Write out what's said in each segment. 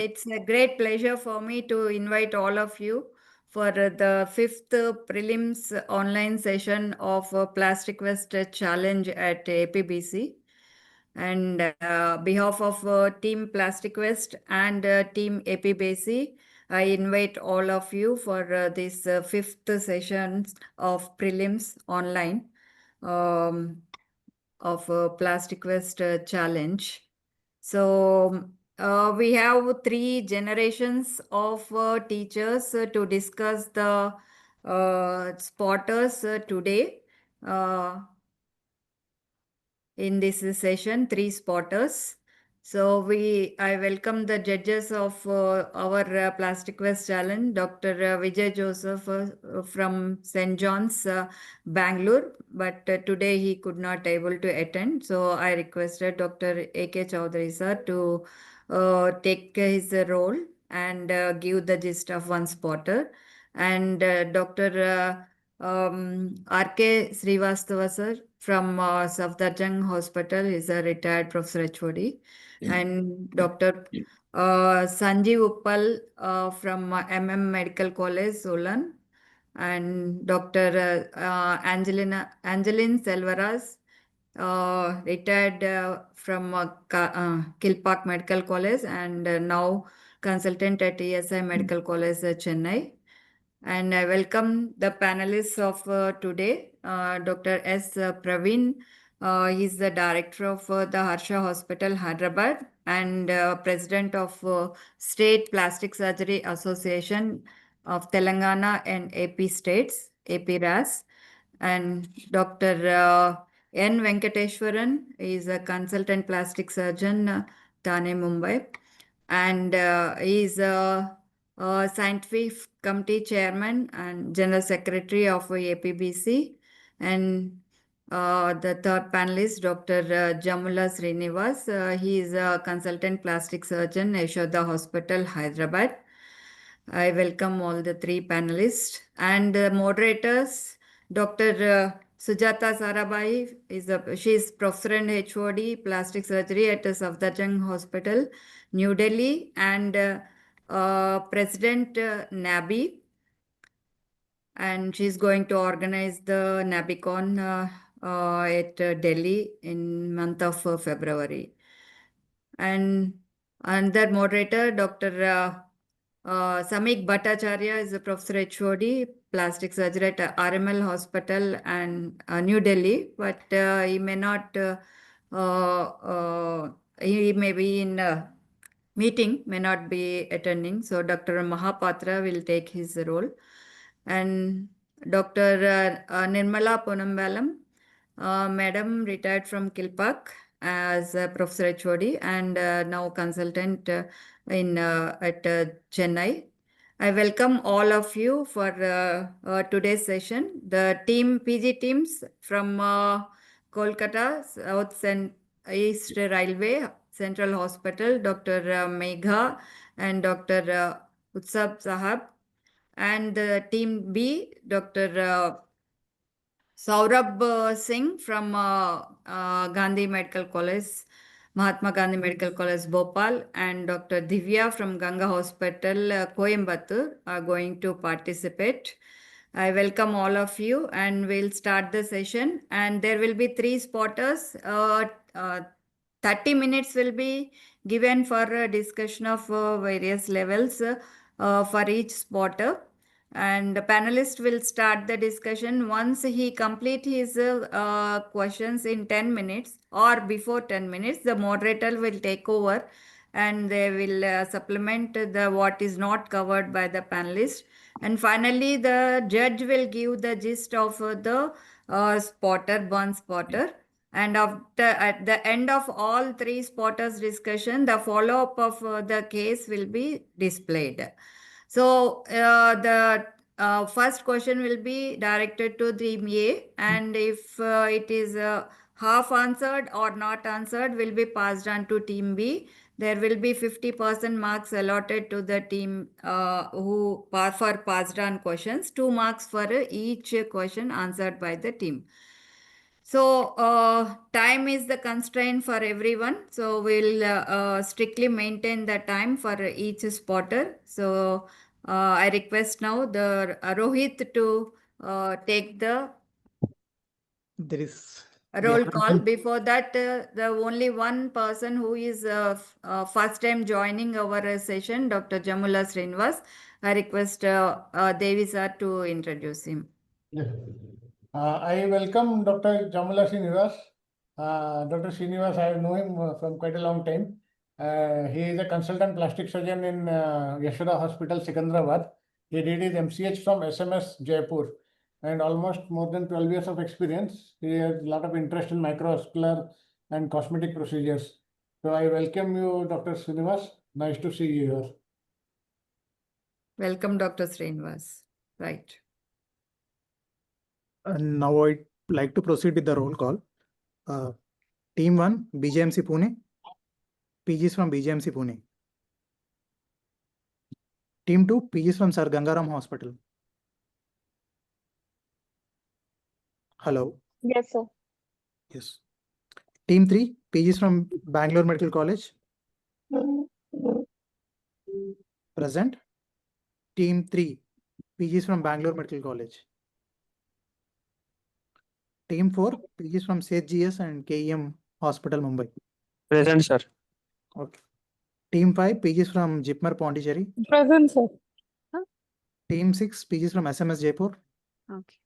It's a great pleasure for me to invite all of you for the fifth prelims online session of Plastiquest challenge at APBC. And behalf of Team Plastiquest and Team APBC, I invite all of you for this fifth session of prelims online um, of Plastiquest challenge. So we have three generations of teachers to discuss the spotters today. In this session, three spotters. So I welcome the judges of our Plastic Waste Challenge, Dr. Vijay Joseph from St. John's, Bangalore, but today he could not able to attend. So I requested Dr. A.K. Chaudhary sir to take his role and give the gist of one spotter. And Dr. R.K. Srivastava sir from Safdarjung Hospital is a retired professor HOD. And Dr. Sanjeev Uppal from Medical College, Solan. And Dr. Angeline Selvaras, retired from Kilpak Medical College and now consultant at ESI Medical College, Chennai. And I welcome the panelists of today, Dr. S. Praveen. He's the director of the Harsha Hospital, Hyderabad, and president of State Plastic Surgery Association of Telangana and AP states, AP RAS. And Dr. N. Venkateshwaran is a consultant plastic surgeon, Thane, Mumbai. And he is a scientific committee chairman and general secretary of APBC. And the third panelist, Dr. Jamula Srinivas, he is a consultant plastic surgeon, Yashoda Hospital, Hyderabad. I welcome all the three panelists and the moderators. Dr. Sujata Sarabhai she is professor and HOD plastic surgery at Safdarjung Hospital, New Delhi, and President NABI. And she's going to organize the NABICon at Delhi in month of February. And another moderator, Dr. Samik Bhattacharya is a professor HOD, plastic surgery at RML Hospital and New Delhi, but he may not, he may be in a meeting, may not be attending. So Dr. Mahapatra will take his role. And Dr. Nirmala Ponambalam, Madam retired from Kilpak as a professor HOD and now consultant at Chennai. I welcome all of you for today's session. The PG teams from Kolkata, South and East Railway, Central Hospital, Dr. Megha and Dr. Utsav Sahab. And team B, Dr. Saurabh Singh from Gandhi Medical College, Mahatma Gandhi Medical College, Bhopal, and Dr. Divya from Ganga Hospital, Coimbatore are going to participate. I welcome all of you and we'll start the session. And there will be three spotters. 30 minutes will be given for a discussion of various levels for each spotter. And the panelist will start the discussion once he complete his questions in 10 minutes or before 10 minutes. The moderator will take over and they will supplement the what is not covered by the panelist. And finally, the judge will give the gist of the one spotter. And at the end of all three spotters discussion, the follow-up of the case will be displayed. So the first question will be directed to team A, and if it is half answered or not answered, will be passed on to team B. There will be 50% marks allotted to the team who for passed on questions, 2 marks for each question answered by the team. So, time is the constraint for everyone. So, we'll strictly maintain the time for each spotter. So, I request now the Rohit to take the There is roll call. Before that, the only one person who is first time joining our session, Dr. Jamula Srinivas. I request Devi sir to introduce him. Yes. I welcome Dr. Jamula Srinivas. Dr. Srinivas, I know him from quite a long time. He is a consultant plastic surgeon in Yashoda Hospital, Secunderabad. He did his MCH from SMS Jaipur and almost more than 12 years of experience. He has a lot of interest in microvascular and cosmetic procedures. So I welcome you, Dr. Srinivas. Nice to see you here. Welcome, Dr. Srinivas. Right. Now I'd like to proceed with the roll call. Team 1, BJMC Pune. PGs from BJMC Pune. Team 2, PGs from Sir Gangaram Hospital. Hello. Yes, sir. Yes. Team 3, PGs from Bangalore Medical College. Present. Team 3, PGs from Bangalore Medical College. Team 4, PGs from SGS and KEM Hospital, Mumbai. Present, sir. Okay. Team 5, PGs from Jipmer Pondicherry. Present, sir. Team 6, PGs from SMS Jaipur. Okay.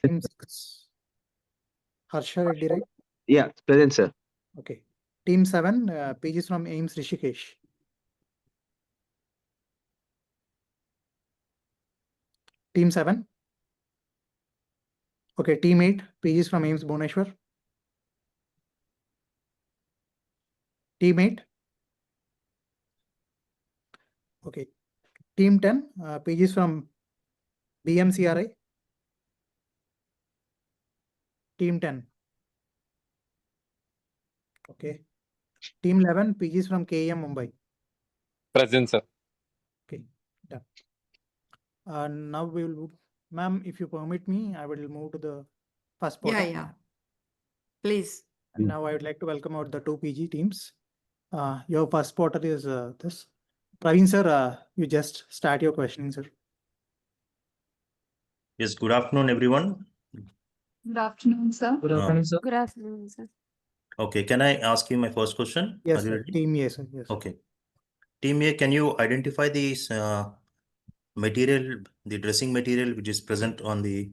Team 6, Harsha Reddy, right? Yeah, present, sir. Okay. Team 7, PGs from AIMS Rishikesh. Team 7. Okay. Team 8, PGs from AIMS Bhubaneswar. Team 8. Okay. Team 10, PGs from BMCRI. Team 10. Okay. Team 11, PGs from KEM Mumbai. Present, sir. Okay. Done. Now we will, ma'am, if you permit me, I will move to the first spotter. Yeah. Please. And now I would like to welcome out the 2 PG teams. Your first spotter is this. Praveen sir, you just start your questioning, sir. Yes, good afternoon, everyone. Good afternoon, sir. Good afternoon, sir. Good afternoon, sir. Okay, can I ask you my first question? Yes, Are you sir. ready? Team A, sir. Yes. Okay. Team A, can you identify this material, the dressing material which is present on the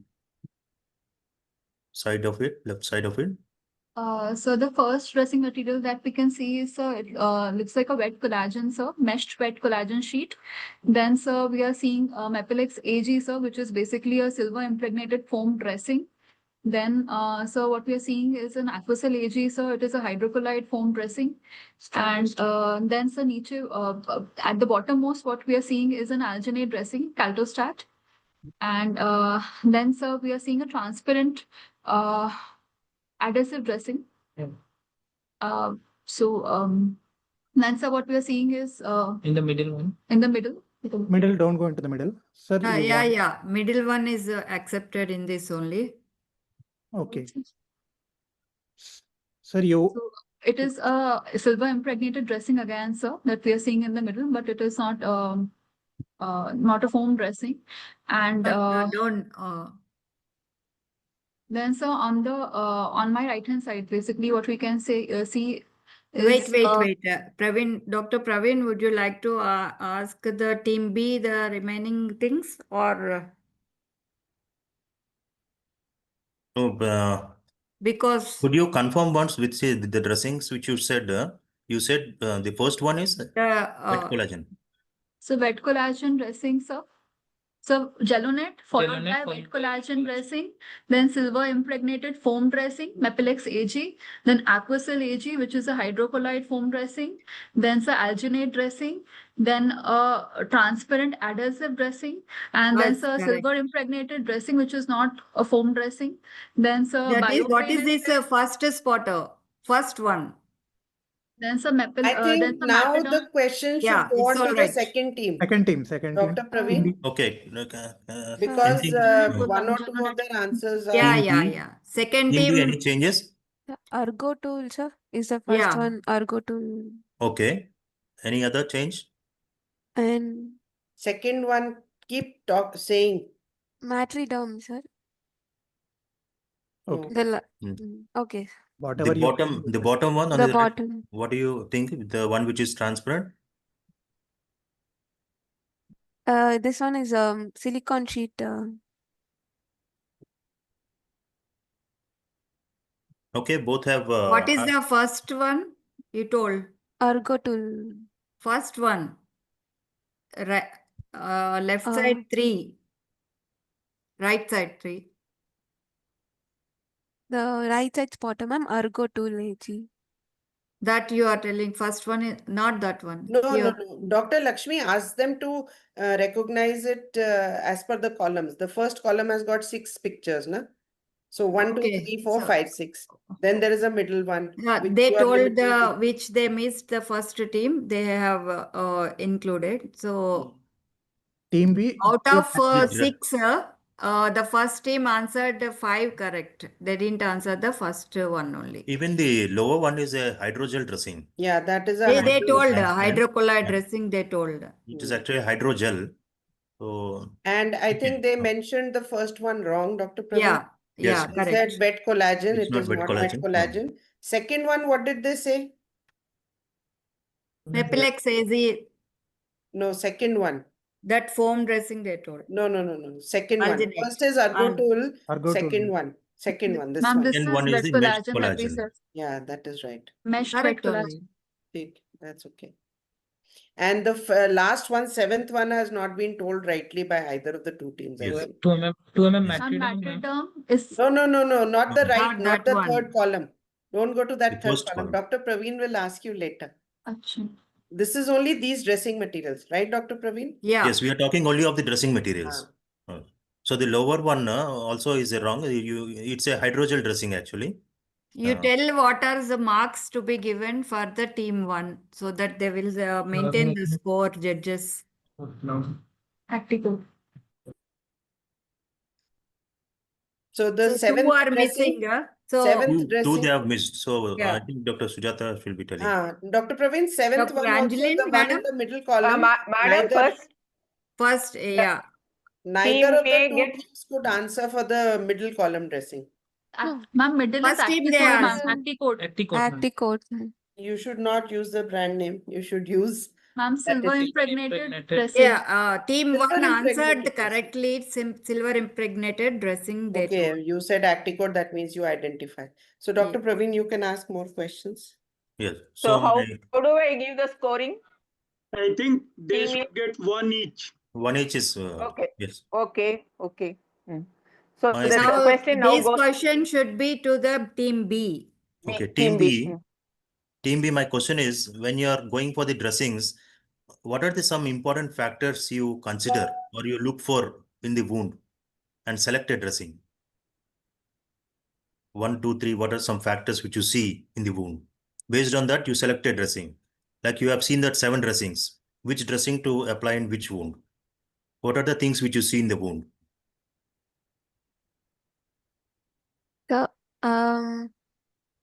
side of it, left side of it? So the first dressing material that we can see is, it looks like a wet collagen, sir, meshed wet collagen sheet. Then, sir, we are seeing Mepilex AG, sir, which is basically a silver impregnated foam dressing. Then, so what we are seeing is an Aquacel AG, sir. It is a hydrocolloid foam dressing. And then, sir, niche, at the bottommost, what we are seeing is an alginate dressing, Caltostat. And then, sir, we are seeing a transparent adhesive dressing. Yeah. Then, sir, what we are seeing is In the middle one. in the middle. Middle, don't go into the middle. Sir, you want... Yeah. Middle one is accepted in this only. Okay. Sir, you... So it is a silver impregnated dressing again, sir, that we are seeing in the middle, but it is not a foam dressing. And Don't. then, sir, on my right hand side, basically what we can say see is Wait. Praveen, Dr. Praveen, would you like to ask the team B the remaining things or No, because could you confirm once which is the dressings which you said? You said the first one is wet collagen. So wet collagen dressing, sir. So Gelonet followed by wet collagen dressing, then silver impregnated foam dressing, Mepilex AG, then Aquacel AG, which is a hydrocolloid foam dressing, then alginate dressing, then a transparent adhesive dressing, and then silver impregnated dressing, which is not a foam dressing. Then that is what is this first spotter? First one. Then some maple, I then think some now methadone. the question should Yeah, go it's on to all the right. second team. Second team, second team. Dr. Team Praveen, B. Okay. because Team one or two of their answers are. Yeah, Team yeah, B. yeah. Second B, any team, changes? The Argo tool, sir, is the first yeah. one. Argo tool. Okay. Any other change? And Second one, keep saying. Matriderm, sir. Okay. No. Okay. Whatever you can. The bottom one on The the right, bottom. what do you think? The one which is transparent? This one is silicon sheet. Okay, both have. What is the first one you told? Argo tool. First one. Right, left side 3. Right side 3. The right side's bottom, ma'am. Argo tool, AG. That you are telling first one is not that one. No, no, Here. no. Dr. Lakshmi asked them to recognize it as per the columns. The first column has got 6 pictures, na? So 1, 2, Okay, 3, 4, so- 5, 6. Then there is a middle one. Yeah, which they you are told limiting to- which they missed the first team, they have included. So Team B. out of Yeah. 6, the first team answered 5 correct. They didn't answer the first one only. Even the lower one is a hydrogel dressing. Yeah, that is a They hydro- told transparent. hydrocolloid Yeah. dressing, they told. It is actually hydrogel. So And I Okay. think they mentioned the first one wrong, Dr. Praveen. Yeah, Yes. yeah, They correct. said wet collagen. It's It not is wet not wet collagen. collagen. Second one, what did they say? Mepilex AZ, No, second one. that foam dressing they told. No, no, no, no. Second one. Alginate. First is Argotul. Argo tool. Second one. Second one. This Ma'am, one. this And is one is wet the meshed collagen that we collagen. said. Yeah, that is right. Meshed wet Correct collagen. only. Okay, that's okay. And the last one, seventh one, has not been told rightly by either of the two teams. I Yes. think. 2mm Yes. Ma'am, Matriderm, ma'am. Matriderm is No, no, no, no, not the No. right, Not not that the one. third column. Don't go to that The third first column. column. Dr. Praveen will ask you later. Acha. This is only these dressing materials, right, Dr. Praveen? Yeah. Yes, we are talking only of the dressing materials. So the lower one also is wrong. It's a hydrogel dressing actually. You tell what are the marks to be given for the team 1 so that they will maintain the score, judges. Actico. So the So 2 seventh are dressing, missing. So seventh Two dressing. they have missed. So Yeah. I think Dr. Sujata will be telling. Dr. Praveen, seventh Dr. one also, Angeline, the one in madam? the middle column. Madam, first, yeah. Neither team of the A two get- teams could answer for the middle column dressing. Ma'am, middle is First team they Acticode, ma'am. asked. Acticode. Acticoat. You should not use the brand name. You should use Ma'am, silver That is- impregnated dressing. Yeah, team Silver 1 answered impregnated correctly. It's silver impregnated dressing they Okay, told. you said Acticode, that means you identify. So Dr. Praveen, you can ask more questions. Yes. So how my- do I give the scoring? I think they Team A- should get one each. one each is Okay. yes. Okay. So My- the Now, question now this goes question should be to the team B. Okay, team team B. B. Team B, my question is when you are going for the dressings, what are the some important factors you consider or you look for in the wound and select a dressing? 1, 2, 3, what are some factors which you see in the wound? Based on that, you select a dressing. Like you have seen that 7 dressings. Which dressing to apply in which wound? What are the things which you see in the wound? The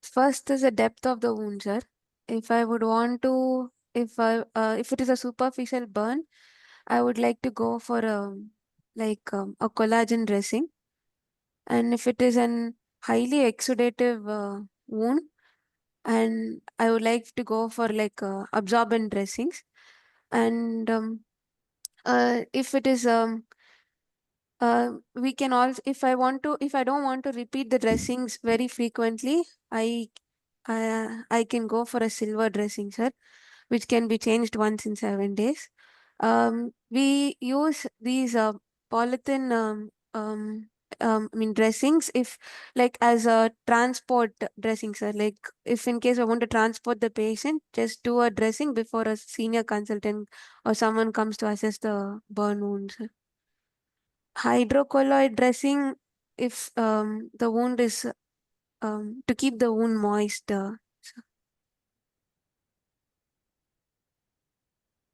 first is the depth of the wound, sir. If I would want to, if it is a superficial burn, I would like to go for a collagen dressing. And if it is an highly exudative wound, and I would like to go for absorbent dressings. And if it is we can also, if I don't want to repeat the dressings very frequently, I can go for a silver dressing, sir, which can be changed once in 7 days. We use these polythene dressings if as a transport dressing, sir. Like if in case I want to transport the patient, just do a dressing before a senior consultant or someone comes to assess the burn wound, sir. Hydrocolloid dressing if the wound is to keep the wound moist.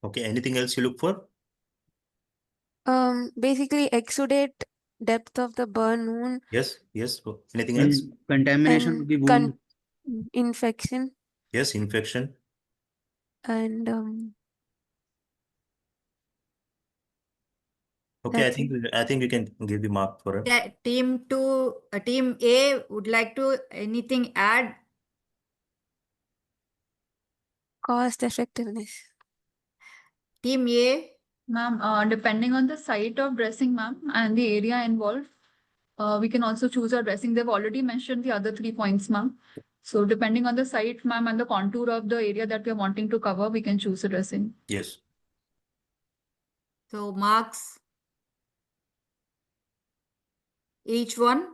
Okay, anything else you look for? Basically exudate, depth of the burn wound, Yes, yes. Anything else? Contamination of and the wound. infection, Yes, infection. and Okay, that's it. I think you can give the mark for it. Team A would like to anything add? Cost effectiveness. Team A. Ma'am, depending on the site of dressing, ma'am, and the area involved, we can also choose our dressing. They've already mentioned the other 3 points, ma'am. So depending on the site, ma'am, and the contour of the area that we are wanting to cover, we can choose a dressing. Yes. So marks each one.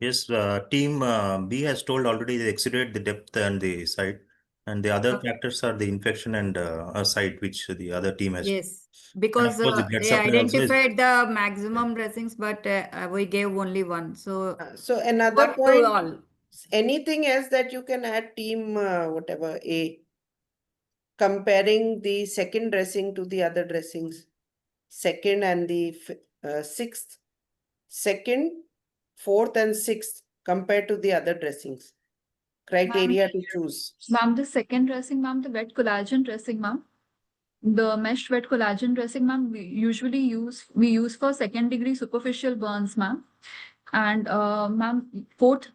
Yes, team B has told already they exceeded the depth and the site, and the other factors are the infection and a site which the other team has. Yes, And because of course, the blood they supply also is. identified the maximum dressings, but we gave only one. So So another what to point, all? anything else that you can add team whatever A, comparing the second dressing to the other dressings, second and the sixth, second, fourth and sixth compared to the other dressings. Criteria to choose. Ma'am, the second dressing, ma'am, the wet collagen dressing, ma'am. The meshed wet collagen dressing, ma'am, we use for 2nd-degree superficial burns, ma'am. And ma'am, fourth,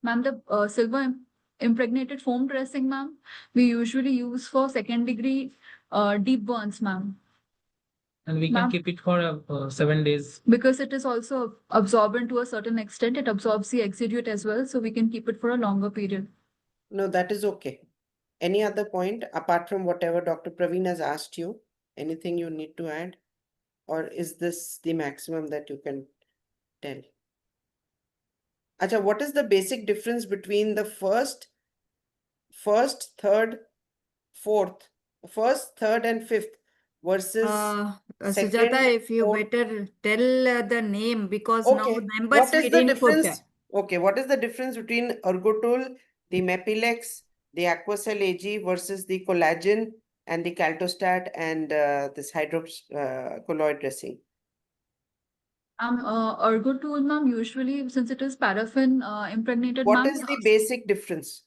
ma'am, the silver impregnated foam dressing, ma'am, we usually use for 2nd-degree deep burns, ma'am. And we can Ma'am, keep it for 7 days. because it is also absorbent to a certain extent, it absorbs the exudate as well, so we can keep it for a longer period. No, that is okay. Any other point apart from whatever Dr. Praveen has asked you? Anything you need to add? Or is this the maximum that you can tell? Acha, what is the basic difference between the first, third, fourth, first, third, and fifth versus second, Sujata, if you fourth? better tell the name, because now Okay, numbers what is we the didn't put. difference? Okay, what is the difference between Ergotul, the Mepilex, the Aquacel AG versus the collagen and the Caltostat and this hydrocolloid dressing? Ergotool, ma'am, usually since it is paraffin impregnated, What ma'am, is the basic difference?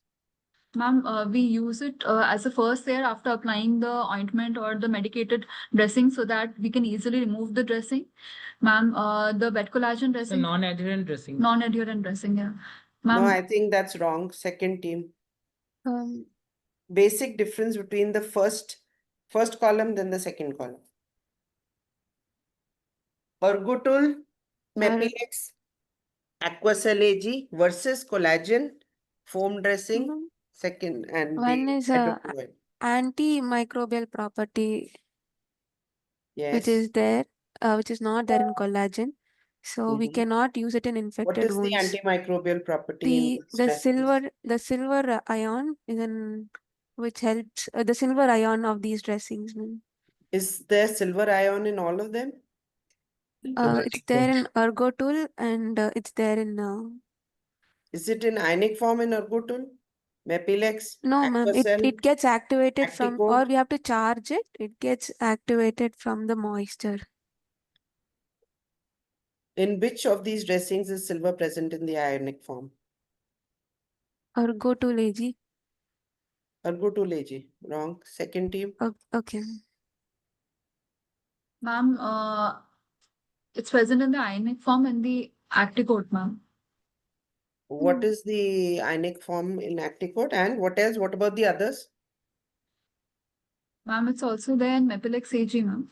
ma'am, we use it as a first layer after applying the ointment or the medicated dressing so that we can easily remove the dressing. Ma'am, the wet collagen It's a dressing, non-adherent dressing. non-adherent dressing, yeah. No, Ma'am, I think that's wrong. Second team. Um, Basic difference between the first column, then the second column. Ergotul, Mepilex, Aquacel AG versus collagen foam dressing, second, and one the is hydrocolloid. antimicrobial property, which is Yes. there, which is not there in collagen. So we Mhm. cannot use it in What infected is the wounds. antimicrobial property in this dressings? The silver ion is in which helps the silver ion of these dressings. Is there silver ion in all of them? It's there in Ergotul and it's there in Is it in ionic form in Ergotul? Mepilex, no, ma'am. Aquacel, It gets activated from, or Acticoat? we have to charge it. It gets activated from the moisture. In which of these dressings is silver present in the ionic form? Ergotul AG. Ergotul AG. Wrong. Second team. Okay. ma'am, it's present in the ionic form in the Acticoat, ma'am. What is the ionic form in Acticoat and what else? What about the others? Ma'am, it's also there in Mepilex AG, ma'am.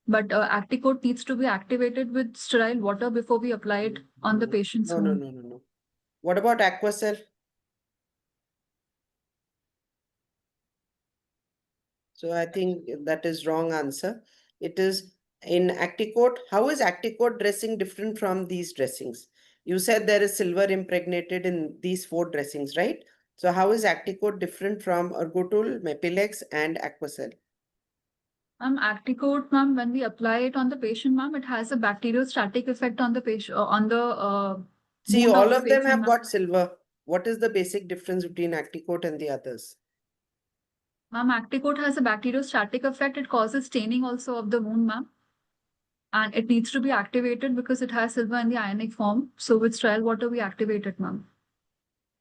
But Acticoat needs to be activated with sterile water before we apply it on the patient's No. wound. What about Aquacel? So I think that is wrong answer. It is in Acticoat. How is Acticoat dressing different from these dressings? You said there is silver impregnated in these 4 dressings, right? So how is Acticoat different from Ergotul, Mepilex, and Aquacel? Acticoat, ma'am, when we apply it on the patient, ma'am, it has a bacteriostatic effect on the patient, on the See, wound all the of them patient, have ma'am. got silver. What is the basic difference between Acticoat and the others? Ma'am, Acticoat has a bacteriostatic effect. It causes staining also of the wound, ma'am. And it needs to be activated because it has silver in the ionic form. So with trial water, we activate it, ma'am.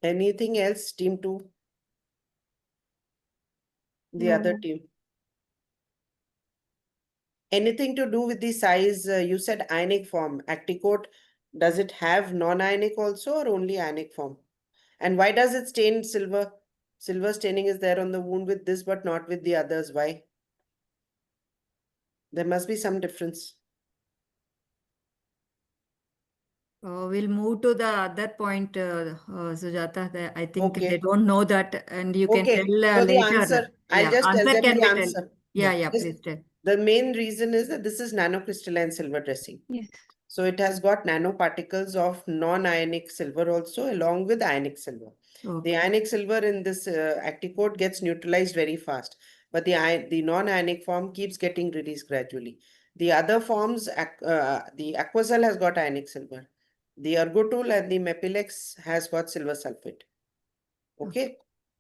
Anything else, team 2? The other No. team. Anything to do with the size? You said ionic form. Acticoat, does it have non-ionic also or only ionic form? And why does it stain silver? Silver staining is there on the wound with this, but not with the others. Why? There must be some difference. We'll move to the other point, Sujata. I think Okay. they don't know that, and you can Okay, tell so the later. answer, I'll Yeah, just tell answer them can the be tell. answer. Yeah, Yes. please tell. The main reason is that this is nanocrystalline silver dressing. Yes. So it has got nanoparticles of non-ionic silver also along with ionic silver. Okay. The ionic silver in this Acticoat gets neutralized very fast, but the non-ionic form keeps getting released gradually. The other forms, the Aquacel has got ionic silver. The Ergotul and the Mepilex has got silver sulfate. Okay,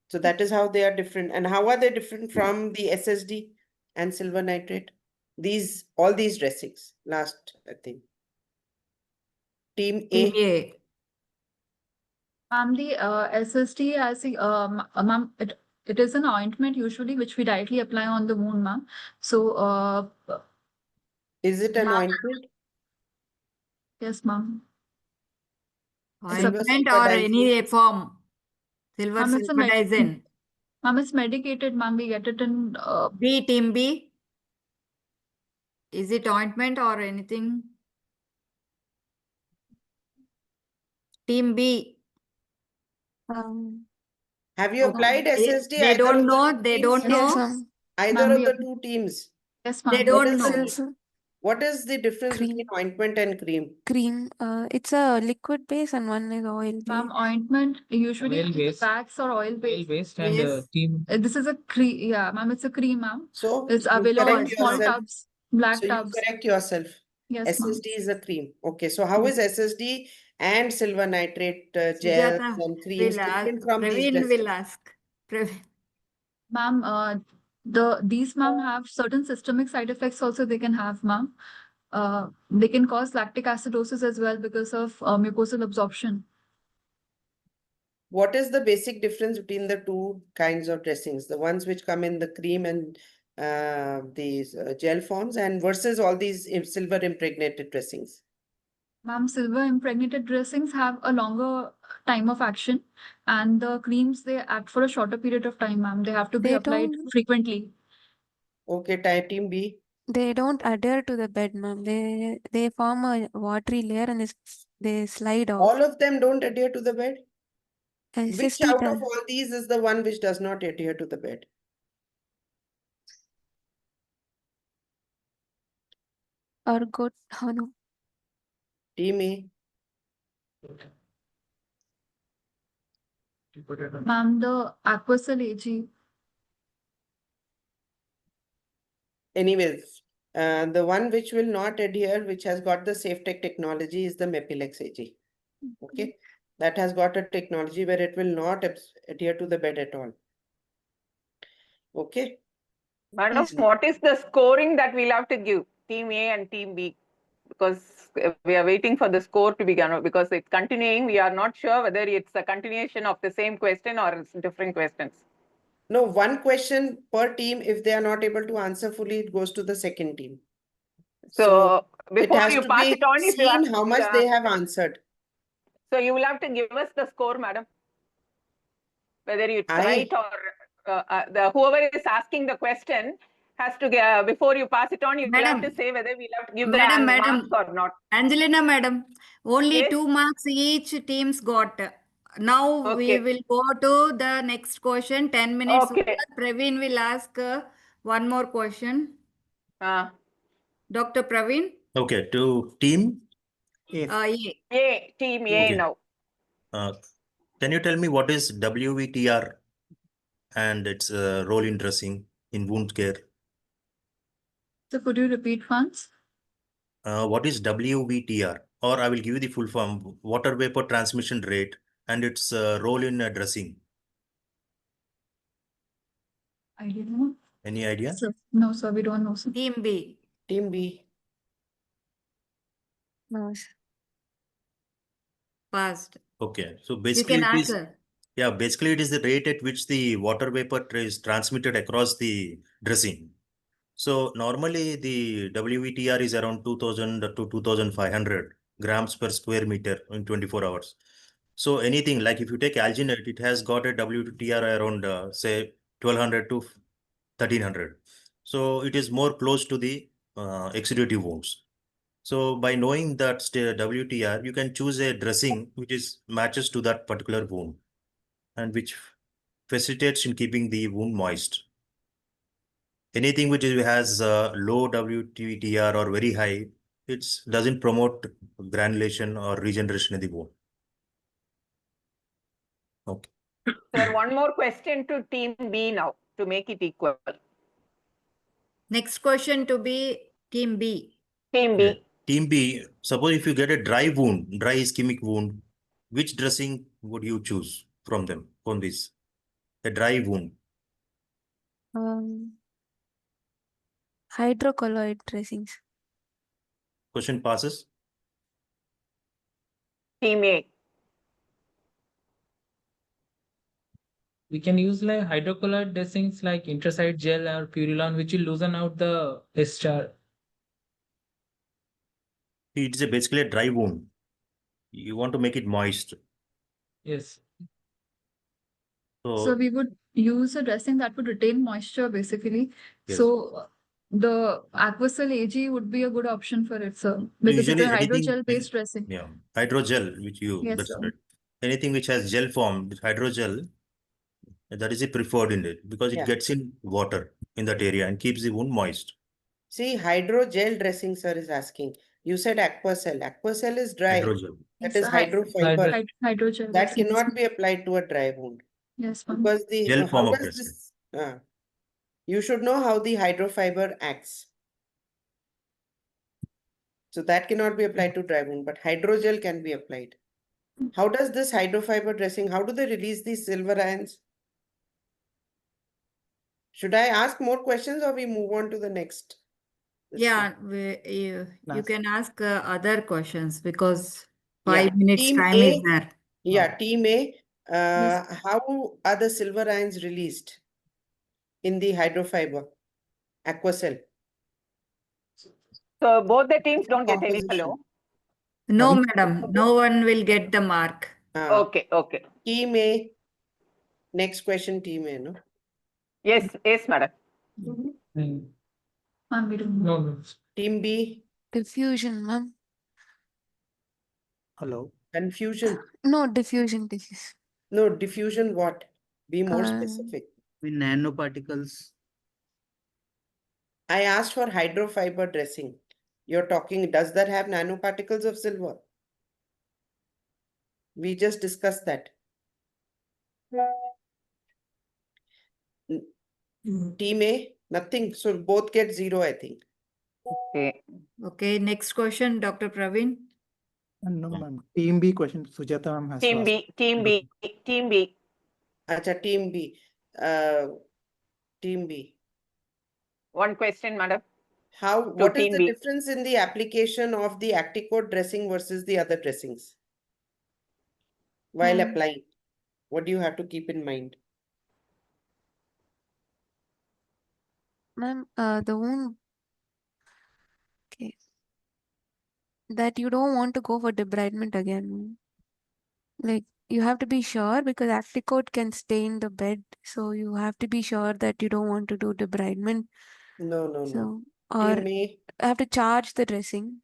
so that is how they are different. And how are they different from the SSD and silver nitrate? All these dressings. Last, I think. Team Team A. A. Ma'am, the SSD as ma'am, it is an ointment usually which we directly apply on the wound, ma'am. So Is it an ma'am, ointment? yes, ma'am. Silver Ointment or sulfadiazine. any form. Silver Ma'am, it's a sulfadiazine. Ma'am, it's medicated, ma'am. We get it in B, team B. Is it ointment or anything? Team B. Have you applied SSD? They either don't of the know. two They teams? don't Yes, know. Either Ma'am, of the two teams. Yes, They ma'am. don't know. What is the difference Cream. between ointment and cream? Cream. It's a liquid base and one is oil base. Ma'am, ointment usually Oil based. wax or oil Oil based. based and Yes. team. This is a cream. Yeah, ma'am, it's a cream, ma'am. So It's you available in correct small yourself. tubs, black So you tubs. correct yourself. Yes, ma'am. SSD is a cream. Okay, so how is SSD and silver nitrate gels Sujata and creams will ask. different from these Praveen dressings? will ask. Praveen. Ma'am, these ma'am have certain systemic side effects also they can have, ma'am. They can cause lactic acidosis as well because of mucosal absorption. What is the basic difference between the two kinds of dressings? The ones which come in the cream and these gel forms and versus all these silver impregnated dressings? Ma'am, silver impregnated dressings have a longer time of action, and the creams they act for a shorter period of time, ma'am. They have to be They applied don't- frequently. Okay, team B. They don't adhere to the bed, ma'am. They form a watery layer and they slide off. All of them don't adhere to the bed? Which SSD out does. of all these is the one which does not adhere to the bed? Or good. Oh, no. Team A. Ma'am, the Aquacel AG. Anyways, the one which will not adhere, which has got the SafeTech technology is the Mepilex AG. Okay, that has got a technology where it will not adhere to the bed at all. Okay. Madam, Yes. what is the scoring that we'll have to give team A and team B? Because we are waiting for the score to be done because it's continuing. We are not sure whether it's a continuation of the same question or it's different questions. No, one question per team. If they are not able to answer fully, it goes to the second team. So it before has you to pass be it on, if you seen have, how much they have answered. So you will have to give us the score, madam. Whether it's I- right or whoever is asking the question has to get, before you pass it on, you will have Madam. to say whether we'll have to give Madam, the madam. marks or not. Angelina, madam. Only Yes? 2 marks each team's got. Now we Okay. will go to the next question. 10 minutes. Okay. over. Praveen will ask one more question. Dr. Praveen. Okay, to team. Yes. A, team A Okay. now. Can you tell me what is WVTR and its role in dressing in wound care? So could you repeat once? What is WVTR? Or I will give you the full form, water vapor transmission rate, and its role in dressing. I don't know. Any idea? Sir, no, sir, we don't know, sir. Team B. Team B. No, sir. Passed. Okay, so You basically can it is, answer. yeah, basically it is the rate at which the water vapor is transmitted across the dressing. So normally the WVTR is around 2000 to 2500 grams per square meter in 24 hours. So anything like if you take alginate, it has got a WTR around say 1200 to 1300. So it is more close to the exudative wounds. So by knowing that WTR, you can choose a dressing which is matches to that particular wound and which facilitates in keeping the wound moist. Anything which has low WTR or very high, it doesn't promote granulation or regeneration in the wound. Okay. Sir, one more question to team B now to make it equal. Next question to be Team B. Team B. Yeah. Team B, suppose if you get a dry wound, dry ischemic wound, which dressing would you choose from them, from this? A dry wound. Hydrocolloid dressings. Question passes. Team A. We can use like hydrocolloid dressings like intracite gel or Purulon, which will loosen out the discharge. It is basically a dry wound. You want to make it moist. Yes. So we would use a dressing that would retain moisture basically. Yes. So the Aquacel AG would be a good option for it, sir, because it's Usually a anything, hydrogel based dressing. yeah, hydrogel, which you, Yes, that's sir. right. Anything which has gel form, hydrogel, that is a preferred in it because it Yeah. gets in water in that area and keeps the wound moist. See, hydrogel dressing, sir, is asking. You said Aquacel. Aquacel is dry. Hydrogel. That Yes, is sir. hydrofiber. Hydrogel. That dressing, cannot sir. be applied to a dry wound. Yes, ma'am. Because the Gel form how of does dressing. this you should know how the hydrofiber acts. So that cannot be applied to dry wound, but hydrogel can be applied. How does this hydrofiber dressing, how do they release these silver ions? Should I ask more questions or we move on to the next? this Yeah, thing? you Last. can ask other questions because Yeah, 5 minutes team time A. is there. Yeah, team A. Yes. How are the silver ions released in the hydrofiber? Aquacel. So both the teams don't get any Composition. hello. No, Sorry? madam, no one will get the mark. Okay, okay. Team A. Next question, team A, no? Yes, yes, madam. Mm. Ma'am, we don't know. No, no. Team B. Diffusion, ma'am. Hello. Confusion. No, diffusion disease. No, diffusion what? Be more Um, specific. With nanoparticles. I asked for hydrofiber dressing. You're talking, does that have nanoparticles of silver? We just discussed that. Team A, nothing. So both get 0, I think. Okay. Okay, next question, Dr. Praveen. No, ma'am. Team B question. Sujata ma'am has to Team ask. B, team B, team B. Acha, team B. Team B. One question, madam. What is team the B. difference in the application of the Acticoat dressing versus the other dressings? While applying, what do you have to keep in mind? Ma'am, the wound. Okay. That you don't want to go for debridement again, ma'am. Like you have to be sure because Acticoat can stain the bed, so you have to be sure that you don't want to do debridement. No, no, no. So or Team A, have to charge the dressing.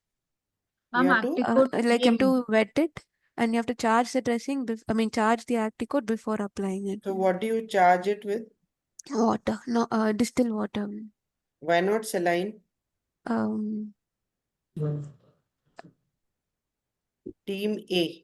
you Ma'am, have to? Acticoat Like you have team. to wet it and you have to charge the dressing. Charge the Acticoat before applying it. So what do you charge it with? Water, no, distilled water. Why not saline? Um, Team A.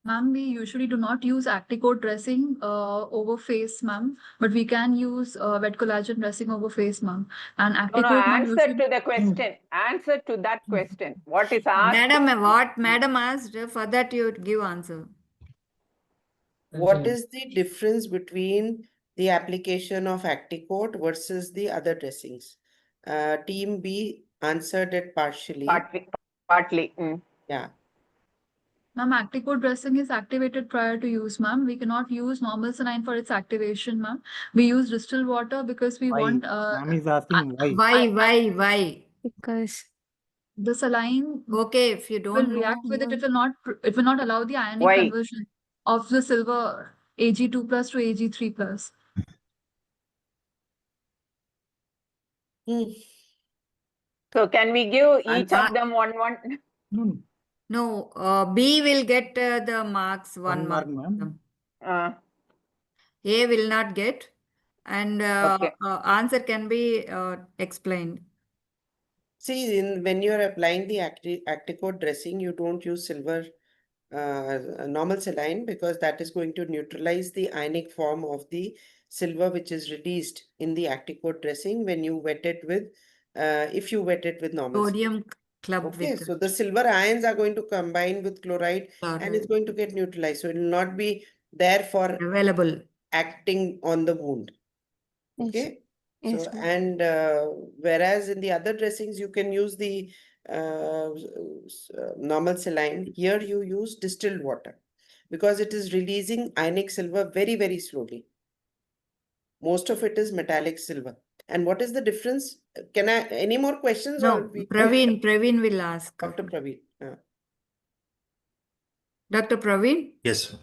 Ma'am, we usually do not use Acticoat dressing over face, ma'am, but we can use wet collagen dressing over face, ma'am. And No, Acticoat, ma'am, answer usually. to the question. Answer to that question. What is asked? Madam, what madam asked, for that you give answer. What is the difference between the application of Acticoat versus the other dressings? Team B answered it partially. Partly. Yeah. Ma'am, Acticoat dressing is activated prior to use, ma'am. We cannot use normal saline for its activation, ma'am. We use distilled water because we Why? want Ma'am is asking why. Why? Because the saline Okay, if you will don't react know, with it. It will not allow the ionic Why? conversion of the silver Ag2 plus to Ag3 plus. So can we give And each of them one? No, no, B will get the marks, one mark, mark. ma'am. A will not get, and Okay. answer can be explained. See, when you are applying the Acticoat dressing, you don't use silver normal saline because that is going to neutralize the ionic form of the silver which is released in the Acticoat dressing when you wet it with, if you wet it with normal saline. Sodium club Okay, with so the silver ions are going to combine with chloride and it's going to get neutralized. So it will not be there for available. acting on the wound. Yes. Okay. Yes, So, ma'am. and whereas in the other dressings, you can use the normal saline. Here you use distilled water because it is releasing ionic silver very, very slowly. Most of it is metallic silver. And what is the difference? Can I, any more questions? No, Or we Praveen will ask. Dr. Praveen. Dr. Praveen? Yes.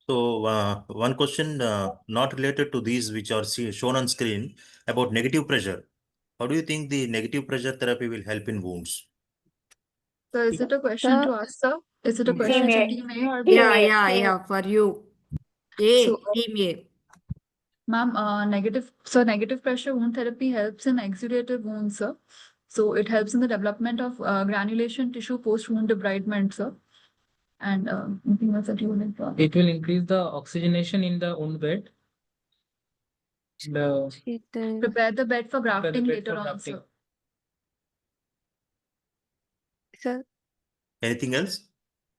So one question not related to these which are shown on screen about negative pressure. How do you think the negative pressure therapy will help in wounds? So is it a question to us, sir? Is it a question to Team A or B? Yeah, for you. So, Team A. Ma'am, negative pressure wound therapy helps in exudative wounds, sir. So it helps in the development of granulation tissue post-wound debridement, sir. And anything else that you would like to It will increase the oxygenation in the wound bed. prepare the bed for grafting later on, sir. Sir, Anything else?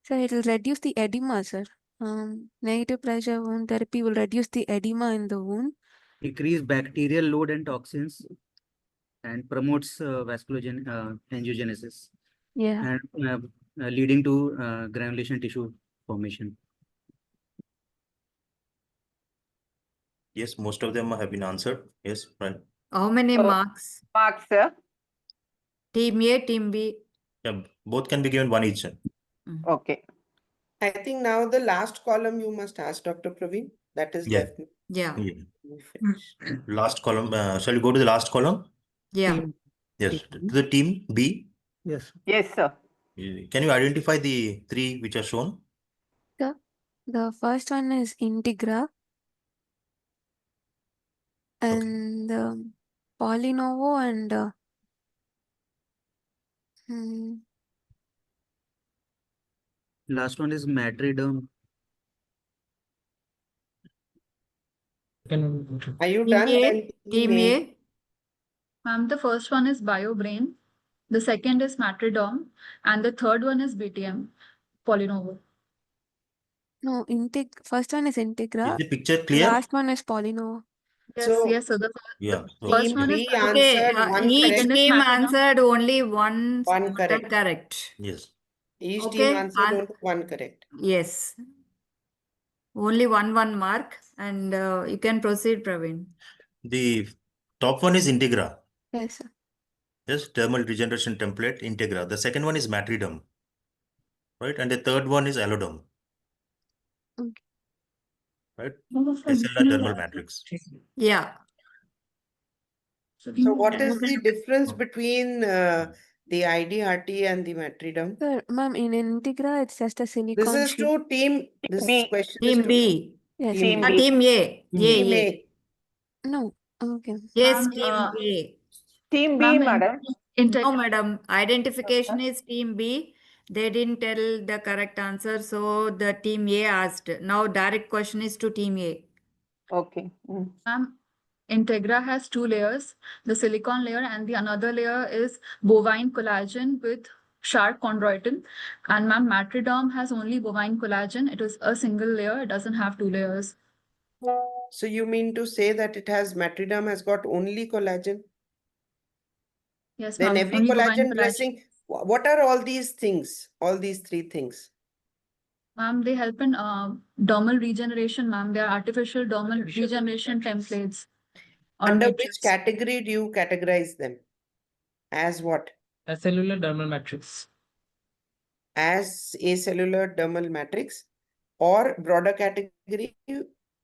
sir, it will reduce the edema, sir. Negative pressure wound therapy will reduce the edema in the wound. Decrease bacterial load and toxins and promotes angiogenesis. Yeah. And leading to granulation tissue formation. Yes, most of them have been answered. Yes, right. How many marks? Marks, sir. Team A, Team B. Yeah, both can be given one each. Okay. I think now the last column you must ask Dr. Praveen. That is left. Yeah. Last column. Shall we go to the last column? Yeah. Yes. To the team B. Yes. Yes, sir. Can you identify the three which are shown? The first one is Integra. And Polinovo and Last one is Matriderm. Are you Team done? A? Then Team A? Ma'am, the first one is BioBrain, the second is Matridom, and the third one is BTM, Polinovo. no, first one is Integra. Is the picture clear? Last one is Polinovo. Yes, sir. The first one is answered one each correct. team answered only one correct. Yes. Each team answered only one correct. Yes. Only one mark, and you can proceed, Praveen. The top one is Integra. Yes, sir. Yes, thermal regeneration template, Integra. The second one is Matridom. Right, and the third one is Allodom. Okay. Right, SLR thermal matrix. Yeah. So what is the difference between the IDRT and the Matridom? Sir, ma'am, in Integra, it's just a silicone This is sheet. to team. This B. question Team is to B. Yes. Team B. B. Team A. Team A. No. Okay. Yes, Ma'am, Team A. Team B, madam. No, madam. Identification is Team B. They didn't tell the correct answer, so the Team A asked. Now direct question is to Team A. Okay. Ma'am, Integra has two layers, the silicon layer and the another layer is bovine collagen with sharp chondroitin. And ma'am, Matridom has only bovine collagen. It is a single layer. It doesn't have two layers. So you mean to say that it has matriderm has got only collagen? Yes, Then ma'am. every Only bovine collagen collagen. dressing, what are all these things? All these three things? Ma'am, they help in dermal regeneration, ma'am. They are artificial dermal regeneration templates. Or Under which matrix. category do you categorize them? As what? Acellular dermal matrix. As acellular dermal matrix or broader category?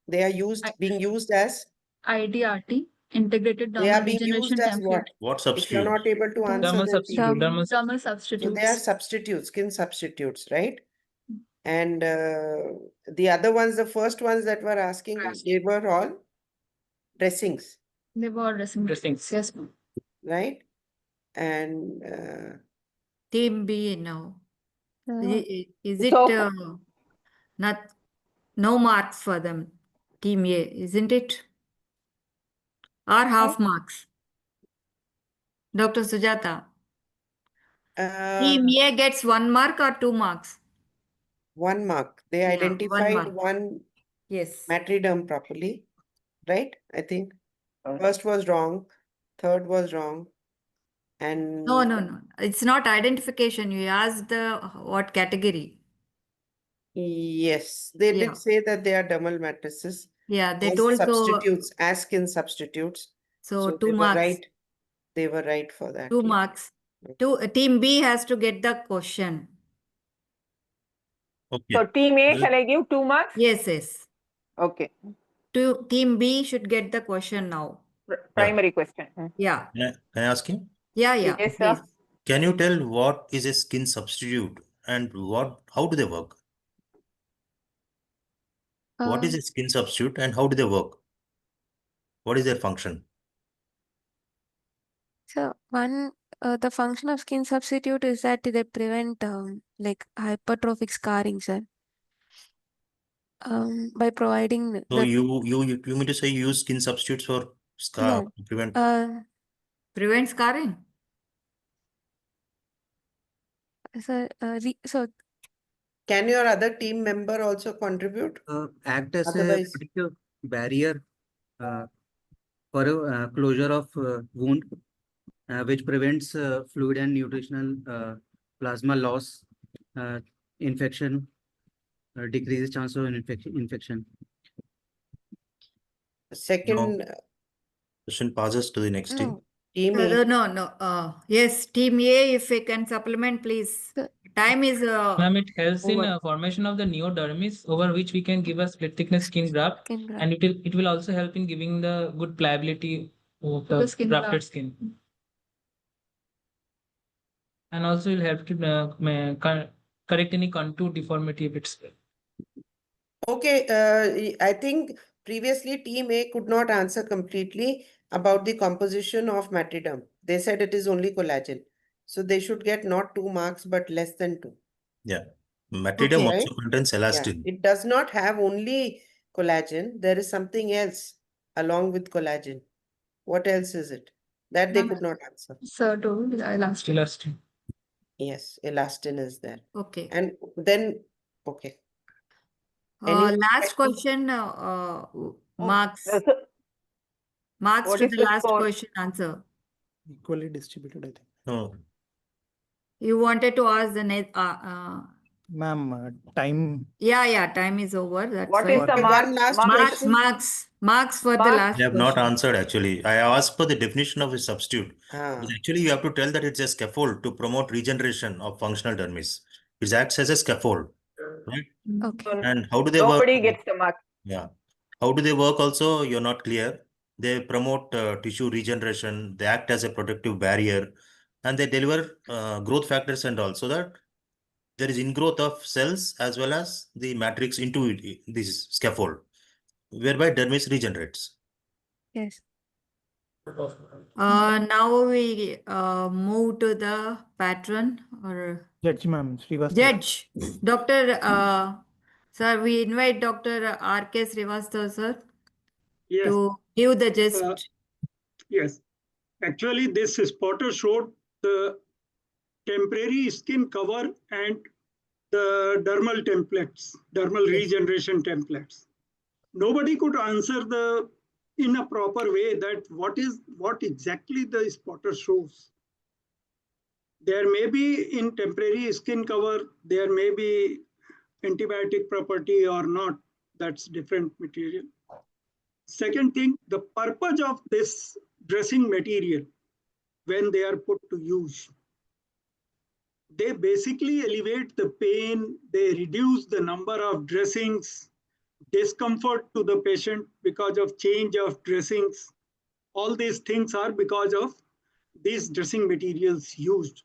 They are used, being used as? IDRT, integrated They are dermal being used regeneration as template. what? What If you're substitute? not able to answer, Dermal then substitute. please. Dermal Dermal So substitutes. they are substitutes, skin substitutes, right? And the other ones, the first ones that were asking, they were all dressings, They were dressings. Yes, ma'am. right? And Team B now. Is it So- not no marks for them? Team A, isn't it? Or half marks? Dr. Sujata. Team A gets 1 mark or 2 marks? 1 mark. They Yeah, 1 identified mark. one Yes. matriderm properly, right? I think first was wrong, third was wrong, and No. It's not identification. You asked the what category? yes, they Yeah. did say that they are dermal matrices Yeah, they as told so. substitutes, as skin substitutes. So they 2 were marks. right. They were right for that. 2 yeah. marks. Team B has to get the question. Okay. So team A, Well, shall I give 2 marks? Yes. Okay. Team B should get the question now. Primary question. Yeah. Can I ask you? Yeah. Yes, Please. sir. Can you tell what is a skin substitute and how do they work? What is a skin substitute and how do they work? What is their function? So the function of skin substitute is that they prevent like hypertrophic scarring, sir. By providing So you mean to say you use skin substitutes for scar no, to prevent? Prevent scarring. So Can your other team member also contribute? Act as Otherwise- a protective barrier for a closure of wound, which prevents fluid and nutritional plasma loss, infection, decreases chance of infection. Second, Question passes to the next team. team A. No. Yes, Team A, if we can supplement, please. Time is Ma'am, it helps in over. formation of the neodermis over which we can give a split thickness skin graft, and it will also help in giving the good pliability of the skin grafted graft. skin. And also will help to correct any contour deformity if it's. Okay, I think previously team A could not answer completely about the composition of matriderm. They said it is only collagen. So they should get not 2 marks, but less than 2. Yeah. Matriderm Okay. also contains elastin. Yeah. It does not have only collagen. There is something else along with collagen. What else is it? That they Ma'am, could not answer. Sir, told elastin. Elastin. Yes, elastin is there. Okay. And then, okay. Any Last question? question, marks. Marks What to is the the last score? question answer. Equally distributed, I think. No. You wanted to ask the next. Ma'am, time. Yeah. Time is over. That's What fine. is the Okay, mark? one last mark question. Marks for the Marks. last They have not question. answered actually. I asked for the definition of a substitute. But actually, you have to tell that it's a scaffold to promote regeneration of functional dermis. It acts as a scaffold, right? Okay. And how do they work? Nobody gets the mark. Yeah. How do they work also? You're not clear. They promote tissue regeneration. They act as a protective barrier and they deliver growth factors and all so that there is ingrowth of cells as well as the matrix into this scaffold, whereby dermis regenerates. Yes. Now we move to the patron or Judge, ma'am. Srivastava. judge. Dr. Sir, we invite Dr. R.K. Srivastava, sir, Yes. to give the gist. Yes. Actually, this spotter showed the temporary skin cover and the dermal templates, dermal regeneration templates. nobody could answer in a proper way that what exactly the spotter shows. There may be in temporary skin cover, there may be antibiotic property or not. That's different material. Second thing, the purpose of this dressing material when they are put to use. They basically elevate the pain, they reduce the number of dressings, discomfort to the patient because of change of dressings. All these things are because of these dressing materials used.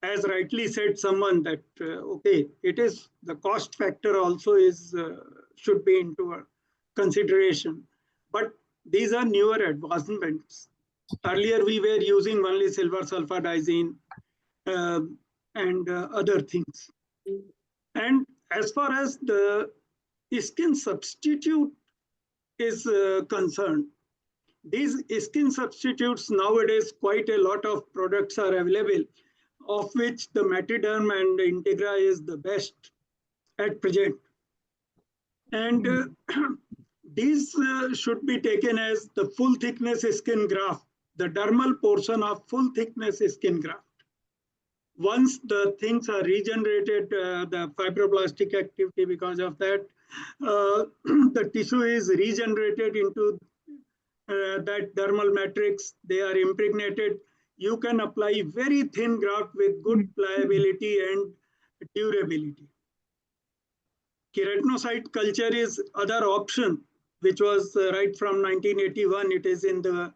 As rightly said someone that, okay, it is the cost factor also should be into consideration. But these are newer advancements. Earlier, we were using only silver sulfadizine and other things. And as far as the skin substitute is concerned, these skin substitutes nowadays, quite a lot of products are available, of which the Matiderm and Integra is the best at present. And these should be taken as the full thickness skin graft, the dermal portion of full thickness skin graft. Once the things are regenerated, the fibroblastic activity because of that, the tissue is regenerated into that dermal matrix, they are impregnated. You can apply very thin graft with good pliability and durability. Keratinocyte culture is other option, which was right from 1981. It is in the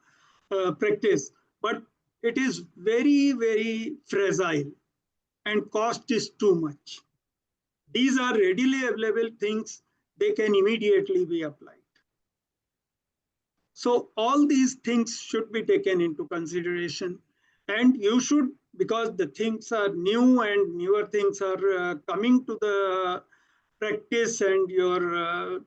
practice, but it is very, very fragile and cost is too much. These are readily available things. They can immediately be applied. So all these things should be taken into consideration, and you should, because the things are new and newer things are coming to the practice and your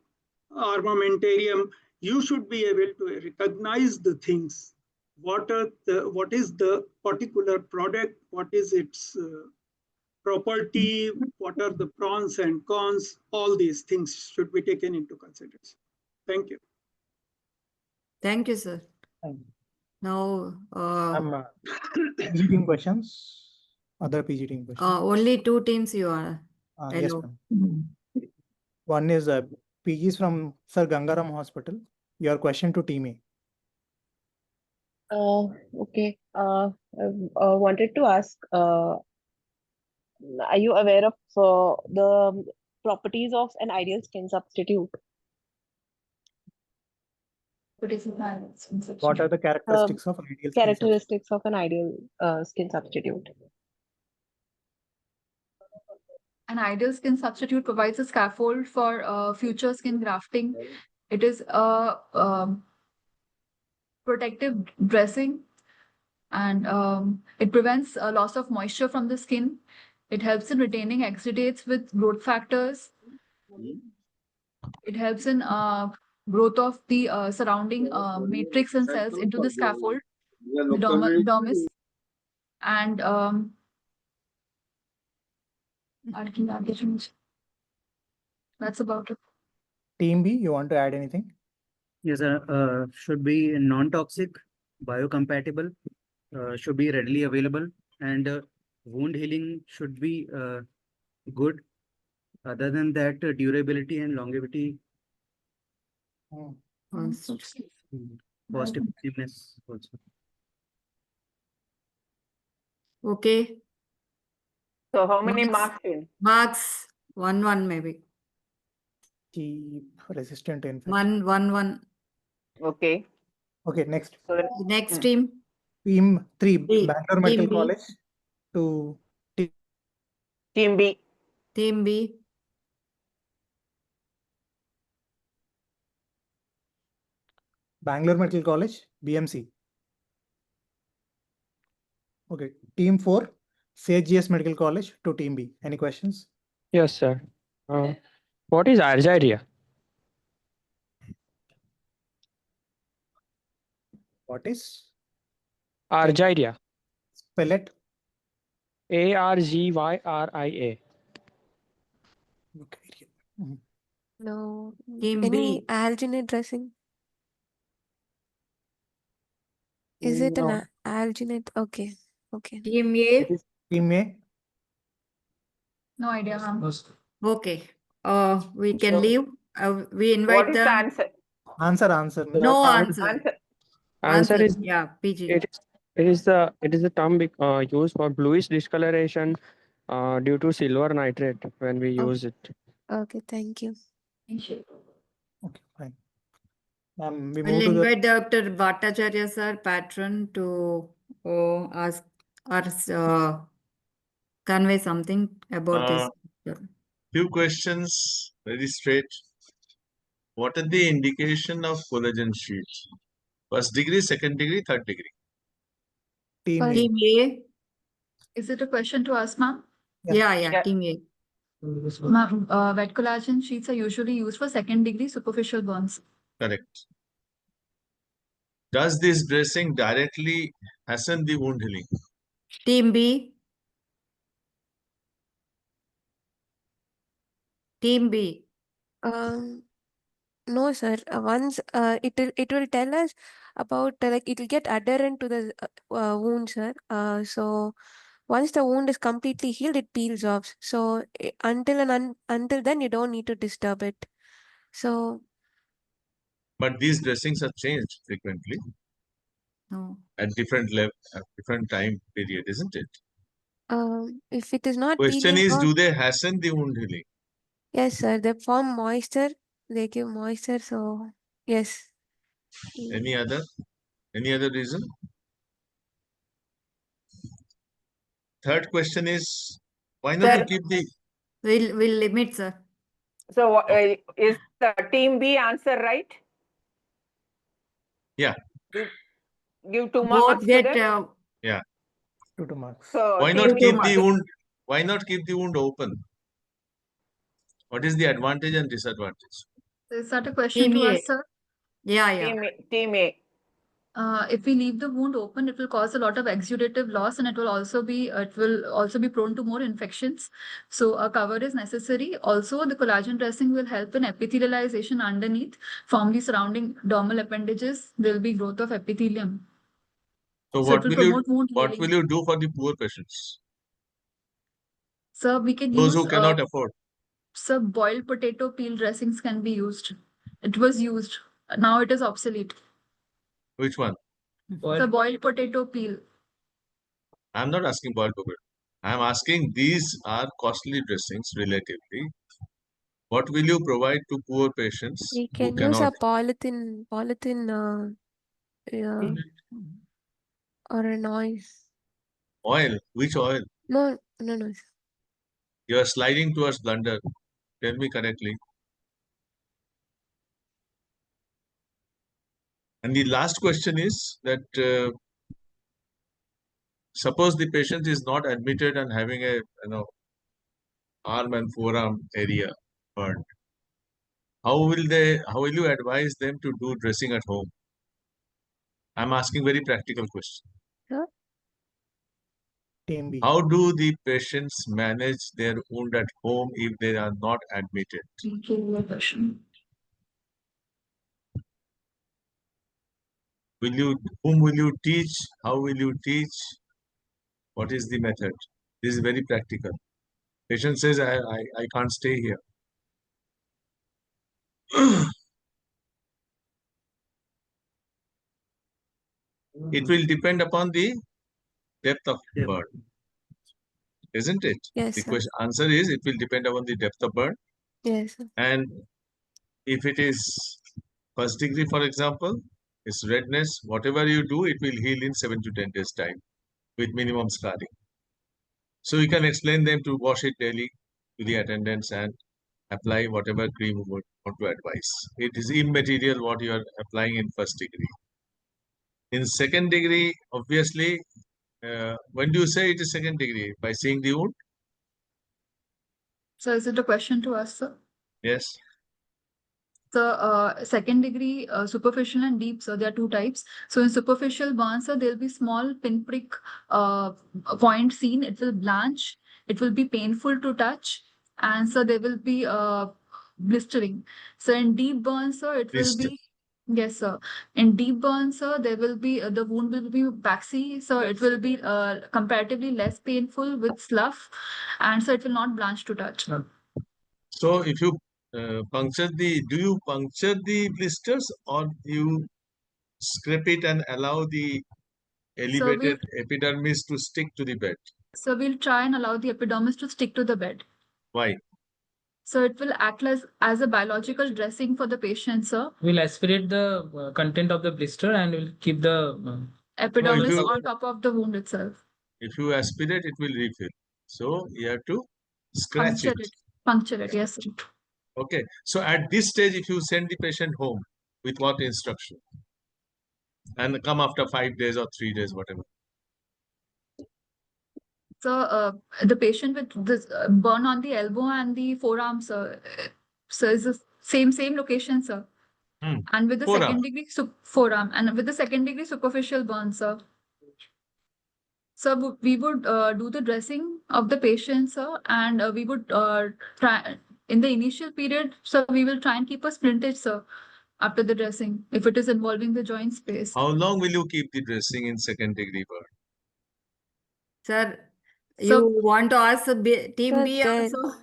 armamentarium, you should be able to recognize the things. What is the particular product? What is its property? What are the pros and cons? All these things should be taken into consideration. Thank you. Thank you, sir. Thank you. Now, PG team questions. Other PG team questions. only 2 teams you are. Yes, ma'am. One is PGs from Sir Gangaram Hospital. Your question to team A. Okay. Wanted to ask, are you aware of the properties of an ideal skin substitute? What are the characteristics of an ideal skin Characteristics of an ideal skin substitute? An ideal skin substitute provides a scaffold for future skin grafting. It is a protective dressing, and it prevents loss of moisture from the skin. It helps in retaining exudates with growth factors. It helps in growth of the surrounding matrix and cells into the scaffold, the dermis, and that's about it. Team B, you want to add anything? Yes, should be non-toxic, biocompatible, should be readily available, and wound healing should be good. Other than that, durability and longevity, cost effectiveness also. Okay. So how many marks in? Marks 1-1 maybe. Keep resistant to infection. 1-1-1. Okay. Okay, next. So Next team. Team 3, B. Bangalore Medical Team B. College to Team B. Team B. Bangalore Medical College, BMC. Okay, Team 4, CHGS Medical College to Team B. Any questions? Yes, sir. What is argyria? What is? Argyria. Spell it. ARGYRIA. Okay. No. Team Any B. alginate dressing? Is it No. an alginate? Okay. Okay. Team It A. is team A. No idea, ma'am. Okay. We can So- leave. We What invite is the the answer? Answer. no answer answer. Answer. is Yeah, PG. it is the term used for bluish discoloration due to silver nitrate when we use it. Okay. Thank you. Thank you. Okay, fine. We We'll move to the invite Dr. Bhattacharya sir, patron, to ask us convey something about this. Few questions, very straight. What are the indication of collagen sheet? First degree, second degree, third degree. team A. Team A. Is it a question to us, ma'am? Yeah, Yeah. Team A. Ma'am, wet collagen sheets are usually used for second degree superficial burns. Correct. Does this dressing directly hasten the wound healing? Team B. Team B. No, sir. Once it will tell us about like it will get adherent to the wound, sir. So once the wound is completely healed, it peels off. So until then, you don't need to disturb it. So But these dressings are changed frequently No. at different level, at different time period, isn't it? if it is not Question peeling is, off, do they hasten the wound healing? yes, sir. They form moisture. They give moisture. So yes. Any other reason? Third question is, why not to Sir, keep the we'll limit, sir. So is the team B answer right? Yeah. Give 2 Both marks to get them. Yeah. 2 marks. So Why team not B keep marks. the wound? Why not keep the wound open? What is the advantage and disadvantage? Is that a question Team to A. us, sir? Yeah. Team A. If we leave the wound open, it will cause a lot of exudative loss, and it will also be prone to more infections. So a cover is necessary. Also, the collagen dressing will help in epithelialization underneath, from the surrounding dermal appendages. There will be growth of epithelium. So So it will promote wound what healing. will you do for the poor patients? So we can Those use who cannot afford. so boiled potato peel dressings can be used. It was used. Now it is obsolete. Which one? So boiled potato peel. I'm not asking boiled potato. I'm asking these are costly dressings relatively. What will you provide to poor patients We who can use a cannot? polythene or a noise. Oil? Which oil? No. You are sliding towards blunder. Tell me correctly. And the last question is that suppose the patient is not admitted and having a arm and forearm area burned. How will you advise them to do dressing at home? I'm asking very practical question. Huh? Team B. How do the patients manage their wound at home if they are not admitted? Whom will you teach? How will you teach? What is the method? This is very practical. Patient says, I can't stay here. It will depend upon the depth of burn, isn't it? Yes, The sir. answer is it will depend upon the depth of burn. Yes, sir. And if it is first degree, for example, it's redness. Whatever you do, it will heal in 7 to 10 days time with minimum scarring. So you can explain them to wash it daily to the attendants and apply whatever cream you would want to advise. It is immaterial what you are applying in first degree. In second degree, obviously, when do you say it is second degree? By seeing the wound? So is it a question to us, sir? Yes. So second degree superficial and deep, so there are two types. So in superficial burns, so there'll be small pinprick point seen. It will blanch. It will be painful to touch, and so there will be blistering. So in deep burns, sir, it will Blister. be, yes, sir. In deep burns, sir, there will be, the wound will be waxy, so it will be comparatively less painful with slough, and so it will not blanch to touch. So if you do you puncture the blisters or you scrape it and allow the elevated epidermis to stick to the bed? So we'll try and allow the epidermis to stick to the bed. Why? So it will act as a biological dressing for the patient, sir. We'll aspirate the content of the blister and we'll keep the Epidermis you- on top of the wound itself. If you aspirate, it will refill. So you have to scratch it. Puncture it, yes, sir. Okay. So at this stage, if you send the patient home with what instruction? And come after 5 days or 3 days, whatever. So the patient with this burn on the elbow and the forearm, sir. So it's the same location, sir. And with the Forearm. second degree forearm and with the second degree superficial burn, sir. So we would do the dressing of the patient, sir, and we would try in the initial period. So we will try and keep a splintage, sir, after the dressing if it is involving the joint space. How long will you keep the dressing in second degree burn? Sir, So- you want to ask team Sir, B then- also?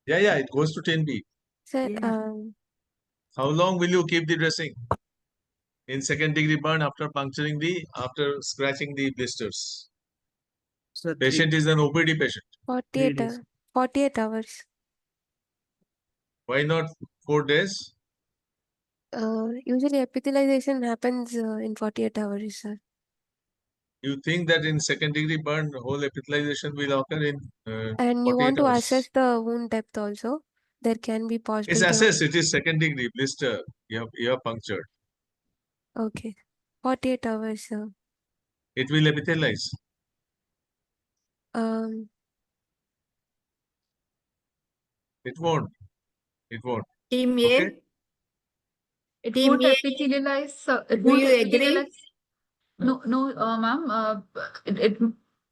Yeah, it goes to 10B. Sir, Yeah. How long will you keep the dressing in second degree burn after scratching the blisters? So Patient is an OPD patient. 48, days. 48 hours. Why not 4 days? Usually epithelialization happens in 48 hours, sir. You think that in second degree burn, whole epithelialization will occur in And you 48 want to hours? assess the wound depth also. There can be It's possibility of- assessed. It is second degree blister. You have punctured. Okay. 48 hours, sir. It will epithelialize. It won't. It won't. Team A? Okay. It Team won't A, epithelialize, sir. It do won't you agree? epithelialize. No, ma'am.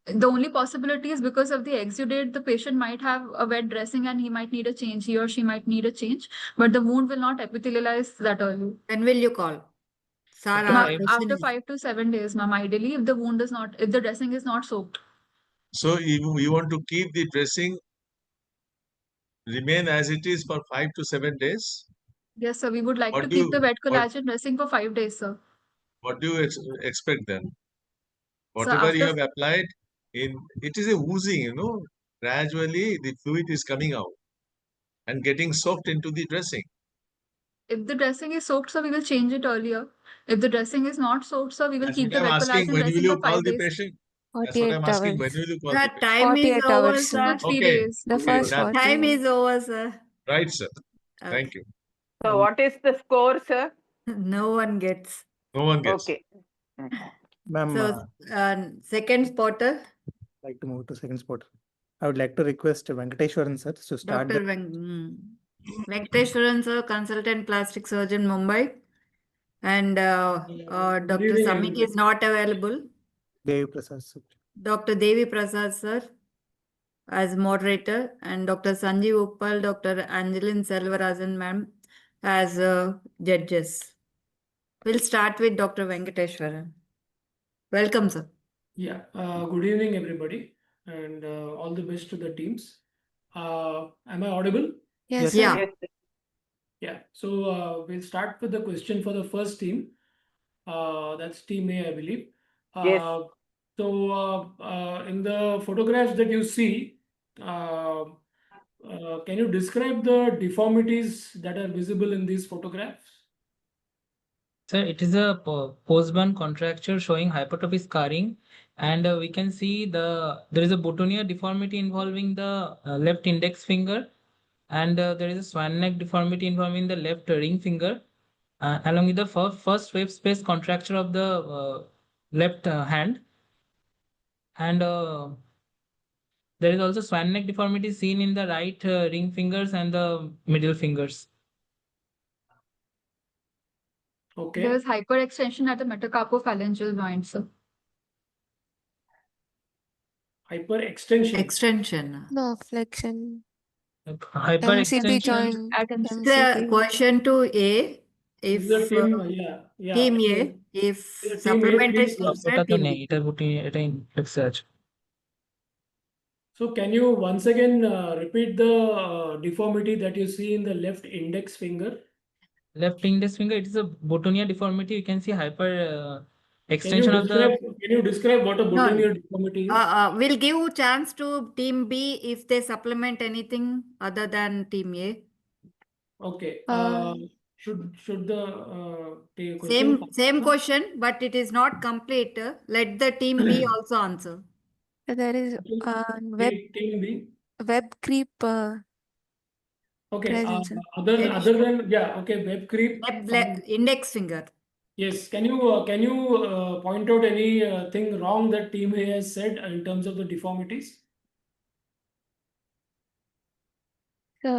The only possibility is because of the exudate, the patient might have a wet dressing and he might need a change. He or she might need a change, but the wound will not epithelialize that early. When will you call? Sir, After our five- question After is- 5 to 7 days, ma'am, ideally, if the dressing is not soaked. So you want to keep the dressing remain as it is for 5 to 7 days? Yes, sir. We would like What to do keep the you- wet what- collagen dressing for 5 days, sir. What do you expect then? So Whatever you after- have applied it is a oozing, gradually the fluid is coming out and getting soaked into the dressing. If the dressing is soaked, sir, we will change it earlier. If the dressing is not soaked, sir, we will That's keep what the I'm wet asking. collagen When will dressing you for call 5 the days. patient? That's what 48 I'm asking. When hours. will you call Sir, the patient? time is 48 over, hours, sir. 2 to 3 Okay. days. The Okay, first that- 40. Time is over, sir. Right, sir. Thank you. So what is the score, sir? No one gets. No one gets. Okay. Ma'am, So, second spotter, like to move to second spot. I would like to request Venkateshwaran sir to start Dr. the Venkateshwaran sir, consultant plastic surgeon, Mumbai. And Dr. evening, Samik everybody. is not available. Devi Prasad sir. Dr. Devi Prasad sir as moderator, and Dr. Sanjeev Uppal, Dr. Angeline Selvarajan ma'am as judges. We'll start with Dr. Venkateshwaran. Welcome, sir. Yeah, good evening, everybody, and all the best to the teams. Am I audible? Yes, Yes. sir. Yeah. Yeah, so we'll start with the question for the first team. That's team A, I believe. Yes. So in the photographs that you see, can you describe the deformities that are visible in these photographs? Sir, it is a post-burn contracture showing hypertrophic scarring, and we can see there is a boutonniere deformity involving the left index finger, and there is a swan neck deformity involving the left ring finger, along with the first wave space contracture of the left hand, and there is also swan neck deformity seen in the right ring fingers and the middle fingers. Okay. There is hyperextension at the metacarpophalangeal joint, sir. Hyperextension. Extension. No flexion. MCP Hyperextension. joint. The MCP. question to A, Is the if team, team so A, if the team A, supplementary please, source ওটা তো team নেই, B. এটার research. So can you once again repeat the deformity that you see in the left index finger? Left index finger, it is a Boutonniere deformity. You can see hyper Can extension of the. you describe what a No, Boutonniere deformity is? we'll give chance to team B if they supplement anything other than team A. Okay. Should the question Same question, but it is not complete. Let the team B also answer. There is team B? web creep Okay. presence. Other than okay, web creep. Index finger. Yes. Can you point out any thing wrong that team A has said in terms of the deformities? So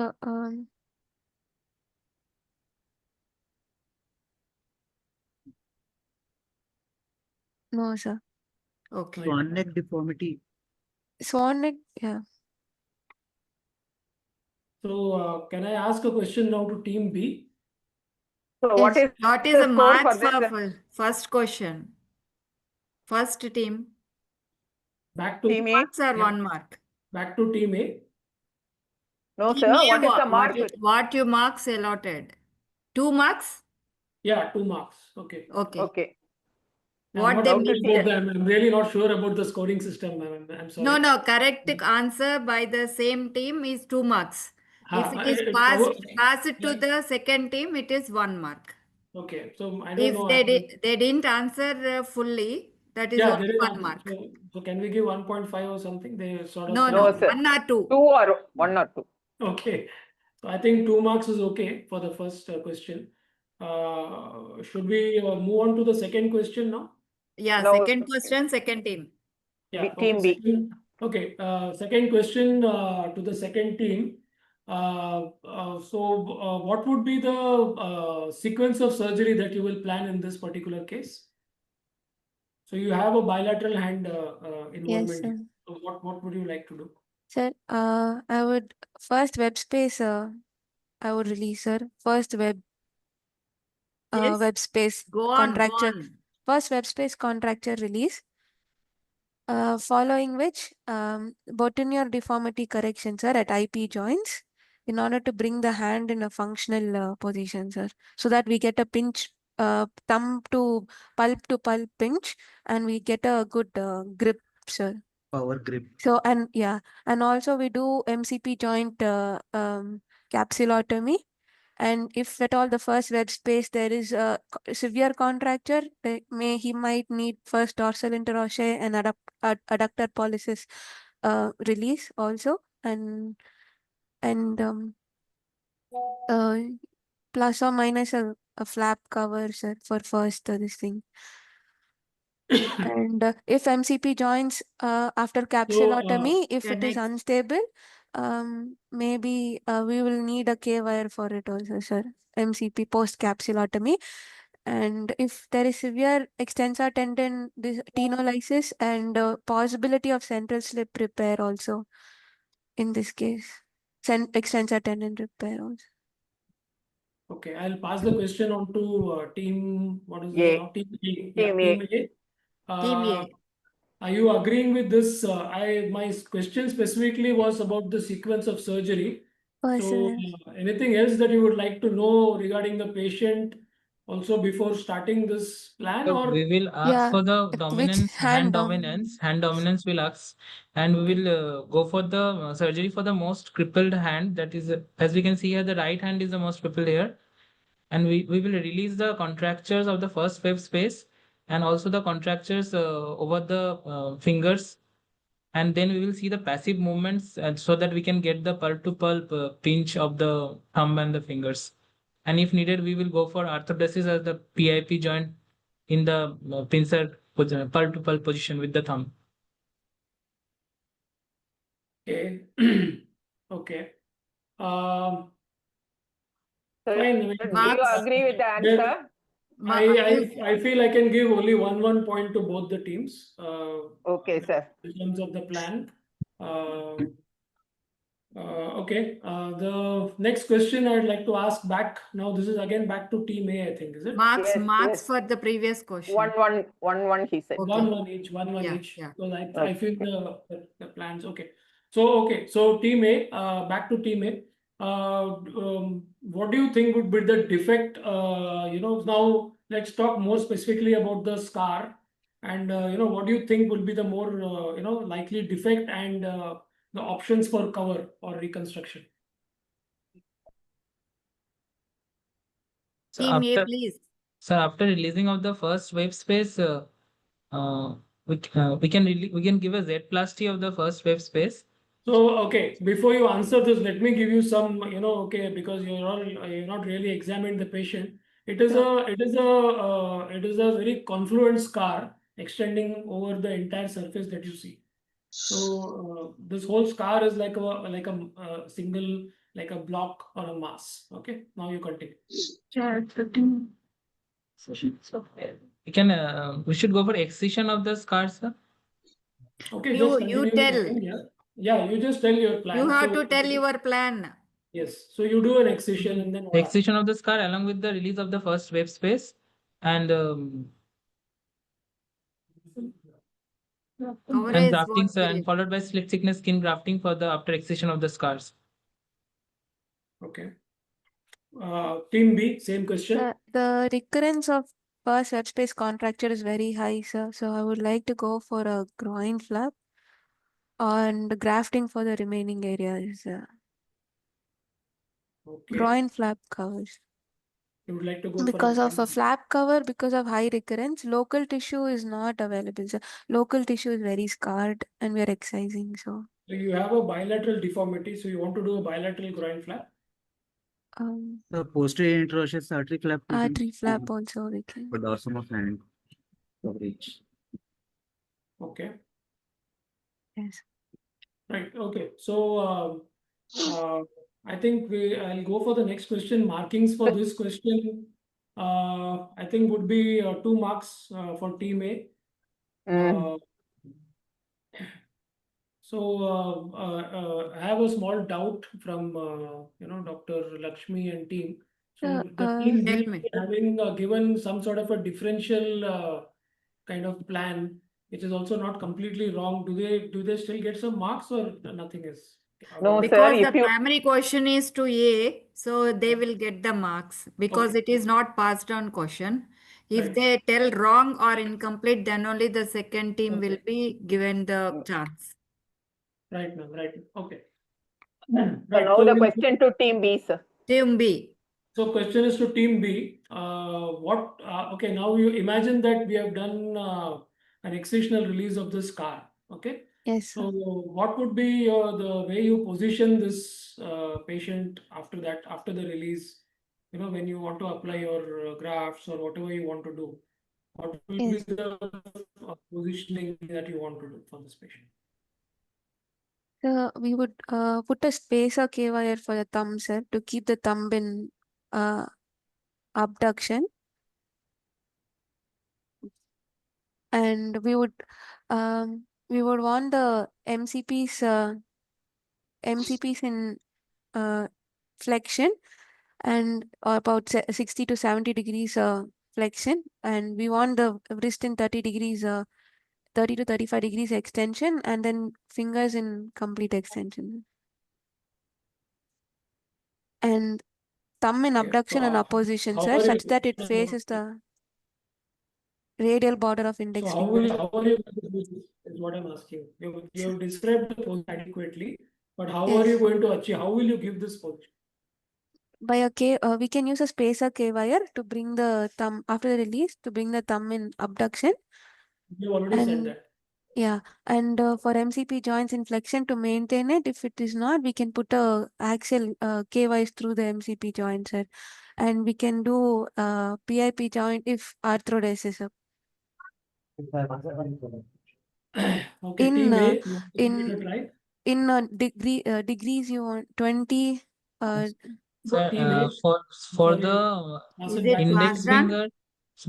no, sir. Okay. Swan neck deformity. Swan neck, yeah. So can I ask a question now to team B? So what is the score marks for this? for first question? First team. Back to team A? Marks or 1 mark? Back to team A. No, Team sir. A, What is the mark? what you marks allotted? 2 marks? Yeah, 2 marks. Okay. Okay. Okay. What they missed? I'm really not sure about the scoring system. I'm sorry. No, correct answer by the same team is 2 marks. If it is passed to the second team, it is 1 mark. Okay, so I don't know. If they didn't answer fully, that is only 1 mark. So can we give 1.5 or something? They sort of No, sir. 1 or 2. 2 or 1 or 2. Okay, so I think 2 marks is okay for the first question. Should we move on to the second question now? Yeah, No, second question, second team. Yeah, team okay, B. Second question to the second team. What would be the sequence of surgery that you will plan in this particular case? So you have a bilateral hand involvement. Yes, So what would you like to do? Sir, I would first web space. I would release, sir. First web space Go on, contracture. First web space contracture release. Following which, Boutonniere deformity correction, sir, at IP joints, in order to bring the hand in a functional position, sir, so that we get a pinch, thumb to pulp pinch, and we get a good grip, sir. Power grip. So, and also we do MCP joint capsulotomy. And if at all the first web space there is a severe contracture, he might need first dorsal interosseous and adductor pollicis release also, and plus or minus a flap cover, sir, for first this thing. And if MCP joints after capsulotomy, if it is unstable, maybe we will need a K-wire for it also, sir. MCP post capsulotomy. And if there is severe extensor tendon tenolysis and possibility of central slip repair also in this case, extensor tendon repair also. Okay, I'll pass the question on to team. What is A. Team A. Team Team A. Team A. Are you agreeing with this? My question specifically was about the sequence of surgery. So anything else that you would like to know regarding the patient also before starting this plan? So or we will ask for the dominance, hand dominance will ask, and we will go for the surgery for the most crippled hand. That is, as we can see here, the right hand is the most crippled here. And we will release the contractures of the first web space and also the contractures over the fingers. And then we will see the passive movements so that we can get the pulp to pulp pinch of the thumb and the fingers. And if needed, we will go for arthrodesis as the PIP joint in the pincer pulp to pulp position with the thumb. Okay. Okay. So Fine. do you agree with the answer? I feel I can give only one point to both the teams. Okay, sir. In terms of the plan. Okay. The next question I'd like to ask back. Now this is again back to team A, I think, is it? Marks Yes. for the previous question. One, he said. Okay. One each. Yeah. Because I feel the plans. Okay. So team A, back to team A. What do you think would be the defect? Now let's talk more specifically about the scar, and what do you think will be the more likely defect and the options for cover or reconstruction? So Team A, after, please. so after releasing of the first wave space, we can give a Z-plasty of the first wave space. So, okay, before you answer this, let me give you some, okay, because you're not really examined the patient. It is a very confluent scar extending over the entire surface that you see. So this whole scar is like a single, like a block or a mass. Okay, now you continue. We should go for excision of the scar, sir. Okay, just continue. You tell. Yeah, you just tell your plan. You have to tell your plan. Yes. So you do an excision and then what? Excision of the scar along with the release of the first wave space and grafting, sir, and followed by slit thickness skin grafting for the after excision of the scars. Okay. Team B, same question. The recurrence of first web space contracture is very high, sir. So I would like to go for a groin flap and grafting for the remaining areas. Okay. Groin flap covers. You would like to go Because for of a flap cover, because of high recurrence, local tissue is not available. So local tissue is very scarred and we are excising. So you have a bilateral deformity, so you want to do a bilateral groin flap? The posterior interosseous artery flap. Artery flap also we can. For dorsum of hand coverage. Okay. Yes. Right. Okay. So I think I'll go for the next question. Markings for this question, I think would be 2 marks for team A. So I have a small doubt from Dr. Lakshmi and team. So the team B having given some sort of a differential kind of plan, which is also not completely wrong. Do they still get some marks or nothing is? No, Because sir, the primary question is to A, so they will get the marks because it is not passed on question. If they tell wrong or incomplete, then only the second team will be given the chance. Right, ma'am. Right. Okay. So now the question to team B, sir. Team B. So question is to team B. Okay, now you imagine that we have done an excisional release of this scar. Okay. Yes. So what would be the way you position this patient after that, after the release? When you want to apply your grafts or whatever you want to do, what will be the positioning that you want to do for this patient? We would put a spacer K-wire for the thumb, sir, to keep the thumb in abduction. And we would want the MCPs in flexion and about 60 to 70 degrees flexion, and we want the wrist in 30 degrees 30 to 35 degrees extension, and then fingers in complete extension, and thumb in abduction and opposition, sir, such that it faces the radial border of index finger. How are you going to do this is what I'm asking. You have described the position adequately, but how are you going to achieve? How will you give this position? By we can use a spacer K-wire to bring the thumb after the release, to bring the thumb in abduction. You already said that. Yeah, and for MCP joints in flexion to maintain it. If it is not, we can put a axial K-wise through the MCP joint, sir, and we can do PIP joint if arthrodesis. Okay, team A, you want to try? In degrees you want 20. For the index finger,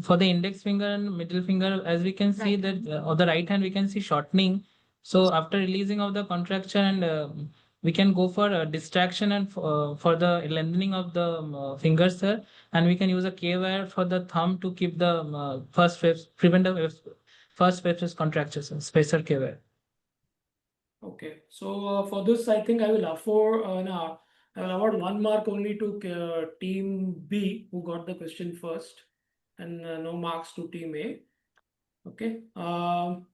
for the index finger and middle finger, as we can see that on the right hand we can see shortening. So after releasing of the contracture and we can go for distraction and for the lengthening of the fingers, sir. And we can use a K-wire for the thumb to keep the prevent the first wave contractures, spacer K-wire. Okay, so for this, I think I will afford I will award 1 mark only to team B, who got the question first, and no marks to team A. Okay. Among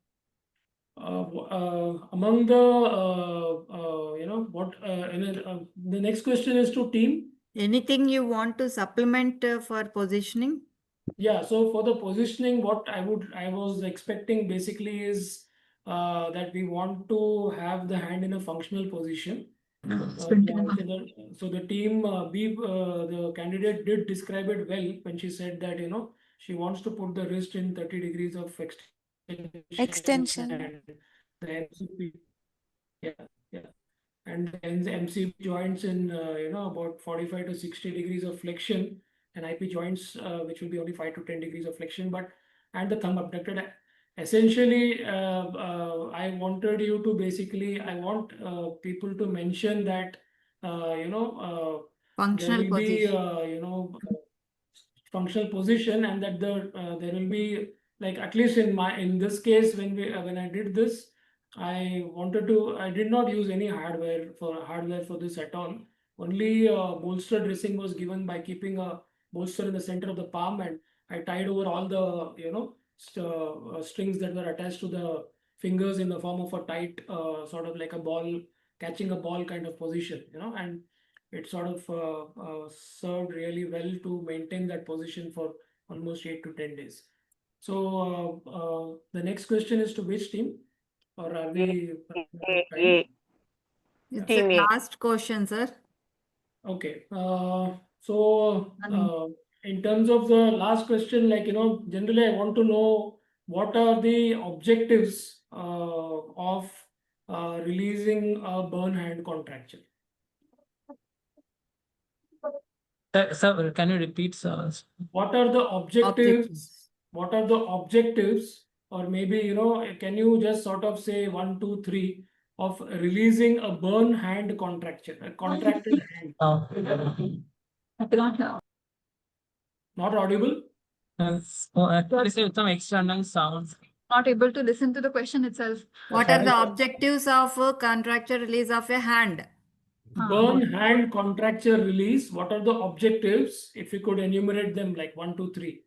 the the next question is to team. Anything you want to supplement for positioning? Yeah, so for the positioning, what I was expecting basically is that we want to have the hand in a functional position. So the team B, the candidate did describe it well when she said that she wants to put the wrist in 30 degrees of extension. And the MCP, yeah, and the MCP joints in about 45 to 60 degrees of flexion, and IP joints which will be only 5 to 10 degrees of flexion, and the thumb abducted. Essentially, I wanted you to I want people to mention that Functional there will be position. functional position, and that there will be, like, at least in this case, when I did this, I did not use any hardware for this at all. Only bolster dressing was given by keeping a bolster in the center of the palm, and I tied over all the strings that were attached to the fingers in the form of a tight sort of like a ball, catching a ball kind of position, and it sort of served really well to maintain that position for almost 8 to 10 days. So the next question is to which team, or are we? It's the last question, sir. Okay. In terms of the last question, generally I want to know what are the objectives of releasing a burn hand contracture. Sir, can you repeat, sir? What are the objectives? What are the objectives? Or maybe, can you just sort of say 1, 2, 3 of releasing a burn hand contracture, a contracted hand? Not audible? Actually, some external sounds. Not able to listen to the question itself. What are the objectives of a contracture release of a hand? Burn hand contracture release. What are the objectives? If you could enumerate them, like 1, 2, 3.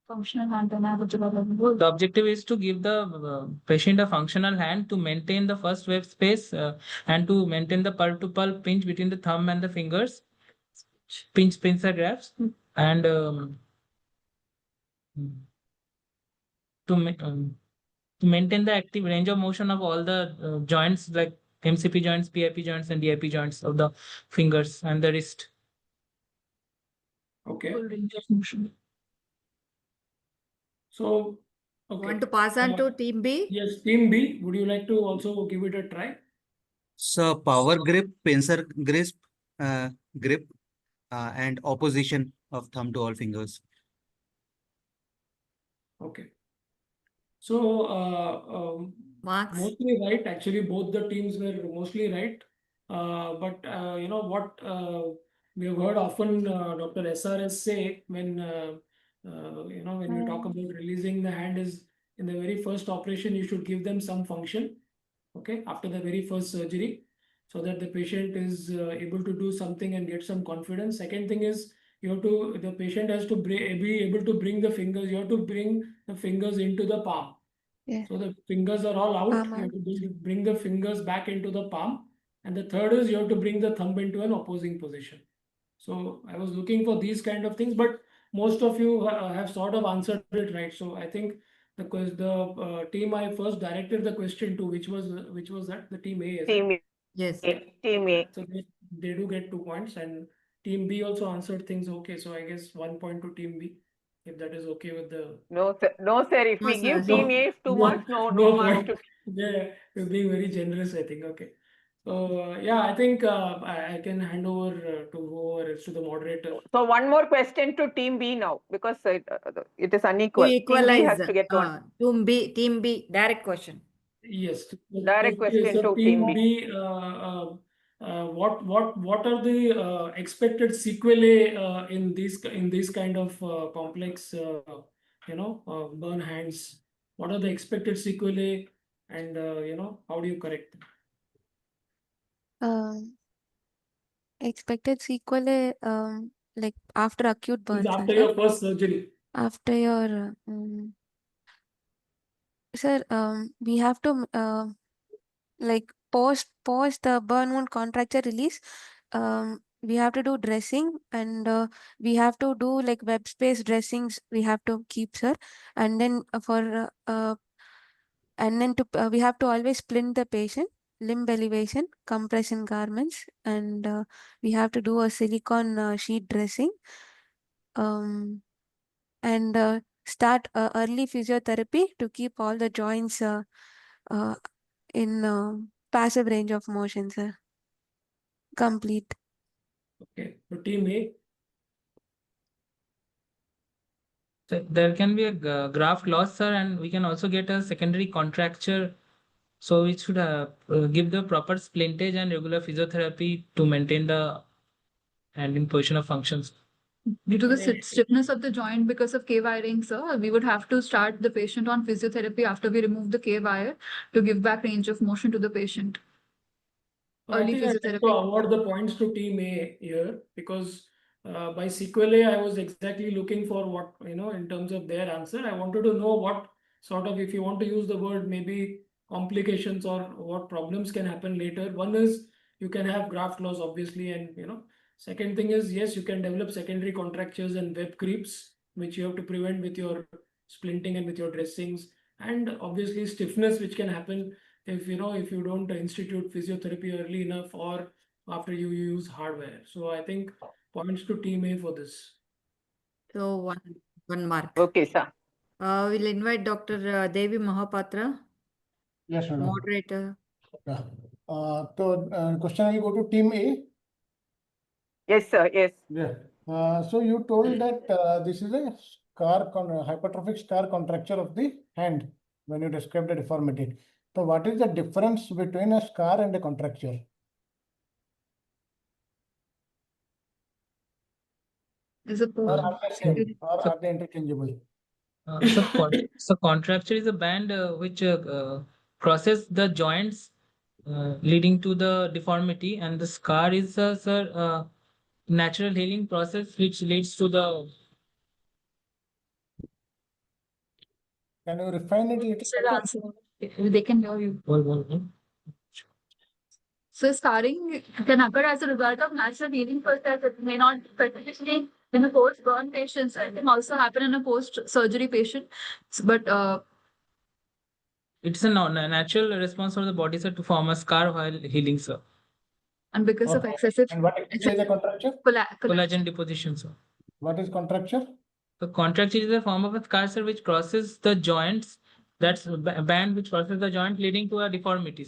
Functional hand. The objective is to give the patient a functional hand to maintain the first wave space and to maintain the pulp-to-pulp pinch between the thumb and the fingers, pincer grafts, and to maintain the active range of motion of all the joints, like MCP joints, PIP joints, and DIP joints of the fingers and the wrist. Okay. Full range of motion. So, okay. Want to pass on to team B? Yes, team B. Would you like to also give it a try? So power grip, pincer grip, and opposition of thumb to all fingers. Okay. So, mostly right. Actually, both the teams were mostly right. But what we have heard often Dr. SRS say when when we talk about releasing the hand is, in the very first operation, you should give them some function, okay, after the very first surgery, so that the patient is able to do something and get some confidence. Second thing is, the patient has to be able to bring the fingers. You have to bring the fingers into the palm. Yeah. So the fingers are all out. You have to bring the fingers back into the palm. And the third is you have to bring the thumb into an opposing position. So I was looking for these kind of things, but most of you have sort of answered it right. So I think the team I first directed the question to, which was that the team A. Team A. Yes. Team A. So they do get 2 points, and team B also answered things okay. So I guess 1 point to team B, if that is okay with the. No, sir. No, sir. If we give team A 2 marks, no marks to. Yeah, you're being very generous, I think. Okay. So yeah, I think I can hand over to whoever is to the moderator. So one more question to team B now, because it is unequal. To equalize. Team B has to get one. Team B, direct question. Yes. Direct question so to team team B. what are the expected sequelae in these kind of complex burn hands? What are the expected sequelae, and how do you correct them? Expected sequelae, like after acute burns. After your first surgery. After your, sir, we have to like post the burn wound contracture release. We have to do dressing, and we have to do like web space dressings. We have to keep, sir, and then we have to always splint the patient, limb elevation, compression garments, and we have to do a silicone sheet dressing, and start early physiotherapy to keep all the joints in passive range of motion, sir. Complete. Okay, so team A. So there can be a graft loss, sir, and we can also get a secondary contracture. So we should give the proper splintage and regular physiotherapy to maintain the hand in position of functions. Due to the stiffness of the joint because of K-wiring, sir, we would have to start the patient on physiotherapy after we remove the K-wire to give back range of motion to the patient. I think I'd like to award the points to team A here, because by sequelae, I was exactly looking for what, in terms of their answer. I wanted to know what sort of, if you want to use the word, maybe complications or what problems can happen later. One is you can have graft loss, obviously, and second thing is, yes, you can develop secondary contractures and web creeps, which you have to prevent with your splinting and with your dressings, and obviously stiffness, which can happen if you don't institute physiotherapy early enough or after you use hardware. So I think points to team A for this. So one mark. Okay, sir. We'll invite Dr. Devi Mahapatra. Yes, madam. Moderator. Yeah. Question will go to team A. Yes, sir. Yes. Yeah. So you told that this is a hypertrophic scar contracture of the hand when you described the deformity. So what is the difference between a scar and a contracture? Or are they same? Or are they interchangeable? So contracture is a band which crosses the joints leading to the deformity, and the scar is a natural healing process which leads to the. Can you refine it a little? They can hear you. So scarring can occur as a result of natural healing process. It may not specifically in a post-burn patient. It can also happen in a post-surgery patient. But it's a natural response of the body, sir, to form a scar while healing, sir. And because of excessive. And what is a contracture? Collagen deposition, sir. What is contracture? The contracture is a form of a scar, sir, which crosses the joints. That's a band which crosses the joint, leading to a deformity.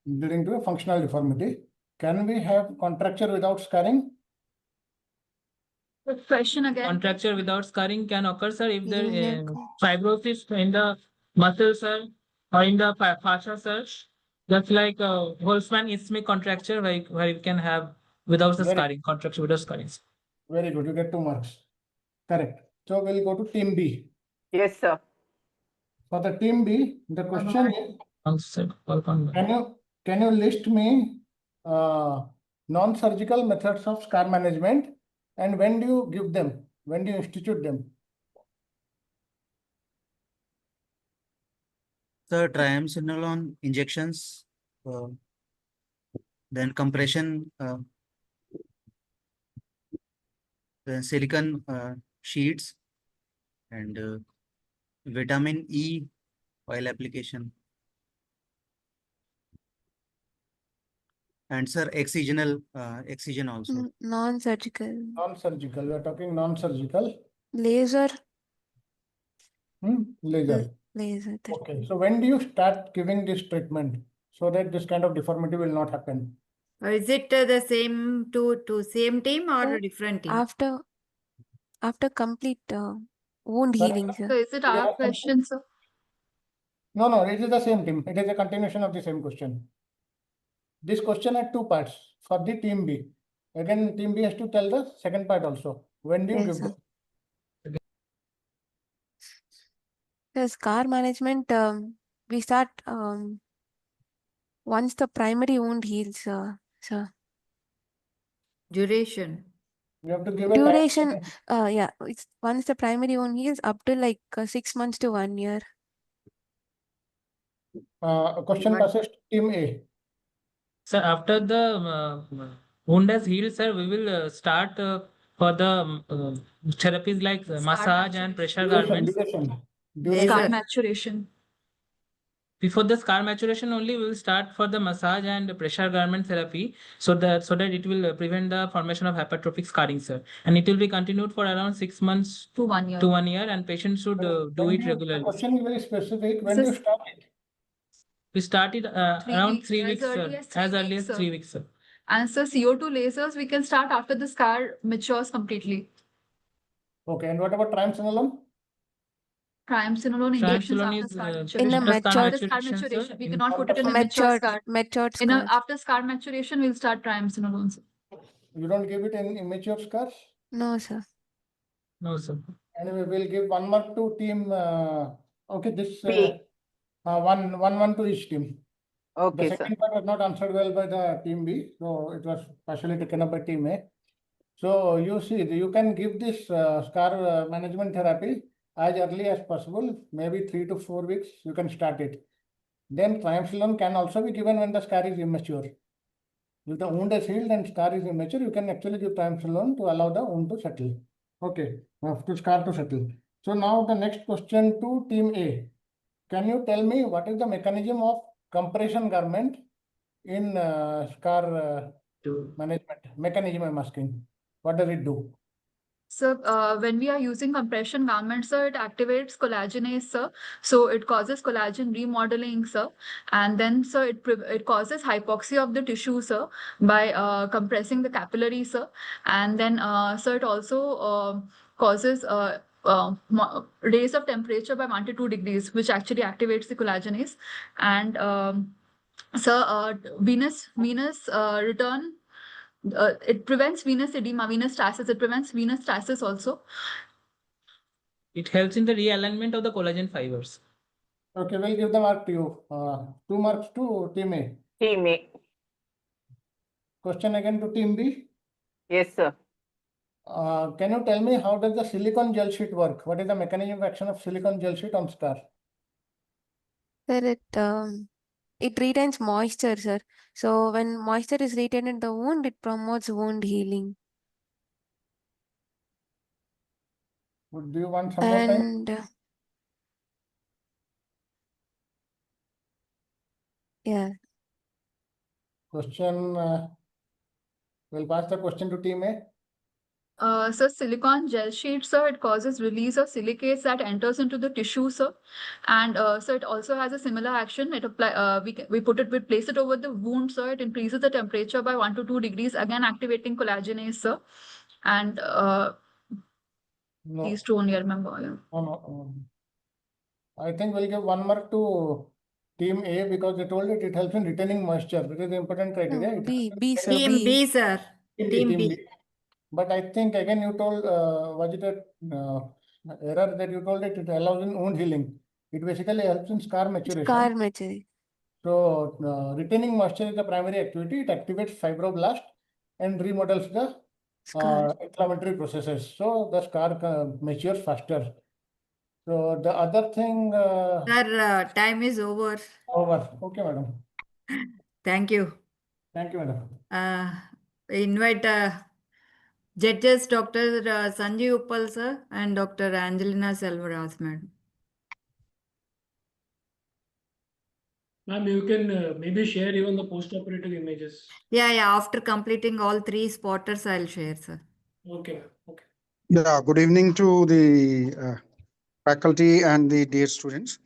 Leading to a functional deformity. Can we have contracture without scarring? The question again. Contracture without scarring can occur, sir, if there is fibrosis in the muscles, sir, or in the fascia, sir. That's like a Wolfman ischemic contracture, where you can have without the scarring, contracture without scarring. Very good. You get 2 marks. Correct. So we'll go to team B. Yes, sir. For the team B, the question is, can you list me non-surgical methods of scar management, and when do you give them? When do you institute them? The triamcinolone injections, then compression, then silicone sheets, and vitamin E oil application. And sir, excision also. Non-surgical. Non-surgical. We are talking non-surgical. Laser. Laser. Laser. Okay. So when do you start giving this treatment so that this kind of deformity will not happen? Is it the same to same team or a different team? After complete wound healing, sir. So is it our question, sir? No, it is the same team. It is a continuation of the same question. this question had 2 parts for the team B. Again, team B has to tell the second part also. When do you Yes, give sir. them? The scar management, we start once the primary wound heals, sir. Duration. You have to give a Duration, time. yeah, it's once the primary wound heals up to like 6 months to 1 year. Question passes to team A. Sir, after the wound has healed, sir, we will start for the therapies like massage and pressure garments. Duration. Scar maturation. Before the scar maturation only, we will start for the massage and pressure garment therapy, so that it will prevent the formation of hypertrophic scarring, sir. And it will be continued for around 6 months to 1 year. To 1 year, and patients should do it The regularly. question is very specific. When do you start it? We started 3 around weeks, 3 as weeks, early sir. as 3 As early weeks, as sir. 3 weeks, sir. And so CO2 lasers, we can start after the scar matures completely. Okay, and what about triamcinolone? Triamcinolone injections Triamcinolone after is scar In a maturation. matured, After scar maturation, we cannot put it in a mature scar. matured In scar. after scar maturation, we'll start triamcinolone, sir. You don't give it in immature scars? No, sir. No, sir. Anyway, we'll give 1 mark to team. Okay, this B. one to each team. Okay, The sir. second part was not answered well by the team B, so it was partially taken up by team A. So you see, you can give this scar management therapy as early as possible, maybe 3 to 4 weeks, you can start it. Then triamcinolone can also be given when the scar is immature. If the wound is healed and scar is immature, you can actually give triamcinolone to allow the wound to settle. Okay, to scar to settle. So now the next question to team A. Can you tell me what is the mechanism of compression garment in scar management? Mechanism I'm asking. What does it do? So when we are using compression garments, sir, it activates collagenase, sir. So it causes collagen remodeling, sir. And then, sir, it causes hypoxia of the tissue, sir, by compressing the capillaries, sir. And then, sir, it also causes raise of temperature by 1 to 2 degrees, which actually activates the collagenase. And sir, venous return. It prevents venous edema, venous stasis. It prevents venous stasis also. It helps in the realignment of the collagen fibers. Okay, we'll give the mark to you. 2 marks to team A. Team A. Question again to team B. Yes, sir. Can you tell me how does the silicone gel sheet work? What is the mechanism of action of silicone gel sheet on scar? Sir, it retains moisture, sir. So when moisture is retained in the wound, it promotes wound healing. Do you want some more time? And yeah. Question, we'll pass the question to team A. So silicone gel sheet, sir, it causes release of silicates that enters into the tissue, sir. And so it also has a similar action. It we place it over the wound, sir. It increases the temperature by 1 to 2 degrees, again activating collagenase, sir. And these two only I remember. Yeah. No. I think we'll give 1 mark to team A because they told it helps in retaining moisture, which is the important criteria. No, B, sir. Team B, sir. Team B. But I think again you told, was it a error that you told it allows in wound healing. It basically helps in scar maturation. Scar maturation. So retaining moisture is the primary activity. It activates fibroblast and remodels the inflammatory processes. So the scar matures faster. So the other thing. Sir, time is over. Over. Okay, madam. Thank you. Thank you, madam. Invite judges Dr. Sanjeev Uppal, sir, and Dr. Angelina Selvaras, madam. Ma'am, you can maybe share even the post-operative images. Yeah. After completing all 3 spotters, I'll share, sir. Okay. Okay. Yeah. Good evening to the faculty and the dear students.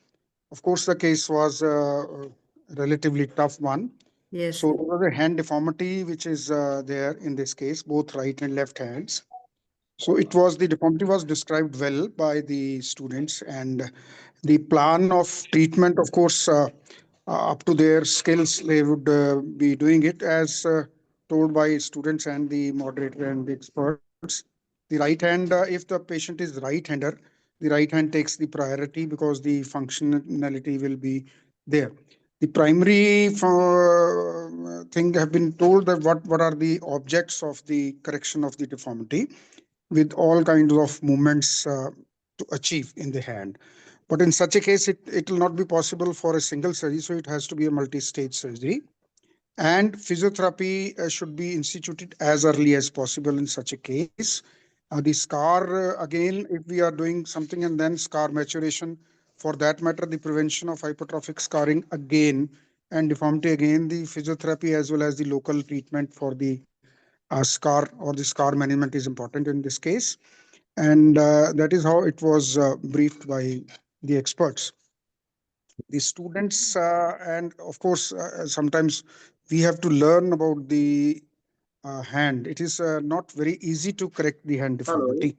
Of course, the case was a relatively tough one. Yes. So there was a hand deformity which is there in this case, both right and left hands. So the deformity was described well by the students, and the plan of treatment, of course, up to their skills, they would be doing it as told by students and the moderator and the experts. The right hand, if the patient is right-hander, the right hand takes the priority because the functionality will be there. The primary thing have been told that what are the objects of the correction of the deformity with all kinds of movements to achieve in the hand. But in such a case, it will not be possible for a single surgery, so it has to be a multi-stage surgery. And physiotherapy should be instituted as early as possible in such a case. The scar, again, if we are doing something and then scar maturation, for that matter, the prevention of hypertrophic scarring again and deformity again, the physiotherapy as well as the local treatment for the scar or the scar management is important in this case. And that is how it was briefed by the experts. The students, and of course, sometimes we have to learn about the hand. It is not very easy to correct the hand deformity.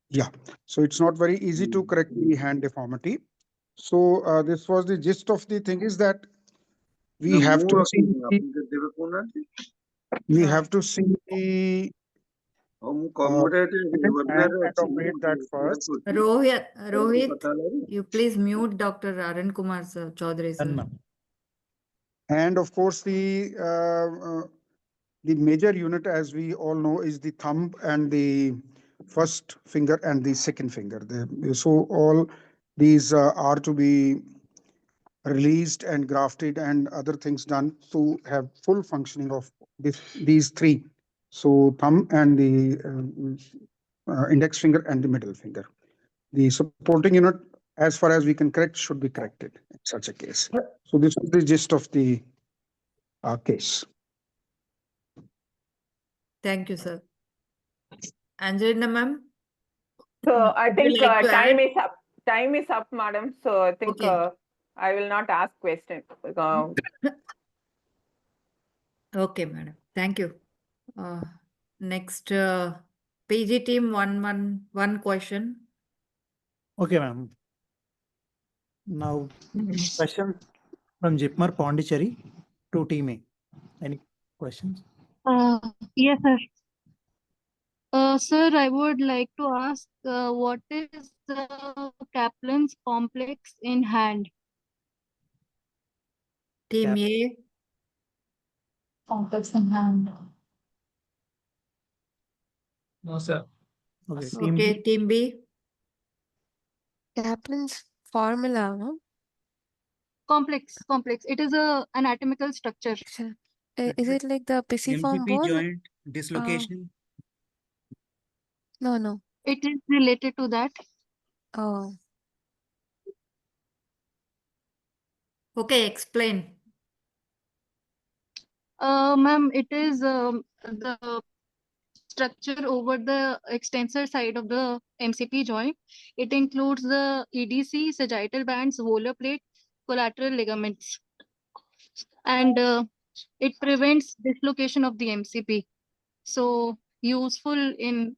Yeah, so it's not very easy to correct the hand deformity. So this was the gist of the thing is that we have to see the and operate that first. Rohit, you please mute Dr. Arun Kumar sir, Chaudhary sir. And of course, the major unit, as we all know, is the thumb and the first finger and the second finger. So all these are to be released and grafted and other things done to have full functioning of these three. So thumb and the index finger and the middle finger. The supporting unit, as far as we can correct, should be corrected in such a case. So this is the gist of the case. Thank you, sir. Angelina ma'am? So I Would you think like to time add? is up. Time is up, madam. So I think Okay. I will not ask question. Okay, madam. Thank you. Next, PG team, one question. Okay, ma'am. Now, question from Jipmar Pondicherry to Team A. Any questions? Yes, sir. Sir, I would like to ask what is the Kaplan's complex in hand? Team A. Complex in hand. No, sir. Okay, Okay, team B. Kaplan's formula, no? Complex. It is a anatomical structure. Is it like the pisiform MCP bone? joint dislocation? No. It is related to that. Oh. Okay, explain. Ma'am, it is the structure over the extensor side of the MCP joint. It includes the EDC, sagittal bands, volar plate, collateral ligaments. And it prevents dislocation of the MCP. So useful in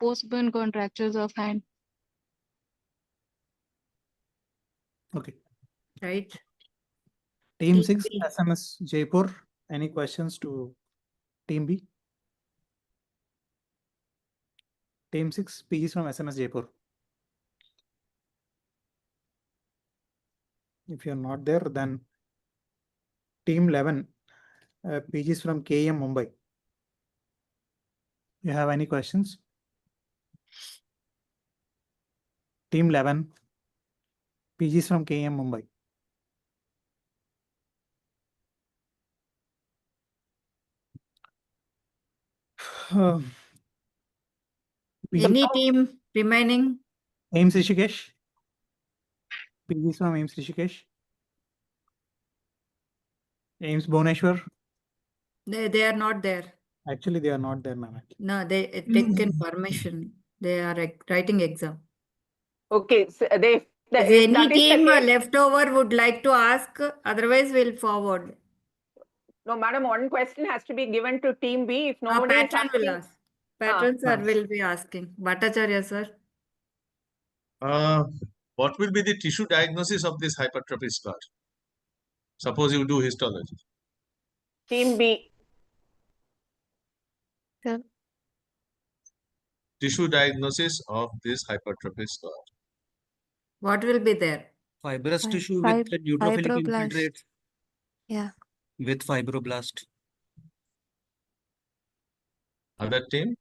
post-burn contractures of hand. Okay. Right. Team 6, SMS Jaipur. Any questions to Team B? Team 6, PGs from SMS Jaipur. If you're not there, then Team 11, PGs from KM Mumbai. You have any questions? Team 11, PGs from KM Mumbai. Any team remaining? AIMS Rishikesh? PGs from AIMS Rishikesh? AIMS Bhubaneswar? They are not there. Actually, they are not there, ma'am. No, they taken permission. They are writing exam. Okay, so if Any that is team the case, left over would like to ask, otherwise we'll forward. no, madam, one question has to be given to team B. If nobody is Patron will asking, ask. Patron sir will be asking. Bhattacharya sir. What will be the tissue diagnosis of this hypertrophy scar? Suppose you do histology. Team B. Sir, Tissue diagnosis of this hypertrophic scar. What will be there? Fibrous tissue with the neutrophilic fibroblast. infiltrates Yeah. with fibroblast. Other team?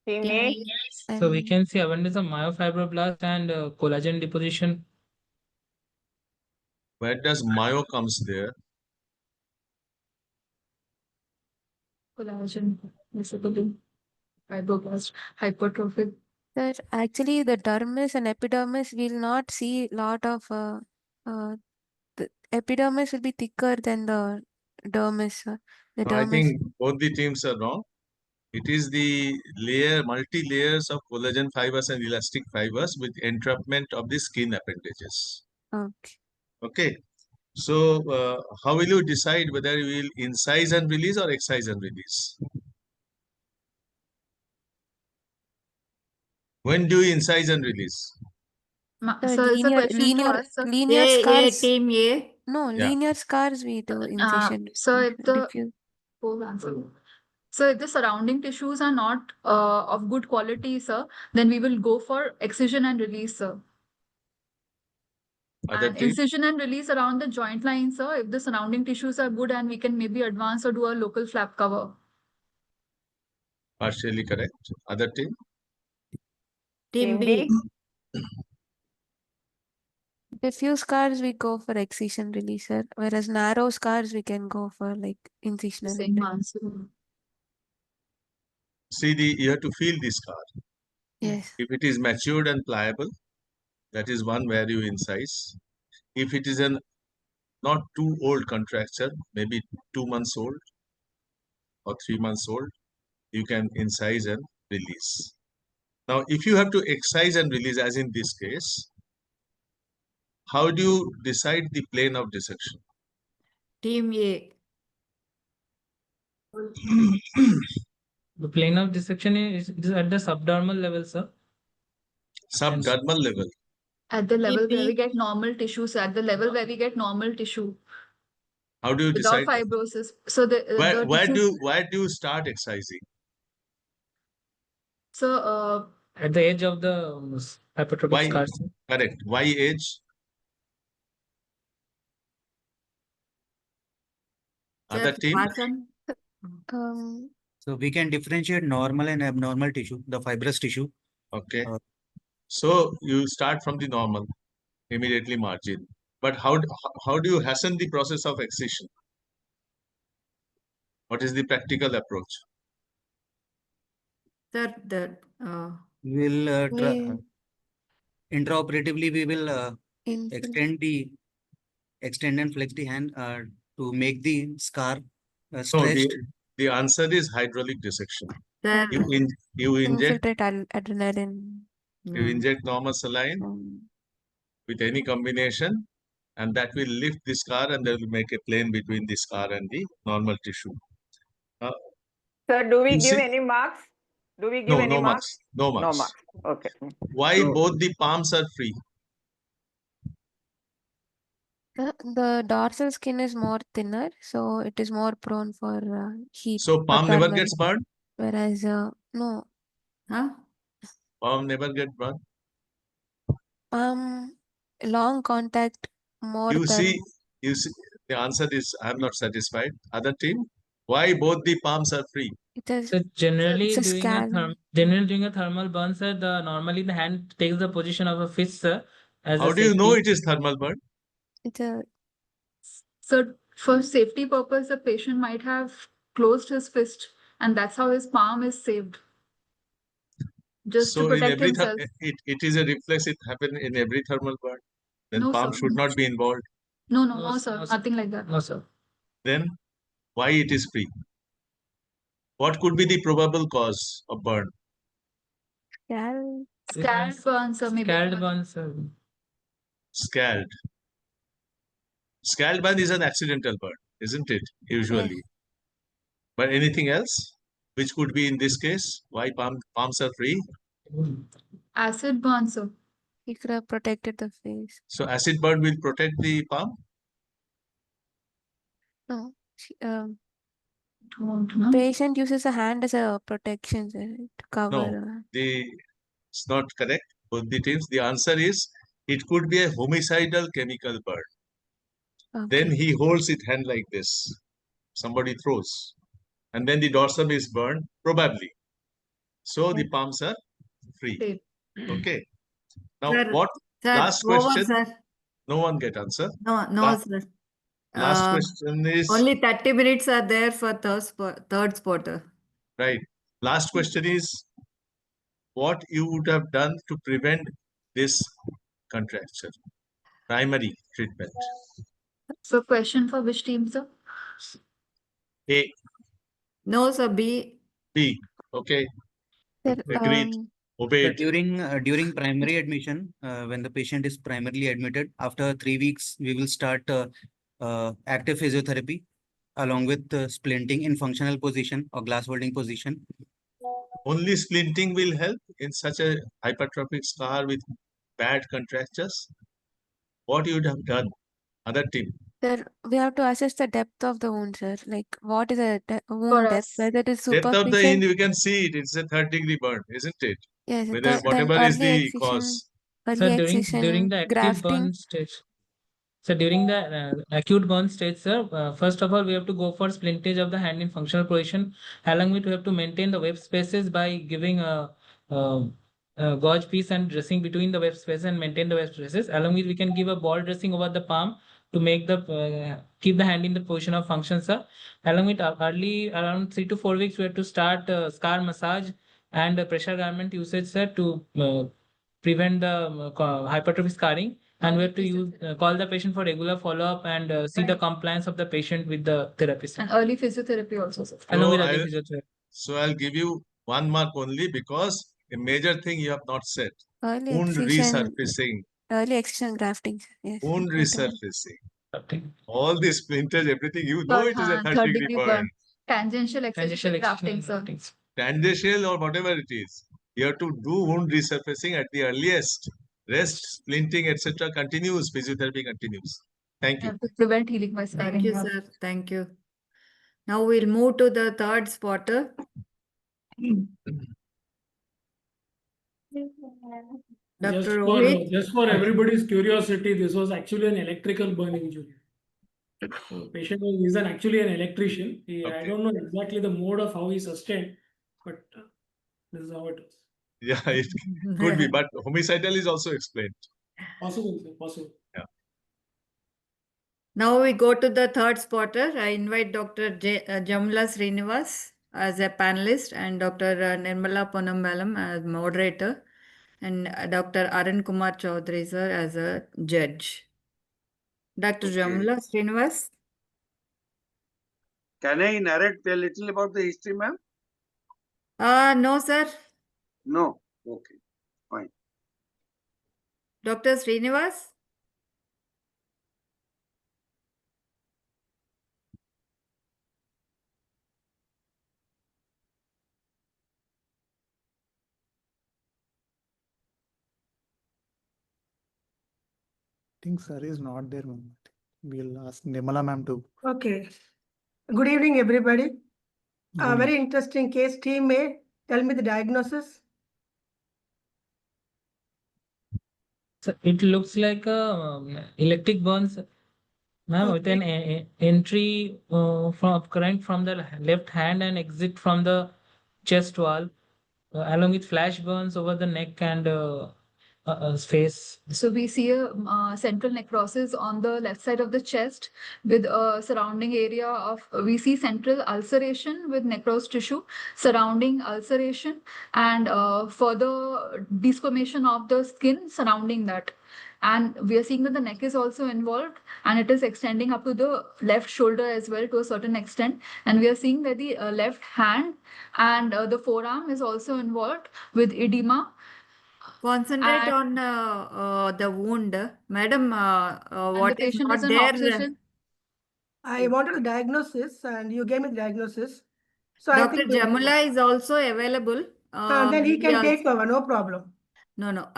Team A. So we can see abundance of myofibroblast and collagen deposition. Where does myo comes there? Collagen, basically. Fibroblast, hypertrophic. Sir, actually, the dermis and epidermis will not see lot of. The epidermis will be thicker than the dermis. The No, I dermis. think both the teams are wrong. It is the multi-layers of collagen fibers and elastic fibers with entrapment of the skin appendages. Okay. Okay. So, how will you decide whether you will incise and release or excise and release? When do you incise and release? So it's a question to us, sir. Linear scars. Team A. No, Yeah. linear scars we do incision. So if the diffuse. So if the surrounding tissues are not of good quality, sir, then we will go for excision and release, sir. Other And team? incision and release around the joint line, sir, if the surrounding tissues are good, and we can maybe advance or do a local flap cover. Partially correct. Other team? Team B. Diffuse scars we go for excision releaser, whereas narrow scars we can go for like incision and Same release. answer. See, you have to feel the scar. Yes. If it is matured and pliable, that is one where you incise. If it is an not too old contracture, maybe 2 months old or 3 months old, you can incise and release. Now, if you have to excise and release, as in this case, how do you decide the plane of dissection? Team A. The plane of dissection is at the subdermal level, sir. Subdermal level. At the level where we get normal tissues, at the level where we get normal tissue. How do you Without decide that? fibrosis. So Where do you start excising? So at the edge of the hypertrophic Why? scars. Correct. Why edge? Other team? So we can differentiate normal and abnormal tissue, the fibrous tissue. Okay. So you start from the normal, immediately margin. But how do you hasten the process of excision? What is the practical approach? Sir, We will intraoperatively we will extend and flex the hand to make the scar stretched. No, the answer is hydraulic dissection. Sir. You inject adrenaline. You inject normal saline with any combination, and that will lift the scar and that will make a plane between the scar and the normal tissue. Sir, do we You give see- any marks? Do we give No, any no marks? marks. No No marks. marks. Okay. Why both the palms are free? The dorsal skin is more thinner, so it is more prone for heat. So palm never gets burned? Whereas no. Huh? Palm never get burned? Long contact more You than. see, the answer is I'm not satisfied. Other team, why both the palms are free? So generally it's a doing scan. generally doing a thermal burn, sir, normally the hand takes the position of a fist, sir. As How a do you know safety. it is thermal burn? It's a. So for safety purpose, the patient might have closed his fist, and that's how his palm is saved. Just to So in protect every himself. it is a reflex. It happens in every thermal burn. Then No, palm sir. should not be involved. No, sir. Nothing like that. No, sir. Then why it is free? What could be the probable cause of burn? Scald burn, sir. Maybe. Scald burn, sir. Scald. Scald burn is an accidental burn, isn't it? Usually. But anything else which could be in this case? Why palms are free? Acid burn, sir. He could have protected the face. So acid burn will protect the palm? No. Patient uses a hand as a protection, sir, to cover. No, it's not correct. Both the teams. The answer is it could be a homicidal chemical burn. Then Okay. he holds it hand like this. Somebody throws, and then the dorsum is burned, probably. So the palms are free. Okay. Now Sir, what? sir, Last over, question. sir. No one get answer. No, sir. Last question is Only 30 minutes are there for third spotter. right. Last question is what you would have done to prevent this contracture? Primary treatment. So question for which team, sir? A. No, sir. B. B. Okay. Sir, Agreed. Obeyed. During primary admission, when the patient is primarily admitted, after 3 weeks, we will start active physiotherapy along with splinting in functional position or glass holding position. Only splinting will help in such a hypertrophic scar with bad contractures. What you would have done, other team? Sir, we have to assess the depth of the wound, sir. Like, what is the wound For depth? us. Whether it is Depth of the superficial. wound, you can see it. It's a 3rd-degree burn, isn't it? Yes, Whether then whatever is early the excision, cause. So early during excision, the active grafting. burn stage. So during the acute burn stage, sir, first of all, we have to go for splintage of the hand in functional position. Along with, we have to maintain the web spaces by giving a gauge piece and dressing between the web spaces and maintain the web spaces. Along with, we can give a ball dressing over the palm to make the keep the hand in the position of function, sir. Along with early around 3 to 4 weeks, we have to start scar massage and pressure garment usage, sir, to prevent the hypertrophy scarring. And we have to use call the patient for regular follow-up and see the compliance of the patient with the therapist. And early physiotherapy also, sir. Along with So early I'll- physiotherapy. So I'll give you 1 mark only because a major thing you have not said. Early Wound excision, resurfacing. early excision grafting. Yes. Wound resurfacing. All the splinters, everything, you know it is a 3rd-degree burn. Tangential excision grafting, sir. Tangential or whatever it is. You have to do wound resurfacing at the earliest. Rest, splinting, etc. continues. Physiotherapy continues. Thank You you. have to prevent healing by scarring. Thank you, sir. Thank you. Now we'll move to the third spotter. Dr. Rohit. Just for everybody's curiosity, this was actually an electrical burn injury. So patient is actually an electrician. I don't know exactly the mode of how he sustained, but this is how it was. Yeah, it could be, but homicidal is also explained. Possible, sir, possible. Yeah. Now we go to the third spotter. I invite Dr. Jamula Srinivas as a panelist and Dr. Nirmala Ponambalam as moderator and Dr. Arun Kumar Chaudhary sir as a judge. Dr. Jamula Srinivas. Can I narrate a little about the history, ma'am? No, sir. No. Okay, fine. Dr. Srinivas. I think sir is not there. We'll ask Nirmala ma'am to. Okay. Good evening, everybody. A very interesting case. Team A, tell me the diagnosis. So it looks like a electric burns, ma'am, with an entry from current from the left hand and exit from the chest wall, along with flash burns over the neck and face. So we see a central necrosis on the left side of the chest with a surrounding area of, we see central ulceration with necrosed tissue, surrounding ulceration and further desquamation of the skin surrounding that. And we are seeing that the neck is also involved and it is extending up to the left shoulder as well to a certain extent. And we are seeing that the left hand and the forearm is also involved with edema. Concentrate on the wound. Madam, what the is patient not is on there? oxygen. I wanted a diagnosis and you gave me the diagnosis. So Dr. I think Jamula is also available. then he can take over, no problem. No.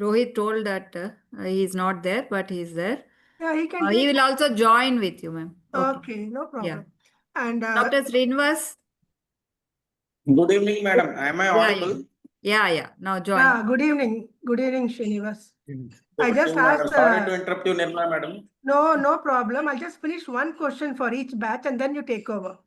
Rohit told that he is not there, but he is there. Yeah, he can He take will also join with you, ma'am. Okay, no problem. And Dr. Srinivas? Good evening, madam. Am I audible? Yeah. Now join. yeah, good evening. Good evening, Srinivas. I Good just evening, madam. asked. Sorry to interrupt you, Nirmala madam. No problem. I'll just finish one question for each batch and then you take over.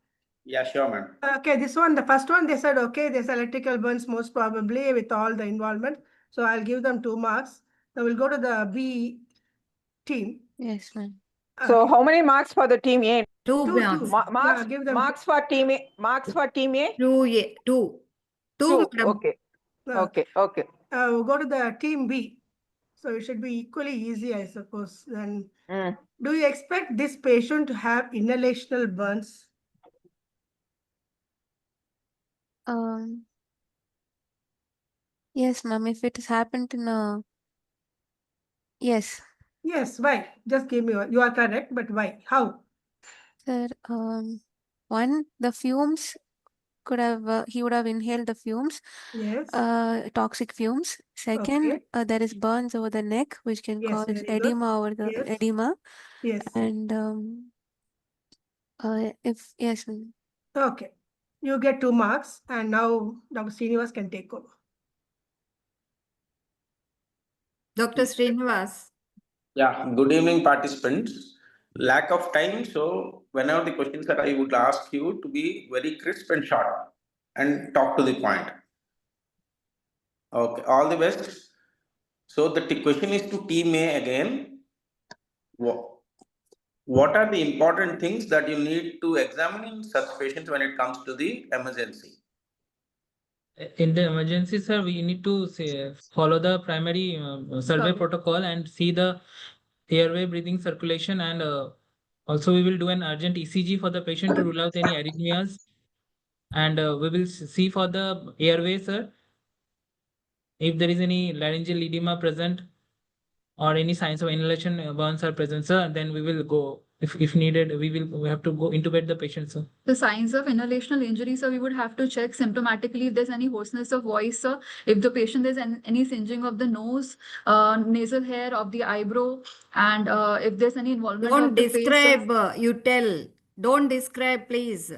Yeah, sure, madam. Okay, this one, the first one, they said, okay, there's electrical burns most probably with all the involvement. So I'll give them 2 marks. Now we'll go to the B team. Yes, ma'am. So how many marks for the team A? 2 marks. Marks, give them marks for team A. Marks for team A? 2. 2, madam. Okay. Okay. We'll go to the team B. So it should be equally easy, I suppose. Then, do you expect this patient to have inhalational burns? Yes, ma'am. If it has happened in a yes. Yes, why? Just give me one. You are correct, but why? How? Sir, one, the fumes could have he would have inhaled the fumes. Yes. Toxic fumes. Second, there is burns over the neck, which can cause edema over the edema. Yes. And if yes. Okay. You get 2 marks, and now Dr. Srinivas can take over. Dr. Srinivas. Yeah, good evening, participants. Lack of time, so whenever the questions are, I would ask you to be very crisp and short and talk to the point. Okay, all the best. So the question is to team A again. What are the important things that you need to examine in such patients when it comes to the emergency? In the emergency, sir, we need to follow the primary survey protocol and see the airway, breathing, circulation, and also we will do an urgent ECG for the patient to rule out any arrhythmias, and we will see for the airway, sir, if there is any laryngeal edema present or any signs of inhalation burns are present, sir. Then we will go, if needed, we have to go intubate the patient, sir. The signs of inhalational injury, so we would have to check symptomatically if there's any hoarseness of voice, sir. If the patient there's any singeing of the nose, nasal hair of the eyebrow, and if there's any involvement Don't of the describe, face. you tell. Don't describe, please.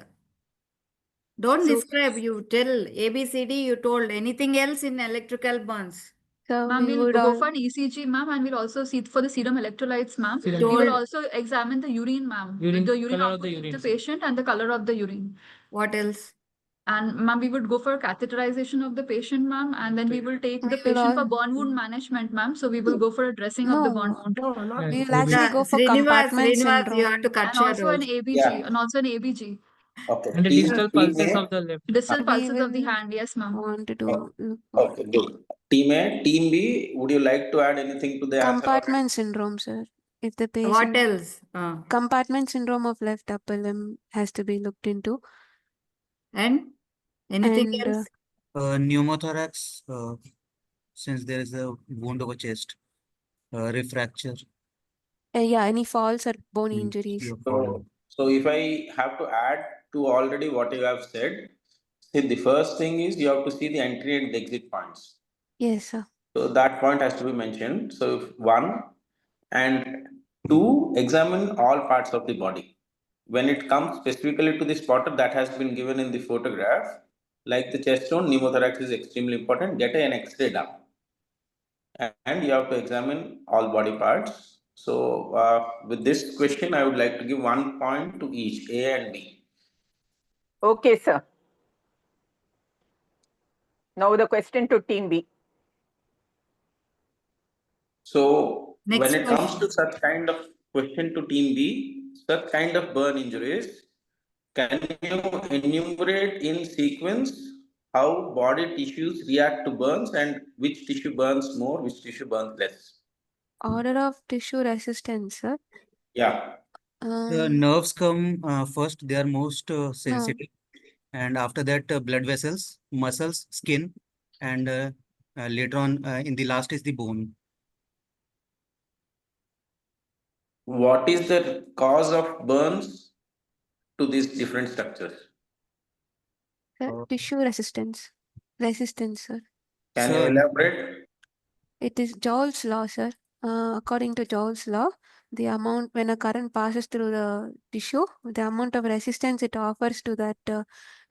Don't describe, you tell. ABCD, you told. Anything else in electrical burns? Ma'am, we'll go for an ECG, ma'am, and we'll also see for the serum electrolytes, ma'am. We will also examine the urine, ma'am. The urine color of the output urine, of the patient and the color of the urine. What else? And ma'am, we would go for catheterization of the patient, ma'am, and then we will take the patient for burn wound management, ma'am. So we will go for a dressing of the burn wound. We will actually go for Srinivas, compartment syndrome. you have to cut And short also an also. ABG, and also an ABG. Okay. And the distal pulses of the left. Distal We pulses of the will hand, yes, ma'am. want to do Okay, good. Team A, Team B, would you like to add anything to the answer? compartment syndrome, sir. If the patient What else? compartment syndrome of left upper limb has to be looked into. And anything And, else? Pneumothorax, since there is a wound over chest, refracture. Yeah, any falls or bone injuries. So if I have to add to already what you have said, see, the first thing is you have to see the entry and the exit points. Yes, sir. So that point has to be mentioned. So if 1 and 2, examine all parts of the body. When it comes specifically to the spotter that has been given in the photograph, like the chest zone, pneumothorax is extremely important. Get an X-ray done. And you have to examine all body parts. So with this question, I would like to give 1 point to each, A and B. Okay, sir. Now the question to team B. So Next when it comes question. to such kind of question to team B, such kind of burn injuries, can you enumerate in sequence how body tissues react to burns and which tissue burns more, which tissue burns less? Order of tissue resistance, sir. Yeah. The nerves come first, they are most sensitive. And after that, blood vessels, muscles, skin, and later on in the last is the bone. What is the cause of burns to these different structures? Tissue resistance. Sir. Can you elaborate? It is Joul's law, sir. According to Joul's law, the amount when a current passes through the tissue, the amount of resistance it offers to that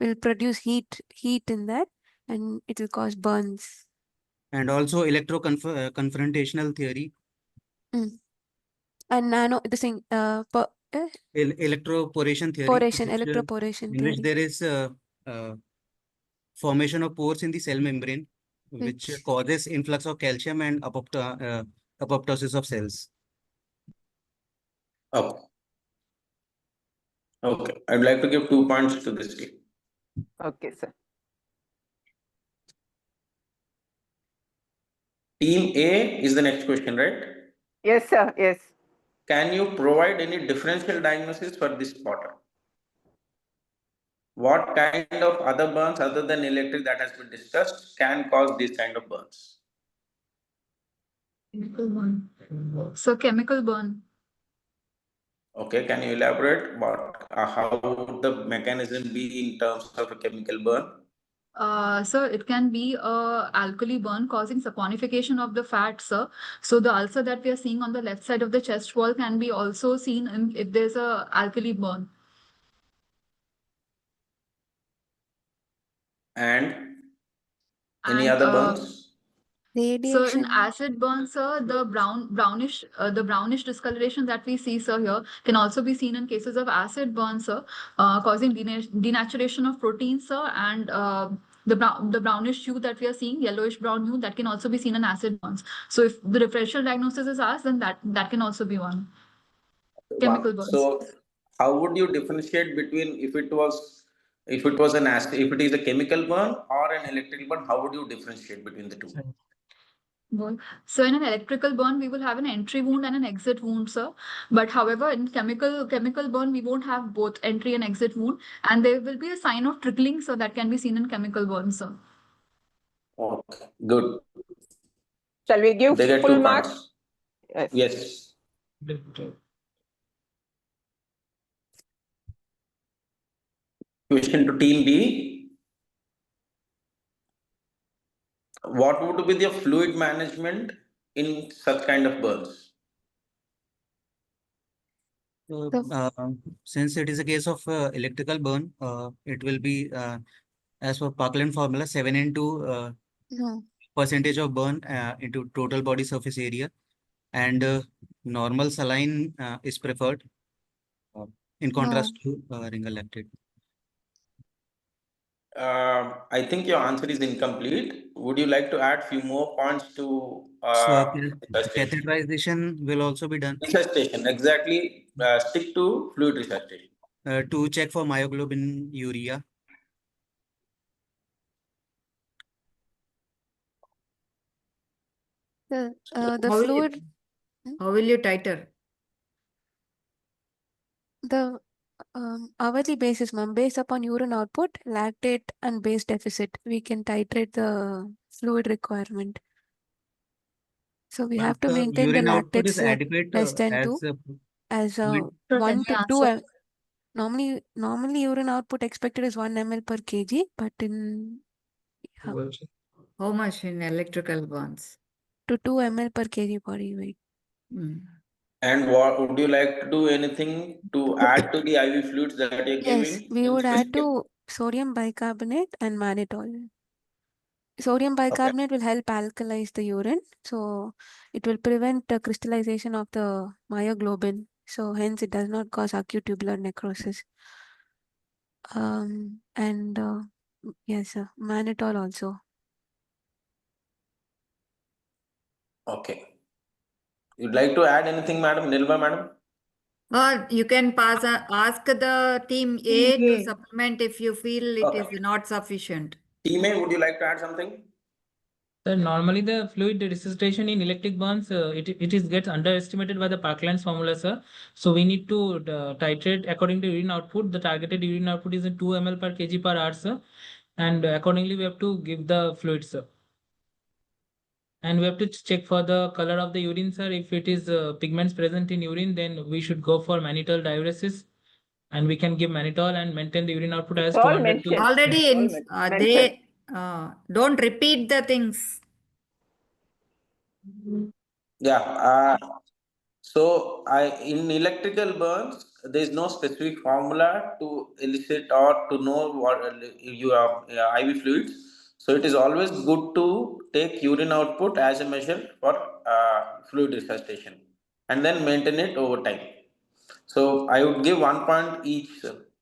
will produce heat in that, and it will cause burns. And also confrontational theory. And nano the thing Electroporation theory. electroporation in theory. which there is formation of pores in the cell membrane, which causes influx of calcium and apoptosis of cells. Okay. Okay. I'd like to give 2 points to this team. Okay, sir. Team A is the next question, right? Yes, sir. Yes. Can you provide any differential diagnosis for this spotter? What kind of other burns other than electric that has been discussed can cause these kind of burns? Chemical burn. So chemical burn. Okay, can you elaborate how would the mechanism be in terms of a chemical burn? So it can be a alkali burn causing saponification of the fat, sir. So the ulcer that we are seeing on the left side of the chest wall can be also seen if there's a alkali burn. And any other burns? So in acid burn, sir, the brownish discoloration that we see, sir, here can also be seen in cases of acid burn, sir, causing denaturation of proteins, sir, and the brownish hue that we are seeing, yellowish brown hue, that can also be seen in acid burns. So if the differential diagnosis is asked, then that can also be one. Chemical burns. So how would you differentiate between if it is a chemical burn or an electrical burn? How would you differentiate between the two? So in an electrical burn, we will have an entry wound and an exit wound, sir. But however, in chemical burn, we won't have both entry and exit wound, and there will be a sign of trickling, so that can be seen in chemical burn, sir. Okay, good. Shall we give they get full 2 marks? points. Yes. Question to team B. What would be the fluid management in such kind of burns? Since it is a case of electrical burn, it will be as per Parkland formula 7 into percentage of burn into total body surface area, and normal saline is preferred in contrast to ringal lactate. I think your answer is incomplete. Would you like to add few more points to Catheterization will also be done. Resuscitation, exactly. Stick to fluid resuscitation. To check for myoglobin urea. The How fluid. How will you titre? The hourly basis, ma'am, based upon urine output, lactate and base deficit, we can titrate the fluid requirement. So we have to maintain the urine output is lactates adequate less than 2 as 1 to 2. Normally urine output expected is 1 ml per kg, but in How much in electrical burns? to 2 ml per kg body weight. And what would you like to do anything to add to the IV fluids that you're Yes, giving? we would add to sodium bicarbonate and mannitol. Sodium bicarbonate will help alkalize the urine, so it will prevent the crystallization of the myoglobin. So hence it does not cause acute tubular necrosis. And yes, mannitol also. Okay. You'd like to add anything, madam? Nilma, madam? Or you can ask the team A to supplement if you feel it is not sufficient. Team A, would you like to add something? Sir, normally the fluid resuscitation in electric burns, it gets underestimated by the Parkland's formula, sir. So we need to titrate according to urine output. The targeted urine output is 2 ml per kg per hour, sir. And accordingly, we have to give the fluid, sir. And we have to check for the color of the urine, sir. If it is pigments present in urine, then we should go for mannitol diuresis. And we can give mannitol and maintain the urine output as 200 to... Already they don't repeat the things. Yeah. So in electrical burns, there is no specific formula to elicit or to know what you have IV fluids. So it is always good to take urine output as a measure for fluid resuscitation and then maintain it over time. So I would give 1 point each,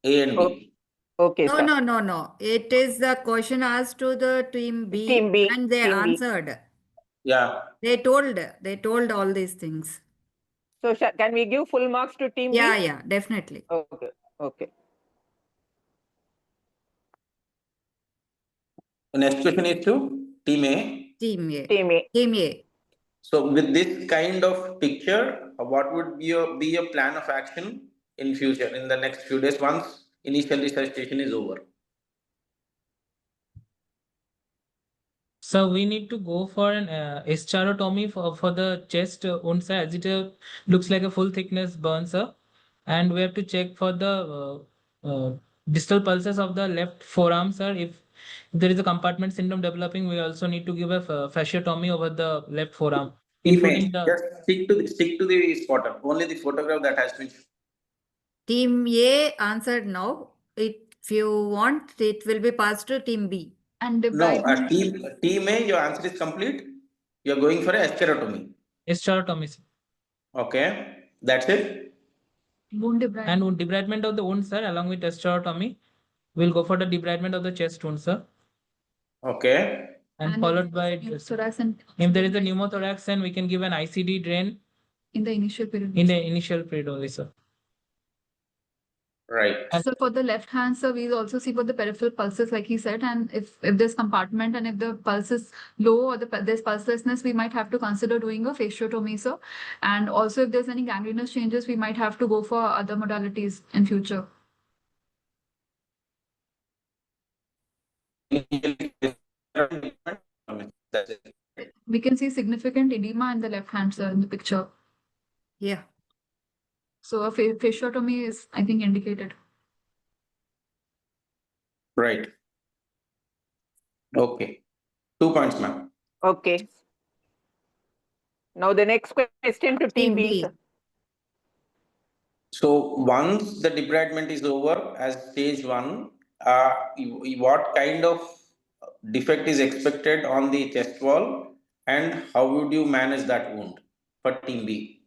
A and B. Okay, No, sir. no. It is the question asked to the team B, and they answered. Yeah. They told all these things. So can we give full marks to team B? Yeah, definitely. Okay. The next question is to Team A. Team A. Team A. So with this kind of picture, what would be your plan of action in future, in the next few days, once initial resuscitation is over? So we need to go for an hysterotomy for the chest wound, sir, as it looks like a full thickness burn, sir. And we have to check for the distal pulses of the left forearm, sir. If there is a compartment syndrome developing, we also need to give a fasciotomy over the left forearm, including the. Just stick to the spotter. Only the photograph that has been. Team A answered no. If you want, it will be passed to team B. And No, team A, your answer is complete. You are going for a hysterotomy. Hysterotomy, sir. Okay, that's it. Wound debridement. And wound debridement of the wound, sir, along with hysterotomy. We'll go for the debridement of the chest wound, sir. Okay. And followed by pneumothorax and if there is a pneumothorax, then we can give an ICD drain in the initial period. in the initial period only, sir. Right. So for the left hand, sir, we'll also see for the peripheral pulses, like he said, and if there's compartment and if the pulse is low or there's pulselessness, we might have to consider doing a fasciotomy, sir. And also if there's any gangrenous changes, we might have to go for other modalities in future. We can see significant edema in the left hand, sir, in the picture. Yeah. So a fasciotomy is, I think, indicated. Right. Okay. 2 points, ma'am. Okay. Now the next question to team B, sir. So once the debridement is over as stage 1, what kind of defect is expected on the chest wall and how would you manage that wound for team B?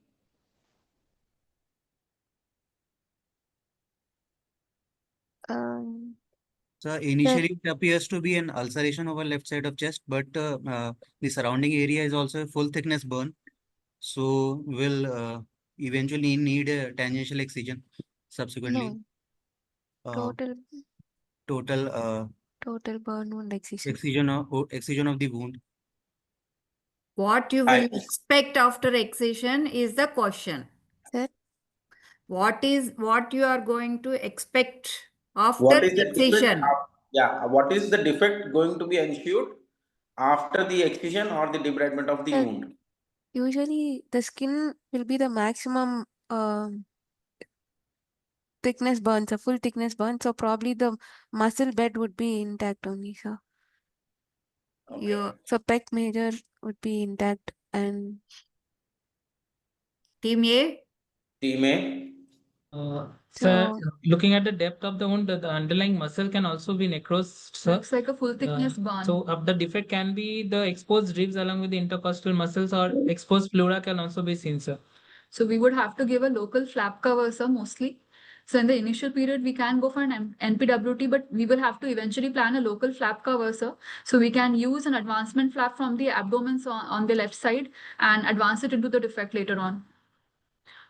So initially it appears to be an ulceration over left side of chest, but the surrounding area is also a full thickness burn. So will eventually need a tangential excision subsequently. No. Total burn wound excision. Excision of the wound. What you will expect after excision is the question. Sir? What you are going to expect after excision? What is the defect going to be ensured after the excision or the debridement of the wound? Usually the skin will be the maximum thickness burn, so full thickness burn. So probably the muscle bed would be intact only, sir. Okay. So pec major would be intact and team A? Team A. So looking at the depth of the wound, the underlying muscle can also be necrosed, sir. Looks like a full thickness burn. So the defect can be the exposed ribs along with the intercostal muscles, or exposed pleura can also be seen, sir. So we would have to give a local flap cover, sir, mostly. So in the initial period, we can go for an NPWT, but we will have to eventually plan a local flap cover, sir. So we can use an advancement flap from the abdomen on the left side and advance it into the defect later on.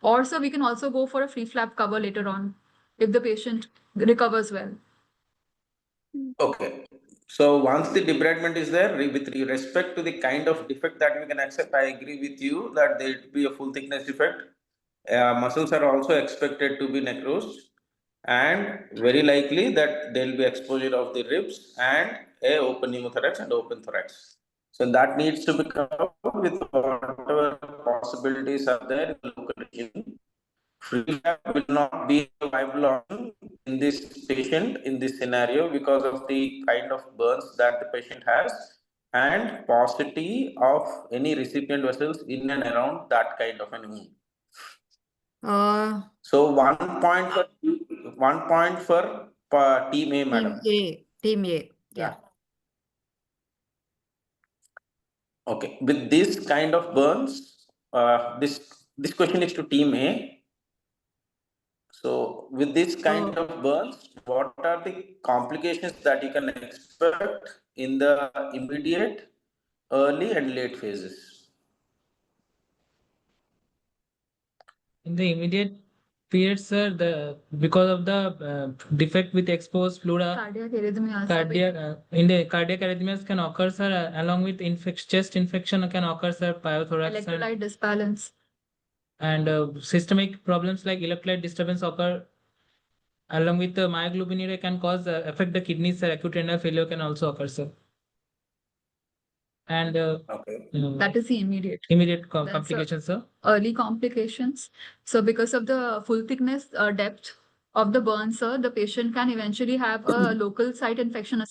Or so we can also go for a free flap cover later on if the patient recovers well. Okay. So once the debridement is there, with respect to the kind of defect that we can accept, I agree with you that there will be a full thickness defect. Muscles are also expected to be necrosed, and very likely that there will be exposure of the ribs and a open pneumothorax and open thorax. So that needs to be covered with whatever possibilities are there in the local region. Free flap will not be a viable option in this patient in this scenario because of the kind of burns that the patient has and paucity of any recipient vessels in and around that kind of an wound. So 1 point for 1 point for team A, madam. Team A. Yeah. Okay. With this kind of burns, this question is to team A. So with this kind of burns, what are the complications that you can expect in the immediate, early, and late phases? In the immediate period, sir, because of the defect with exposed pleura, Cardiac arrhythmias. in the cardiac arrhythmias can occur, sir, along with chest infection can occur, sir, pyothorax Electrolyte disbalance. and systemic problems like electrolyte disturbance occur along with the myoglobinuria can cause affect the kidneys, sir. Acute renal failure can also occur, sir. And That is the immediate. Immediate Then, complications, sir. Early complications. So because of the full thickness depth of the burn, sir, the patient can eventually have a local site infection,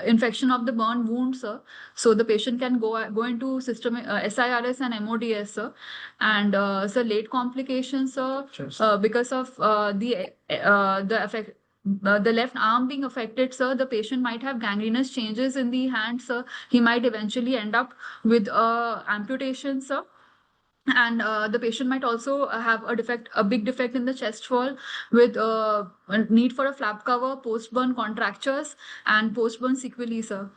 infection of the burn wound, sir. So the patient can go into systemic SIRS and MODS, sir. And so late complications, sir, because of the effect. The left arm being affected, sir, the patient might have gangrenous changes in the hand, sir. He might eventually end up with amputation, sir. And the patient might also have a big defect in the chest wall with a need for a flap cover, post-burn contractures, and post-burn sequelae, sir.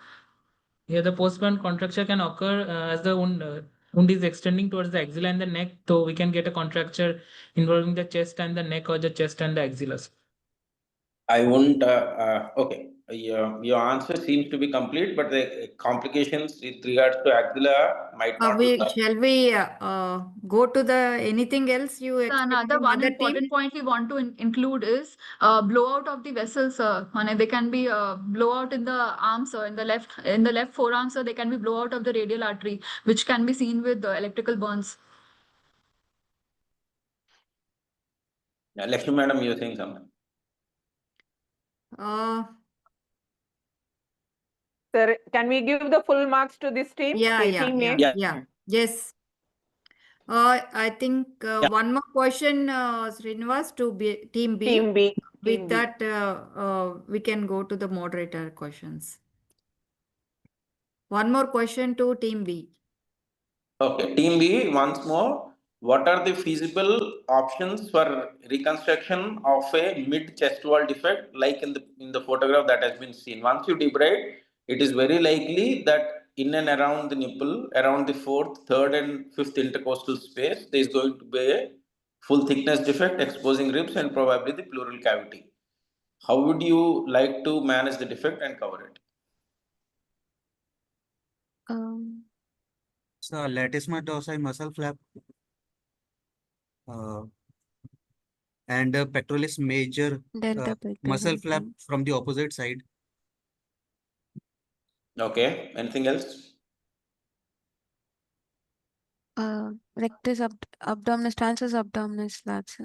Yeah, the post-burn contracture can occur as the wound is extending towards the axilla and the neck, so we can get a contracture involving the chest and the neck or the chest and the axilla. I won't. Okay, your answer seems to be complete, but the complications with regards to axilla might not be. Shall we go to the anything else you expect Another from one other important team? point we want to include is blowout of the vessels, sir. They can be blowout in the arms, sir. In the left forearm, sir, they can be blowout of the radial artery, which can be seen with electrical burns. Yeah, Lakshmi madam, you're saying something. Sir, can we give the full marks to this team? Team A? Yeah. Yes. I think one more question, Srinivas, to team B. Team B. With that, we can go to the moderator questions. One more question to team B. Okay, team B, once more. What are the feasible options for reconstruction of a mid chest wall defect, like in the photograph that has been seen? Once you debride, it is very likely that in and around the nipple, around the fourth, third, and fifth intercostal space, there is going to be a full thickness defect exposing ribs and probably the pleural cavity. How would you like to manage the defect and cover it? So latissimus dorsi muscle flap and pectoralis major muscle flap from the opposite side. Okay, anything else? Rectus abdominis, transverse abdominis flaps.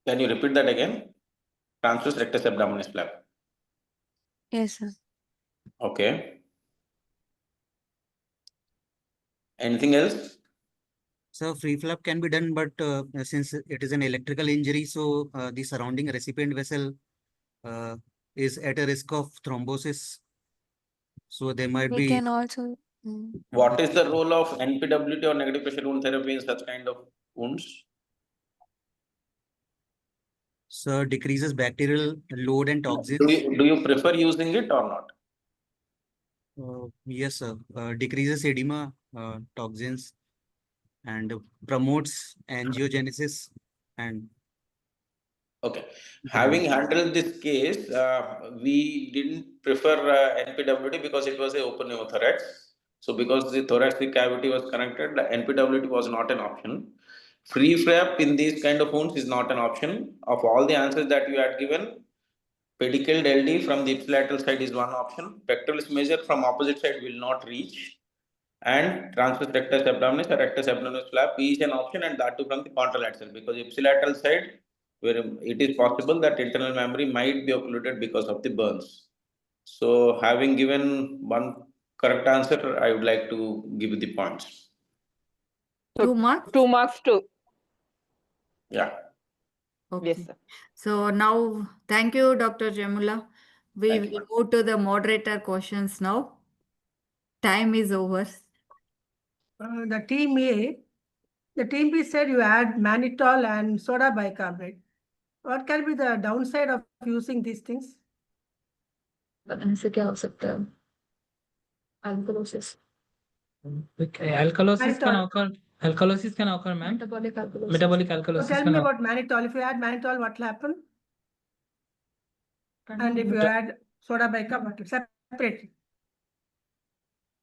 Can you repeat that again? Transverse rectus abdominis flap. Yes, sir. Okay. Anything else? So free flap can be done, but since it is an electrical injury, so the surrounding recipient vessel is at a risk of thrombosis. So they might We be. can also. What is the role of NPWT or negative pressure wound therapy in such kind of wounds? So decreases bacterial load and toxins. Do you prefer using it or not? Yes, sir. Decreases edema, toxins, and promotes angiogenesis and. Okay. Having handled this case, we didn't prefer NPWT because it was an open pneumothorax. So because the thoracic cavity was connected, NPWT was not an option. Free flap in these kind of wounds is not an option. Of all the answers that you had given, pedicled LD from the ipsilateral side is one option. Pectoralis major from opposite side will not reach. And transverse rectus abdominis or rectus abdominis flap is an option, and that too from the contralateral, because ipsilateral side, where it is possible that internal memory might be occluded because of the burns. So having given one correct answer, I would like to give you the points. So 2 marks? 2 marks too. Yeah. Okay. Yes, sir. So now, thank you, Dr. Jamula. We Thank you, will ma'am. move to the moderator questions now. Time is over. The team A, the team B said you add mannitol and soda bicarbonate. What can be the downside of using these things? इनसे क्या हो सकता है? Alkalosis. Alkalosis can Mannitol. occur. Alkalosis can occur, ma'am. Metabolic alkalosis. Metabolic So alkalosis tell can me occur. about mannitol. If you add mannitol, what will happen? And if you add soda bicarbonate separately?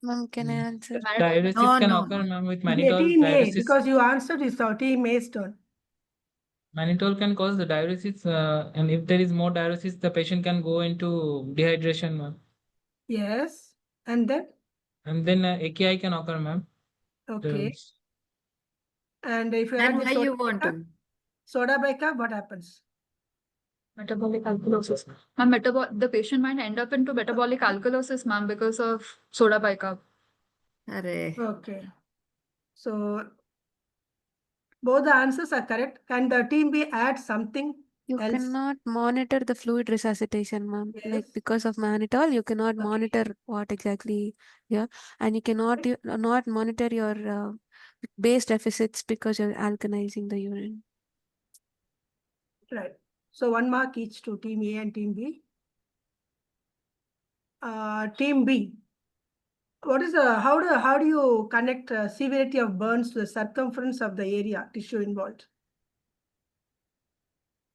Ma'am, can I answer? Diuresis No, can no, occur, no. ma'am, with Yeah, mannitol. team A, Diuresis. because you answered is our team A's turn. Mannitol can cause the diuresis, and if there is more diuresis, the patient can go into dehydration, ma'am. Yes. And then? And then AKI can occur, ma'am. Okay. And if you Then add the why soda you want bicarb, to? soda bicarb, what happens? Metabolic alkalosis. Ma'am, the patient might end up into metabolic alkalosis, ma'am, because of soda bicarb. Arre. Okay. So both the answers are correct. Can the team B add something You else? cannot monitor the fluid resuscitation, ma'am. Like Yes. because of mannitol, you cannot monitor what exactly here, and you cannot not monitor your base deficits because you're alkalizing the urine. Right. So 1 mark each to team A and team B. Team B. What is how do you connect severity of burns to the circumference of the area tissue involved?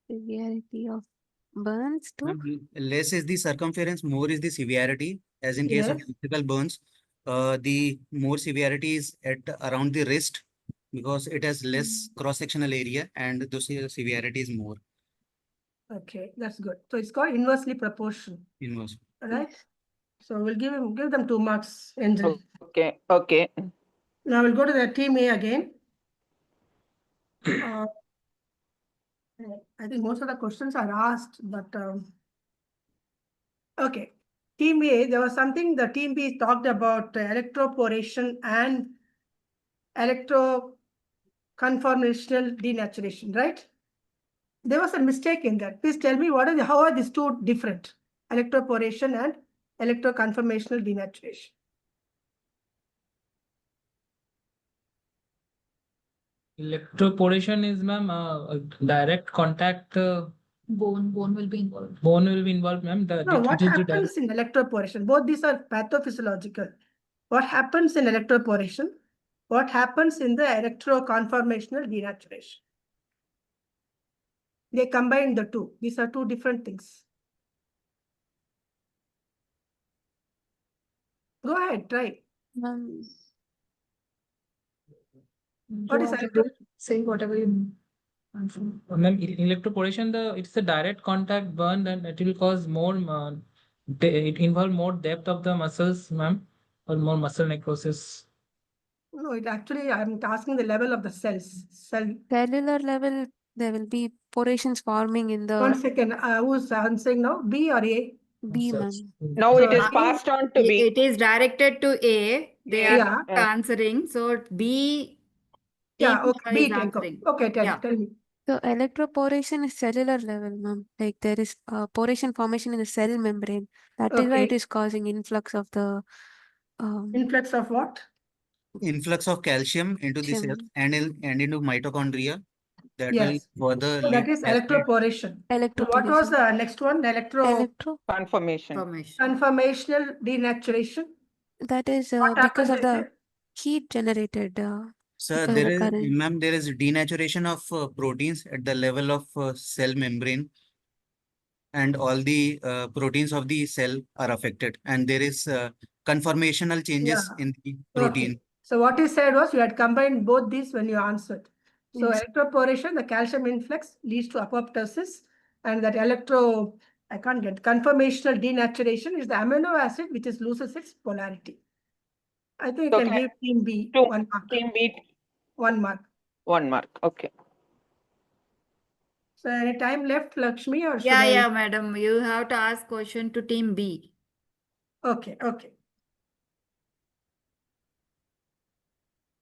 Severity of burns too. Less is the circumference, more is the severity. As in case of Yes. electrical burns, the more severity is at around the wrist because it has less cross-sectional area and the severity is more. Okay, that's good. So it's called inversely proportional. Inverse. Right? So we'll give them 2 marks. Angel. Okay, okay. Now we'll go to the team A again. I think most of the questions are asked, but okay. Team A, there was something the team B talked about electroporation and electroconformational denaturation, right? There was a mistake in that. Please tell me how are these two different? Electroporation and electroconformational denaturation. Electroporation is, ma'am, a direct contact. Bone will be involved. Bone will be involved, ma'am. No, what happens in electroporation? Both these are pathophysiological. What happens in electroporation? What happens in the electroconformational denaturation? They combine the two. These are two different things. Go ahead, try. What is say whatever you Ma'am, electroporation, it's a direct contact burn, and it will cause more. It involve more depth of the muscles, ma'am, or more muscle necrosis. No, it actually, I'm asking the level of the cells. Cellular level, there will be porations forming in the. 1 second. Who's answering now? B or A? B, ma'am. No, it is passed on to B. It is directed to A. They are Yeah. not answering. So B. Yeah, team okay. is B, take answering. Okay, tell Yeah. me. So electroporation is cellular level, ma'am. Like there is poration formation in the cell membrane. That is why it Okay. is causing influx of the. Influx of what? Influx of calcium into the cells and into mitochondria that Yes. will further So that lead is to cascade. electroporation. So what was the next one? Conformation. Conformational denaturation. That is What because happens of the there? heat generated. Sir, Because of the current. ma'am, there is denaturation of proteins at the level of cell membrane, and all the proteins of the cell are affected, and there is conformational changes in the protein. Okay. So what you said was you had combined both these when you answered. So Yes. electroporation, the calcium influx leads to apoptosis, and that conformational denaturation is the amino acid which loses its polarity. I think you can give team B 1 mark. Team B. 1 mark. 1 mark. Okay. So any time left, Lakshmi, or should Yeah, madam. You have to ask question to team B. Okay.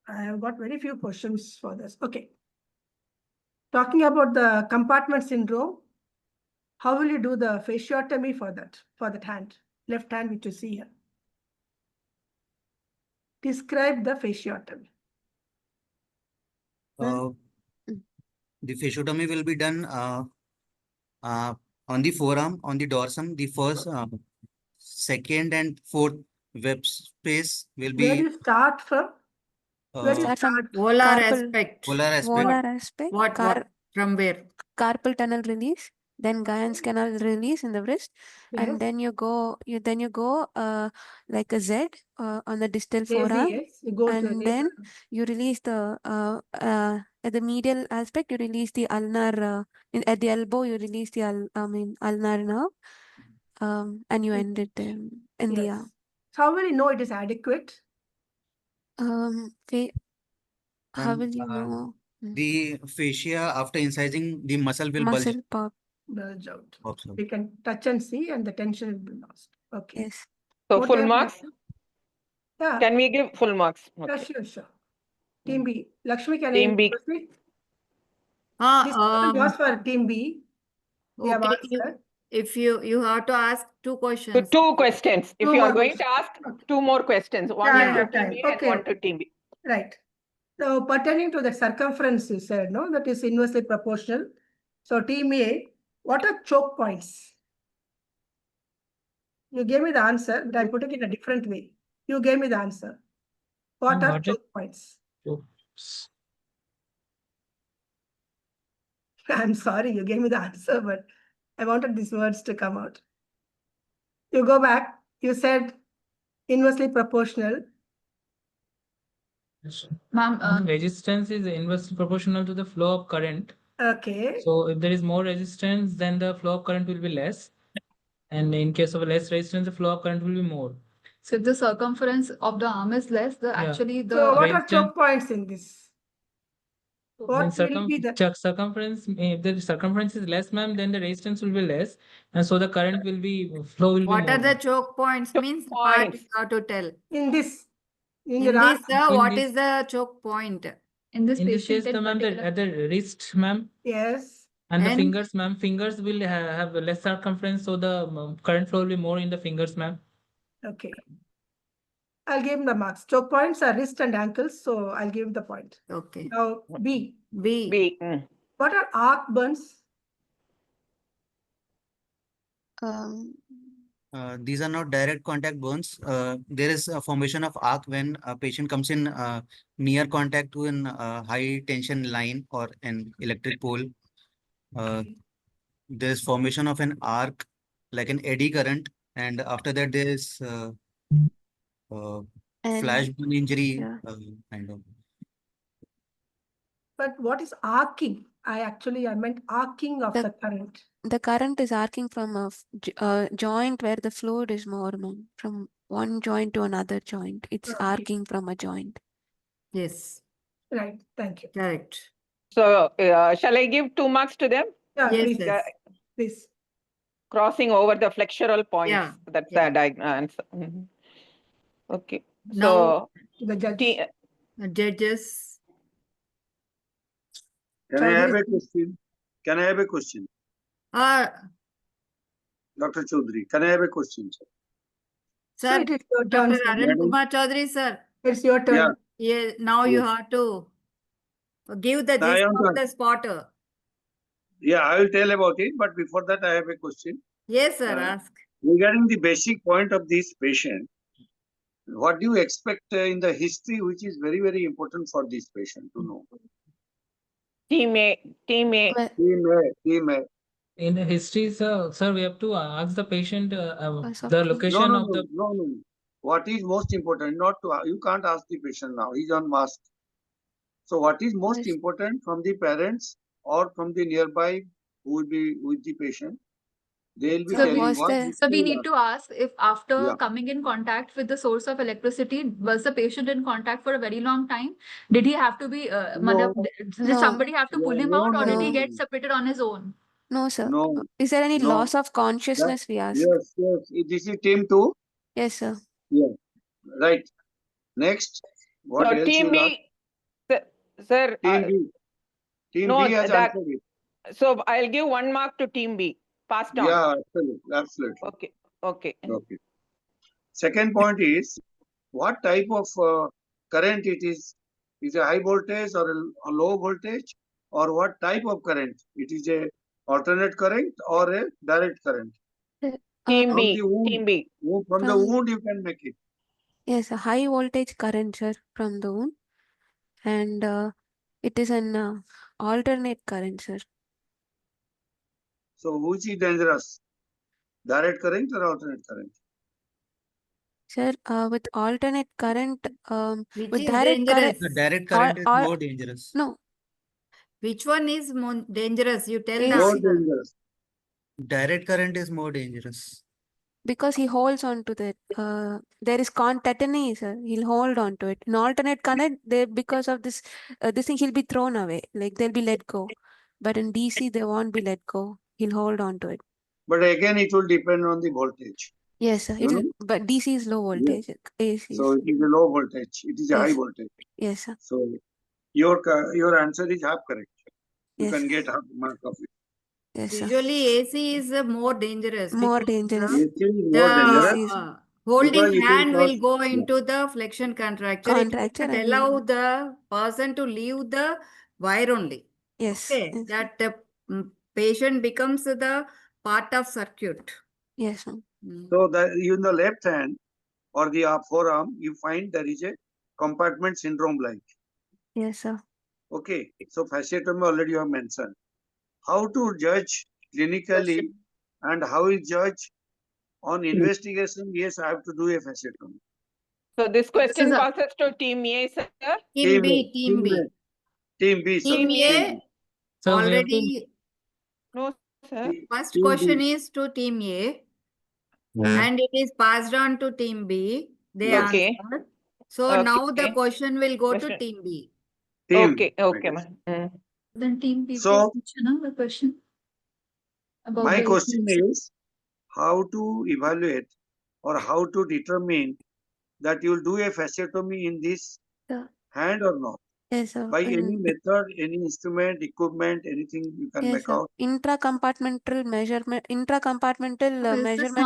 I have got very few questions for this. Okay. Talking about the compartment syndrome, how will you do the fasciotomy for that hand, left hand, which you see here? Describe the fasciotomy. The fasciotomy will be done on the forearm, on the dorsum. The first, second, and fourth web space will Where do be you start from? Where do you Start from start? Volar carpal, aspect. polar aspect. volar aspect, What? From where? carpal tunnel release, then Guyon's canal release in the wrist, Yes. and then you go like a Z on the distal forearm, yes. You go to and then you release the at the medial aspect, you release the ulnar at the elbow, you release the ulnar nerve, and you end it in the arm. So how will you know it is adequate? How will you know? The fascia after incising the muscle will bulge. Muscle pop. Bulge out. Also. You can touch and see, and the tension will be lost. Okay. Yes. So What full else? marks? Yeah. Can we give full marks? Yeah, Okay. sure. Team B. Lakshmi, can Team I B. proceed? This was for Team B. We have answered. If you have to ask two questions. So 2 questions. If Two you are more going to questions. ask 2 more questions, one Yeah, to yeah, Team time. A and one to Team B. Right. So pertaining to the circumference, you said, no, that is inversely proportional. So Team A, what are choke points? You gave me the answer, but I'm putting it in a different way. You gave me the answer. What are choke points? I'm sorry, you gave me the answer, but I wanted these words to come out. You go back, you said inversely proportional. Ma'am, resistance is inversely proportional to the flow of current. Okay. So if there is more resistance, then the flow of current will be less. And in case of less resistance, the flow of current will be more. So if the circumference of the arm is less, actually the So what are choke points in this? What will be the circumference? If the circumference is less, ma'am, then the resistance will be less, and so the current will be flow will be more. What are the choke points? Means the part you have to tell. in this? In this, what is the choke point? In this In this case, patient in ma'am, particular? at the wrist, ma'am. Yes. And the fingers, ma'am. Fingers will have less circumference, so the current flow will be more in the fingers, ma'am. Okay. I'll give him the marks. Choke points are wrist and ankles, so I'll give him the point. Okay. Now B. B. What are arc burns? These are not direct contact burns. There is a formation of arc when a patient comes in near contact to an high tension line or an electric pole. There is formation of an arc like an eddy current, and after that there is flash burn injury kind of. But what is arcing? I meant arcing of the current. The current is arcing from a joint where the fluid is more, from one joint to another joint. It's arcing from a joint. Yes. Right. Thank you. Correct. So shall I give 2 marks to them? Yeah, Yes, please. Please. Crossing over the flexural points. Yeah, That's the diagram. Okay. Now, So the judge. Judges. Can I have a question? Can I have a question? Dr. Chaudhary, can I have a question, sir? Sir, it is your turn, Dr. sir. Arun Kumar Chaudhary, sir. It's your turn. Yeah, now you have to give the I gist am of done. the spotter. Yeah, I will tell about it, but before that, I have a question. Yes, sir, ask. Regarding the basic point of this patient, what do you expect in the history, which is very, very important for this patient to know? Team A. Team A. In the history, sir, we have to ask the patient the location of the. No. What is most important? Not to you can't ask the patient now. He's on mask. So what is most important from the parents or from the nearby who will be with the patient? They will be telling what. So we need to ask if after coming in contact with the source of electricity, was the patient in contact for a very long time? Did he have to be, did somebody have to pull him out, or did he get separated on his own? No, sir. No. Is there any loss of consciousness, we ask? Yes. This is team 2. Yes, sir. Yeah. Right. Next. What So else team you ask? B, Sir, Team B. Team no, B has that. answered it. So I'll give 1 mark to team B. Passed on. Yeah, absolutely. Absolutely. Okay. Okay. Okay. Second point is what type of current it is? Is a high voltage or a low voltage, or what type of current? It is a alternate current or a direct current? Team From B. the wound, Team B. from the wound you can make it. Yes, a high voltage current, sir, from the wound, and it is an alternate current, sir. So which is dangerous? Direct current or alternate current? Sir, with alternate current, Which with is direct current, dangerous? The direct current is more dangerous. no, Which one is more dangerous? You tell the More answer. dangerous. Direct current is more dangerous. because he holds on to that. There is tetany, sir. He'll hold on to it. In alternate current, because of this thing, he'll be thrown away. Like they'll be let go. But in DC, they won't be let go. He'll hold on to it. But again, it will depend on the voltage. Yes, sir. You know? But DC is low Yes. voltage. AC So is. it is a low voltage. It is a high Yes. voltage. Yes, sir. So your answer is half correct. You Yes, can sir. get half mark of it. Yes, sir. Usually AC is more dangerous More because dangerous. AC is more dangerous holding because it hand will will cause go into the flexion contracture. It will Contracture not and allow the person to leave the wire only. yes. Okay, Yes. that the patient becomes the part of circuit. Yes, sir. So that in the left hand or the forearm, you find there is a compartment syndrome like. Yes, sir. Okay, so fasciotomy already you have mentioned. How to judge clinically and how is judge on investigation? Yes, I have to do a fasciotomy. So this question passes to team A, sir. Team B, team B. Team B, sir. Team A So we have to. already. No, sir. First Team question B. is to team A, and it is passed on to team B. They Okay. answered. So now the Okay. question will go to Question. team B. Team. Okay. Okay, ma'am. Then team B, So the question about my the question is how to evaluate or how to determine that you will do a fasciotomy in this Yeah. hand or not? Yes, sir. By any method, any instrument, equipment, anything you can Yes, make sir. out. Intracompartmental measurement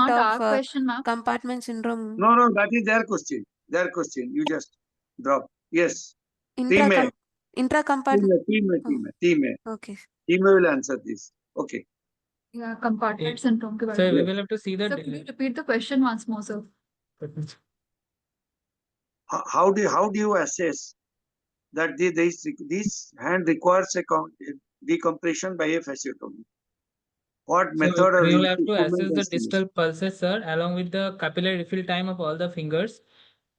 not our of question, ma'am. compartment syndrome. No, that is their question. Their question. You just drop. Yes. Team A. Intracompartment. Team A. Okay. Team A will answer this. Okay. Yeah, compartment syndrome के बारे So में. we will have to see the. Sir, could you repeat the question once more, sir? How do you assess that this hand requires a decompression by a fasciotomy? What So method or we will have to equipment assess the is used? distal pulses, sir, along with the capillary refill time of all the fingers,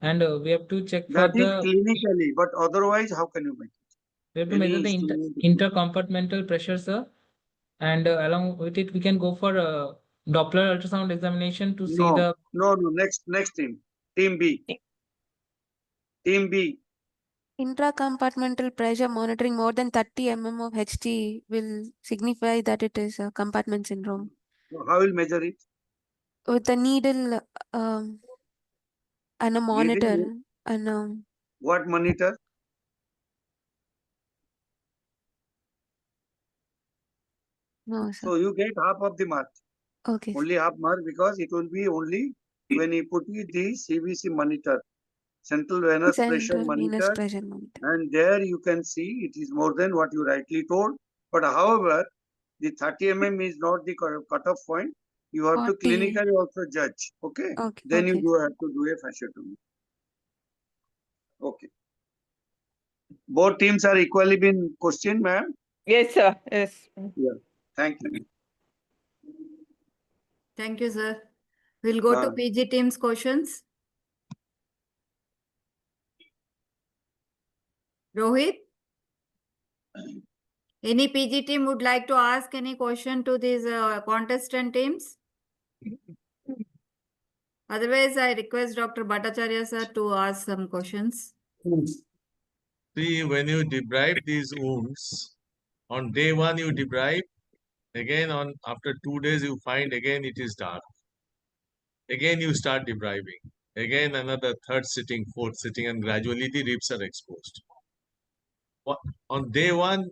and we have to check for That is the. clinically, but otherwise, how can you make it? We have to Any measure the instrument? intercompartmental pressure, sir, and along with it, we can go for a Doppler ultrasound examination to see the. No. Next team. Team B. Team B. Intracompartmental pressure monitoring more than 30 mm of HT will signify that it is a compartment syndrome. How will measure it? With a needle and a monitor. Needle? And What monitor? no, sir. So you get half of the mark. Okay. Only half mark because it will be only when you put it the CBC monitor, central venous pressure monitor, and there you can see it is more than what you rightly told. But however, the 30 mm is not the cutoff point. You have to 40. clinically also judge. Okay. Then you do have to do a fasciotomy. Okay. Both teams are equally been questioned, ma'am. Yes, sir. Yes. Yeah. Thank you. Thank you, sir. We'll go to PG team's questions. Rohit? Any PG team would like to ask any question to these contestant teams? Otherwise, I request Dr. Bhattacharya sir to ask some questions. See, when you debride these wounds, on day 1 you debride, again after 2 days you find again it is dark. Again you start debribing. Again another third sitting, fourth sitting, and gradually the ribs are exposed. On day 1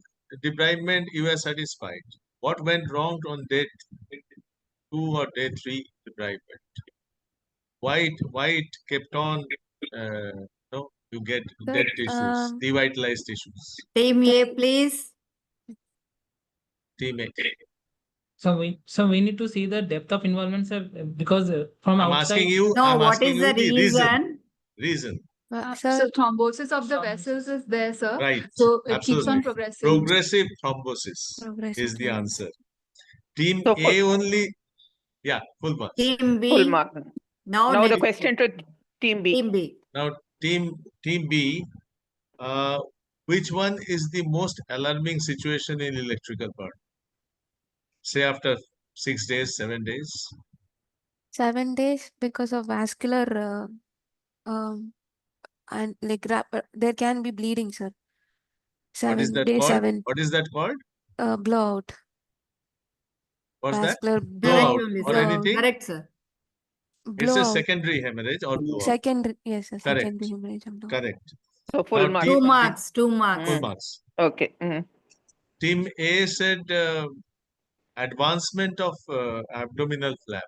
debridement, you are satisfied. What went wrong on day 2 or day 3 debridement? Why it kept on, you get dead tissues, devitalized tissues? Team A, please. Team A. So we need to see the depth of involvement, sir, because from I'm outside. asking you. No, I'm what asking is you the the reason? Reason. So thrombosis of the vessels is there, sir. Right. So it keeps Absolutely. on progressing. Progressive thrombosis is the answer. Team So A only. Yeah, full marks. Team B. Full mark. Now Now the next. question to team B. Team B. Now team B. Which one is the most alarming situation in electrical burn? Say after 6 days, 7 days. 7 days because of vascular and like there can be bleeding, sir. What is 7 that days, called? 7 What is that called? blowout. What's that? Vascular Blowout only, or sir. anything? Correct, sir. It's a blowout. secondary hemorrhage or blowout. Secondary, yes, sir. Correct. Secondary hemorrhage and blowout. Correct. So full Now marks. 2 marks. 2 marks. Full marks. Okay. Mhm. Team A said advancement of abdominal flap.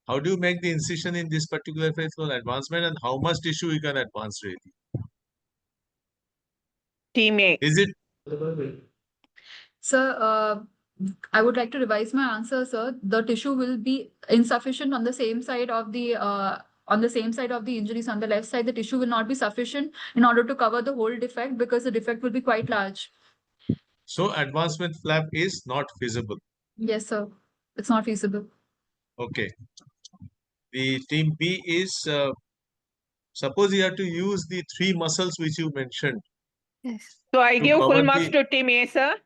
How do you make the incision in this particular phase for advancement, and how much tissue you can advance really? Team A. Is it? Sir, I would like to revise my answer, sir. The tissue will be insufficient on the same side of the injuries. On the left side, the tissue will not be sufficient in order to cover the whole defect because the defect will be quite large. So advancement flap is not feasible. Yes, sir. It's not feasible. Okay. The team B is, suppose you have to use the 3 muscles which you mentioned. Yes. So I To give full cover marks the- to team A, sir.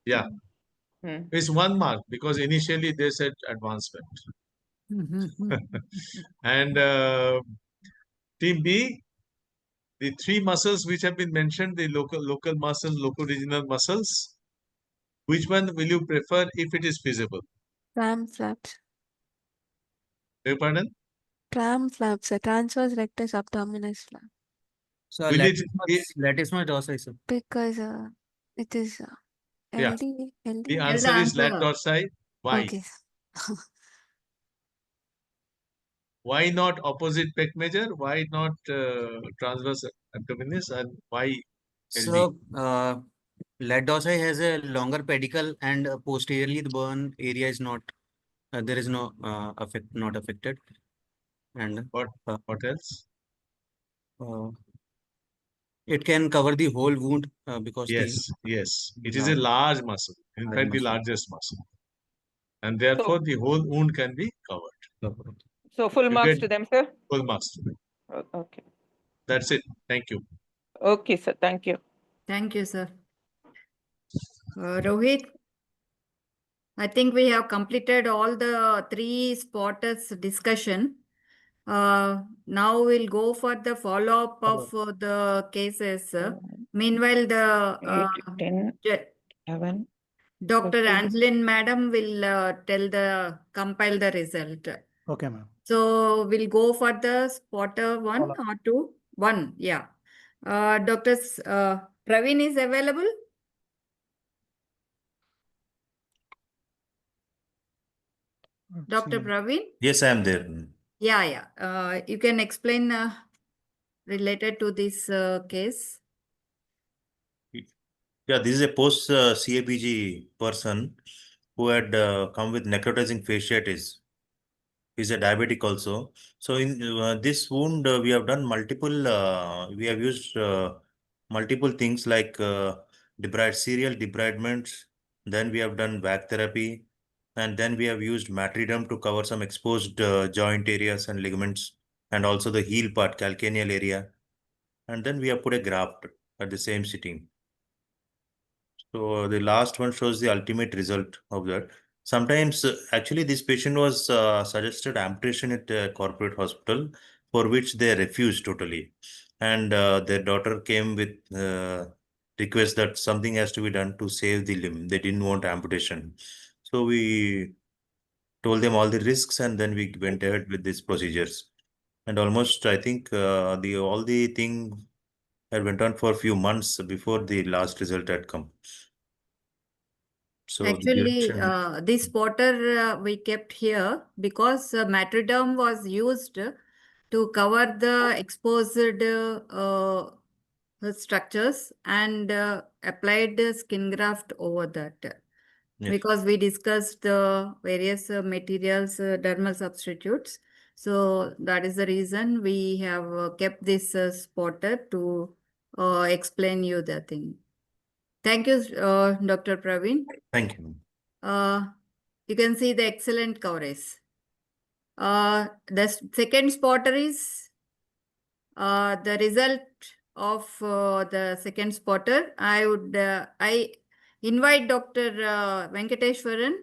Yeah. Hmm. It's 1 mark because initially they said advancement. And team B, the 3 muscles which have been mentioned, the local muscles, local regional muscles, which one will you prefer if it is feasible? Tram flaps. Beg your pardon? Tram flaps, sir. Transverse rectus abdominis flap. So Will it- latissimus dorsi, sir. Because it is Yeah. LD. The answer is lat dorsi. Why? Okay. Why not opposite pec major? Why not transverse abdominis? And why LD? So lat dorsi has a longer pedicle, and posteriorly the burn area is not. There is no not affected. And what else? It can cover the whole wound because Yes, it is a large muscle. In large fact, the muscle. largest muscle, and therefore the whole wound can be covered. So full You marks get to them, sir. Full marks to them. Okay. That's it. Thank you. Okay, sir. Thank you. Thank you, sir. Rohit, I think we have completed all the 3 spotters discussion. Now we'll go for the follow-up of the cases. Meanwhile, the 8, 10, 11. Dr. 13. Angeline Madam will compile the result. Okay, ma'am. So we'll go for the spotter 1 or 2? 1, yeah. Dr. Praveen is available? Dr. Praveen? Yes, I am there. Yeah. You can explain related to this case. Yeah, this is a post CABG person who had come with necrotizing fasciitis. He's a diabetic also. So in this wound, we have done we have used multiple things like serial debridements. Then we have done vac therapy. And then we have used matridum to cover some exposed joint areas and ligaments, and also the heel part, calcaneal area. And then we have put a graft at the same sitting. So the last one shows the ultimate result of that. Sometimes, actually, this patient was suggested amputation at a corporate hospital, for which they refused totally. And their daughter came with request that something has to be done to save the limb. They didn't want amputation. So we told them all the risks, and then we went ahead with these procedures. And almost, I think, all the thing It went on for a few months before the last result had come. So actually, this spotter we kept here because Matriderm was used to cover the exposed structures and applied skin graft over that. Yes. Because we discussed the various materials, dermal substitutes. So that is the reason we have kept this spotter to explain you the thing. Thank you, Dr. Praveen. Thank you. You can see the excellent coverage. The second spotter is the result of the second spotter. I invite Dr. Venkateshwaran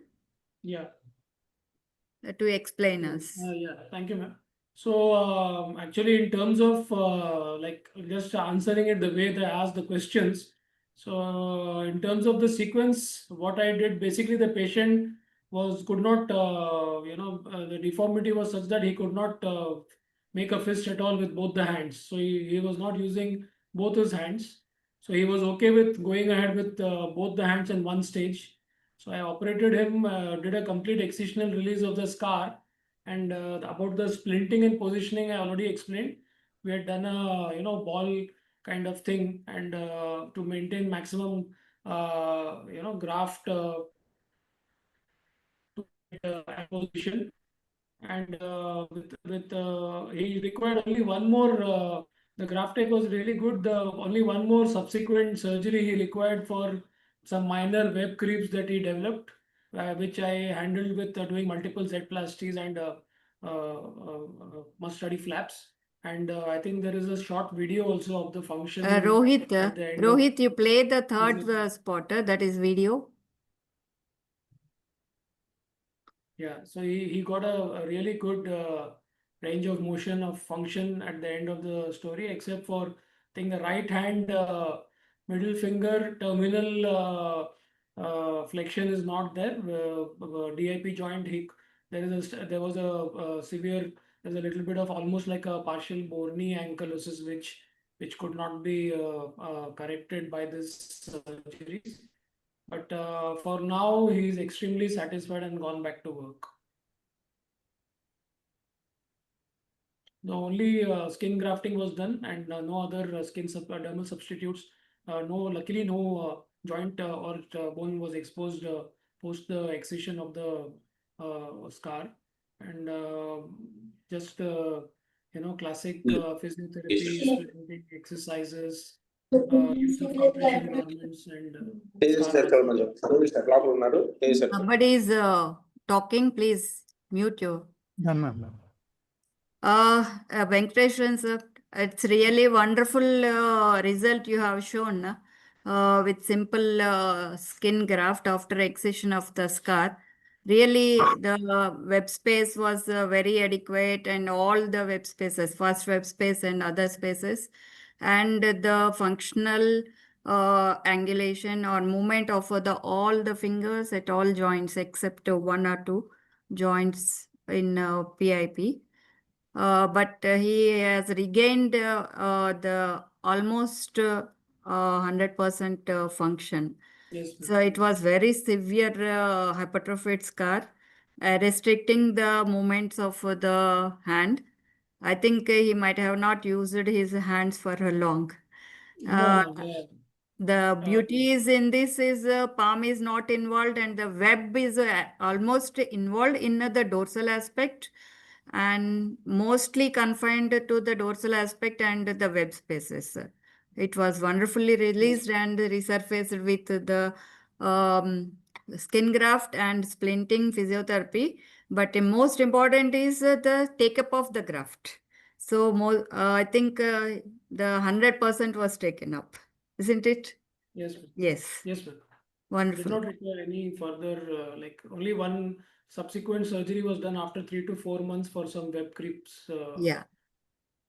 Yeah. To explain us. Yeah, thank you, ma'am. So actually, in terms of like just answering it the way they asked the questions. So in terms of the sequence, what I did basically, the patient could not the deformity was such that he could not make a fist at all with both the hands. So he was not using both his hands. So he was okay with going ahead with both the hands in one stage. So I operated him, did a complete excisional release of the scar, and about the splinting and positioning, I already explained. We had done a ball kind of thing, and to maintain maximum graft position. And he required only one more. The graft take was really good. Only one more subsequent surgery he required for some minor web creeps that he developed, which I handled with doing multiple Z-plasties and must-study flaps. And I think there is a short video also of the function. Rohit, at the end Rohit, you play the third spotter, that is video. Yeah, so he got a really good range of motion of function at the end of the story, except for I think the right hand middle finger terminal flexion is not there. DIP joint, there was a severe, there's a little bit of almost like a partial Borney ankylosis, which could not be corrected by this surgeries. But for now, he is extremely satisfied and gone back to work. The only skin grafting was done, and no other dermal substitutes. Luckily, no joint or bone was exposed post the excision of the scar, and just classic physiotherapy, splinting exercises, use of compression garments, and Somebody is talking, please mute you. Done, ma'am. Venkateshwaran sir, it's really wonderful result you have shown with simple skin graft after excision of the scar. Really, the web space was very adequate, and all the web spaces, first web space and other spaces, and the functional angulation or movement of all the fingers at all joints except one or two joints in PIP. But he has regained the almost 100% function. Yes, So it was very severe hypertrophied scar, restricting the movements of the hand. I think he might have not used his hands for long. The beauty is in this is palm is not involved and the web is almost involved in the dorsal aspect and mostly confined to the dorsal aspect and the web spaces. It was wonderfully released and resurfaced with the skin graft and splinting physiotherapy. But the most important is the take-up of the graft. So I think the 100% was taken up, isn't it? Yes, ma'am. Yes. Yes, ma'am. Wonderful. Did not require any further, like only one subsequent surgery was done after 3 to 4 months for some web creeps. Yeah.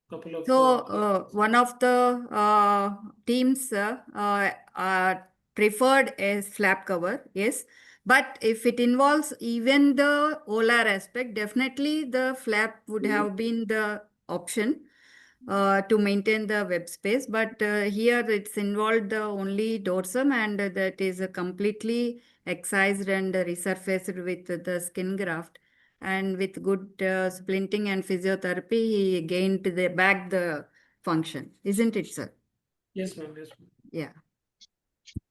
Couple of. So one of the teams preferred a flap cover, yes. But if it involves even the OLAR aspect, definitely the flap would have been the option. to maintain the web space. But here it's involved the only dorsum, and that is completely excised and resurfaced with the skin graft. And with good splinting and physiotherapy, he gained back the function, isn't it, sir? Yes, ma'am. Yes, ma'am. Yeah.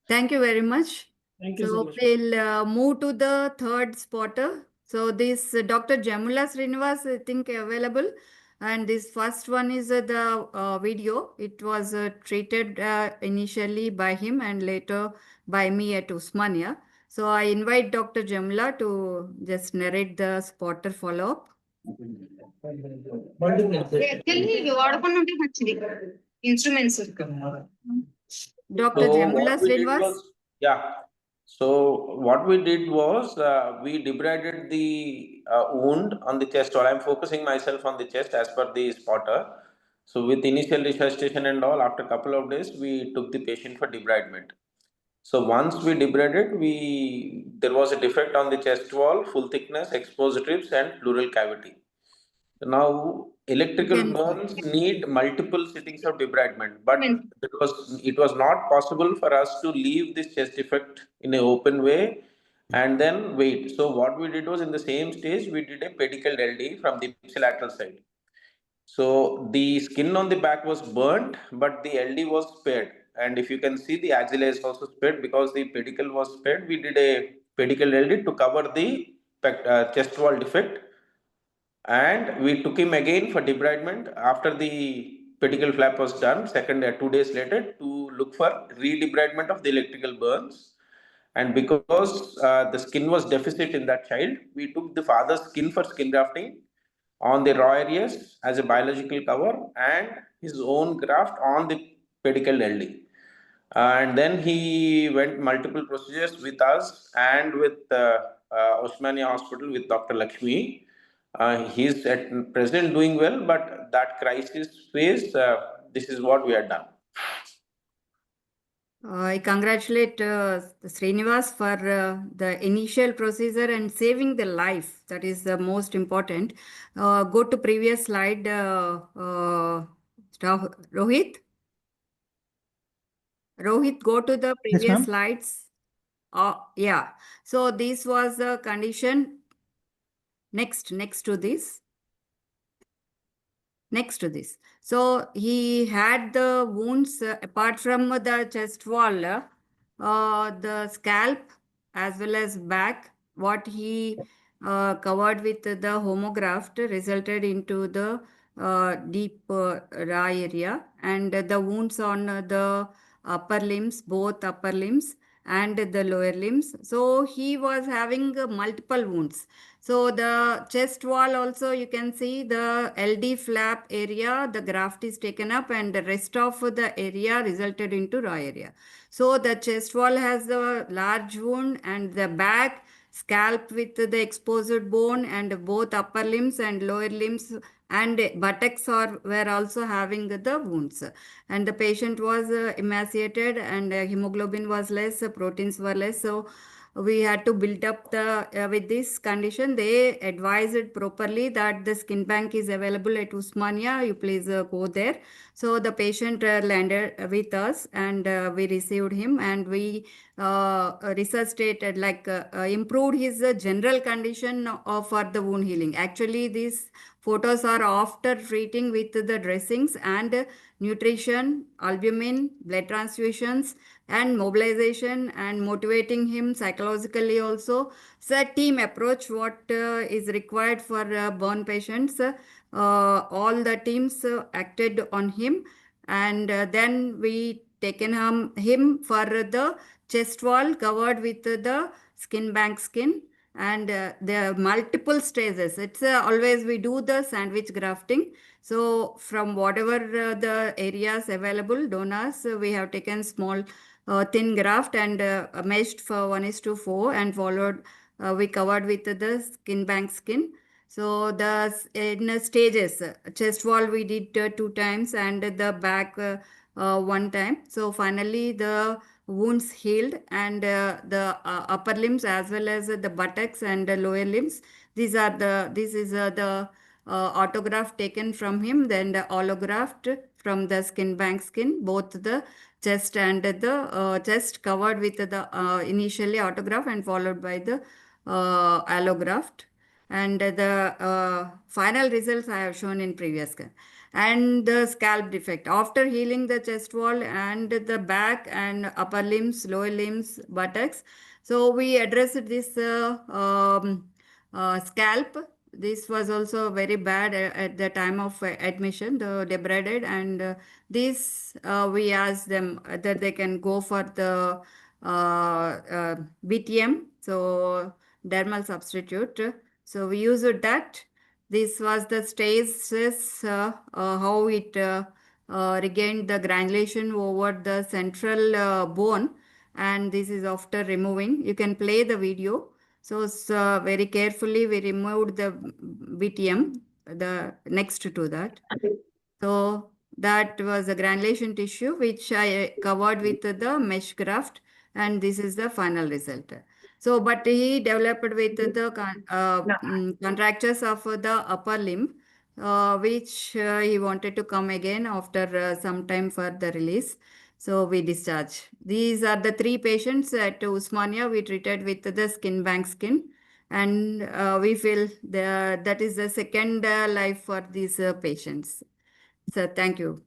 Thank you very much. Thank you so much. We'll move to the third spotter. So this Dr. Jamula Srinivas, I think, available. And this first one is the video. It was treated initially by him and later by me at Usmania. So I invite Dr. Jamula to just narrate the spotter follow-up. Instruments. Dr. So Jamula what we did Srinivas. was, yeah. So what we did was we debrided the wound on the chest wall. I'm focusing myself on the chest as per the spotter. So with initial resuscitation and all, after a couple of days, we took the patient for debridement. So once we debrided, there was a defect on the chest wall, full thickness, exposed ribs, and pleural cavity. Now, electrical burns need multiple sittings of debridement, but it was not possible for us to leave this chest defect in an open way and then wait. So what we did was, in the same stage, we did a pedicle LD from the ipsilateral side. So the skin on the back was burnt, but the LD was spared. And if you can see, the axilla is also spared because the pedicle was spared. We did a pedicle LD to cover the chest wall defect, and we took him again for debridement after the pedicle flap was done, 2 days later, to look for re-debridement of the electrical burns. And because the skin was deficit in that child, we took the father's skin for skin grafting on the raw areas as a biological cover and his own graft on the pedicle LD. And then he went multiple procedures with us and with Osmania Hospital with Dr. Lakshmi. He's at present doing well, but that crisis phase, this is what we had done. I congratulate Srinivas for the initial procedure and saving the life. That is the most important. Go to previous slide, Rohit. Rohit, go to the previous slides. Yeah. So this was the condition. Next to this. Next to this. So he had the wounds apart from the chest wall, the scalp as well as back. What he covered with the homograft resulted into the deep raw area, and the wounds on the upper limbs, both upper limbs and the lower limbs. So he was having multiple wounds. So the chest wall also, you can see the LD flap area, the graft is taken up, and the rest of the area resulted into raw area. So the chest wall has the large wound, and the back scalp with the exposed bone, and both upper limbs and lower limbs and buttocks were also having the wounds. And the patient was emaciated, and hemoglobin was less, proteins were less. So we had to build up the with this condition. They advised properly that the skin bank is available at Usmania. You please go there. So the patient landed with us, and we received him, and we resuscitated, like improved his general condition for the wound healing. Actually, these photos are after treating with the dressings and nutrition, albumin, blood transfusions, and mobilization, and motivating him psychologically also. So team approach, what is required for burn patients. All the teams acted on him, and then we taken him for the chest wall covered with the skin bank skin, and there are multiple stages. It's always we do the sandwich grafting. So from whatever the areas available donors, we have taken small thin graft and meshed for 1:4 and followed, we covered with the skin bank skin. So the in stages, chest wall we did 2 times, and the back 1 time. So finally the wounds healed, and the upper limbs as well as the buttocks and the lower limbs. This is the autograph taken from him, then the allograft from the skin bank skin, both the chest and the chest covered with the initially autograph and followed by the allograft. And the final results I have shown in previous class. And the scalp defect after healing the chest wall and the back and upper limbs, lower limbs, buttocks. So we addressed this scalp. This was also very bad at the time of admission, the debrided, and this we asked them that they can go for the BTM, so dermal substitute. So we used that. This was the stasis, how it regained the granulation over the central bone, and this is after removing. You can play the video. So very carefully we removed the BTM, the next to that. So that was a granulation tissue which I covered with the mesh graft, and this is the final result. So, but he developed with the contractures of the upper limb, which he wanted to come again after some time for the release. So we discharge. These are the 3 patients at Usmania we treated with the skin bank skin, and we feel that is the second life for these patients. Sir, thank you.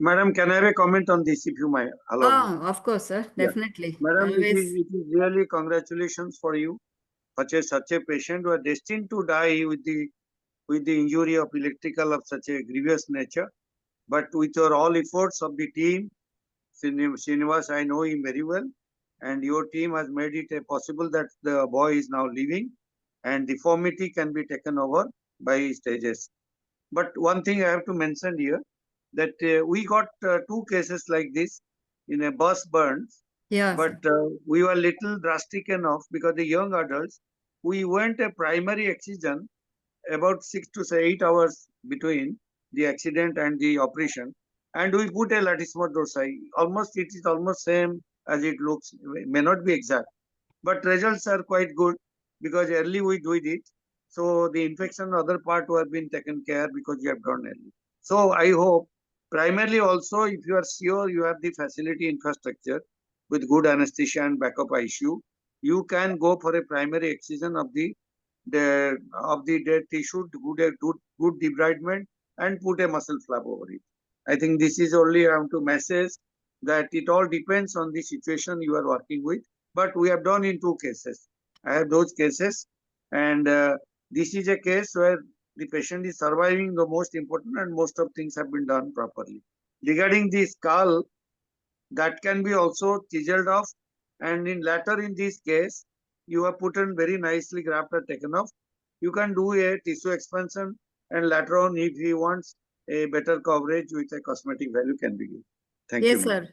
Madam, can I have a comment on this if you might allow me? Of course, sir. Yeah. Definitely. Madam, Always. it is really congratulations for you. Such a patient who are destined to die with the injury of electrical of such a grievous nature. But with your all efforts of the team, Srinivas, I know him very well, and your team has made it possible that the boy is now living and deformity can be taken over by stages. But one thing I have to mention here, that we got 2 cases like this in a bus burns. Yeah. But we were little drastic enough because the young adults, we went a primary excision about 6 to 8 hours between the accident and the operation, and we put a latissimus dorsi. It is almost same as it looks. It may not be exact, but results are quite good because early we did it. So the infection other part have been taken care because you have done early. So I hope primarily also, if you are sure you have the facility infrastructure with good anesthesia and backup ICU, you can go for a primary excision of the dead tissue, good debridement, and put a muscle flap over it. I think this is only I want to message that it all depends on the situation you are working with. But we have done in 2 cases. I have those cases, and this is a case where the patient is surviving, the most important, and most of things have been done properly. Regarding the skull, that can be also chiseled off, and in this case, you have put in very nicely graft are taken off. You can do a tissue expansion, and later on, if he wants a better coverage with a cosmetic value can be given. Thank you. Yes, sir.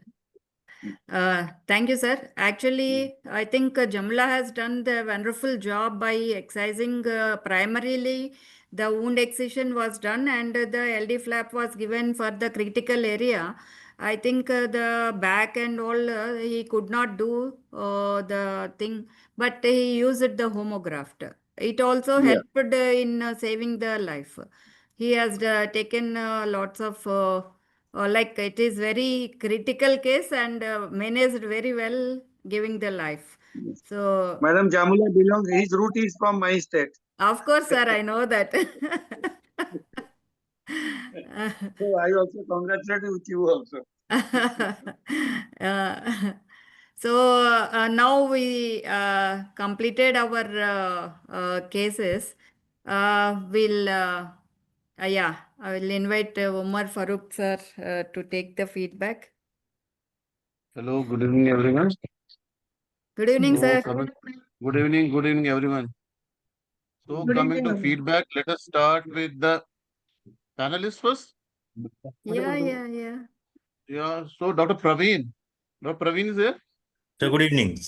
Thank you, sir. Actually, I think Jamla has done the wonderful job by excising primarily the wound excision was done and the LD flap was given for the critical area. I think the back and all he could not do the thing, but he used the homograft. It also helped in saving the life. He has taken lots of like it is very critical case and managed very well, giving the life. So, Madam Jamula belongs, his root is from my state. of course, sir, I know that. So I also congratulate with you also. Now we completed our cases. Yeah, I will invite Omar Farooq sir to take the feedback. Hello, good evening, everyone. Good evening, sir. Good evening, everyone. So, coming to feedback, let us start with the panelists first. Yeah. Yeah, so Dr. Praveen. Dr. Praveen is there? Sir, good evening.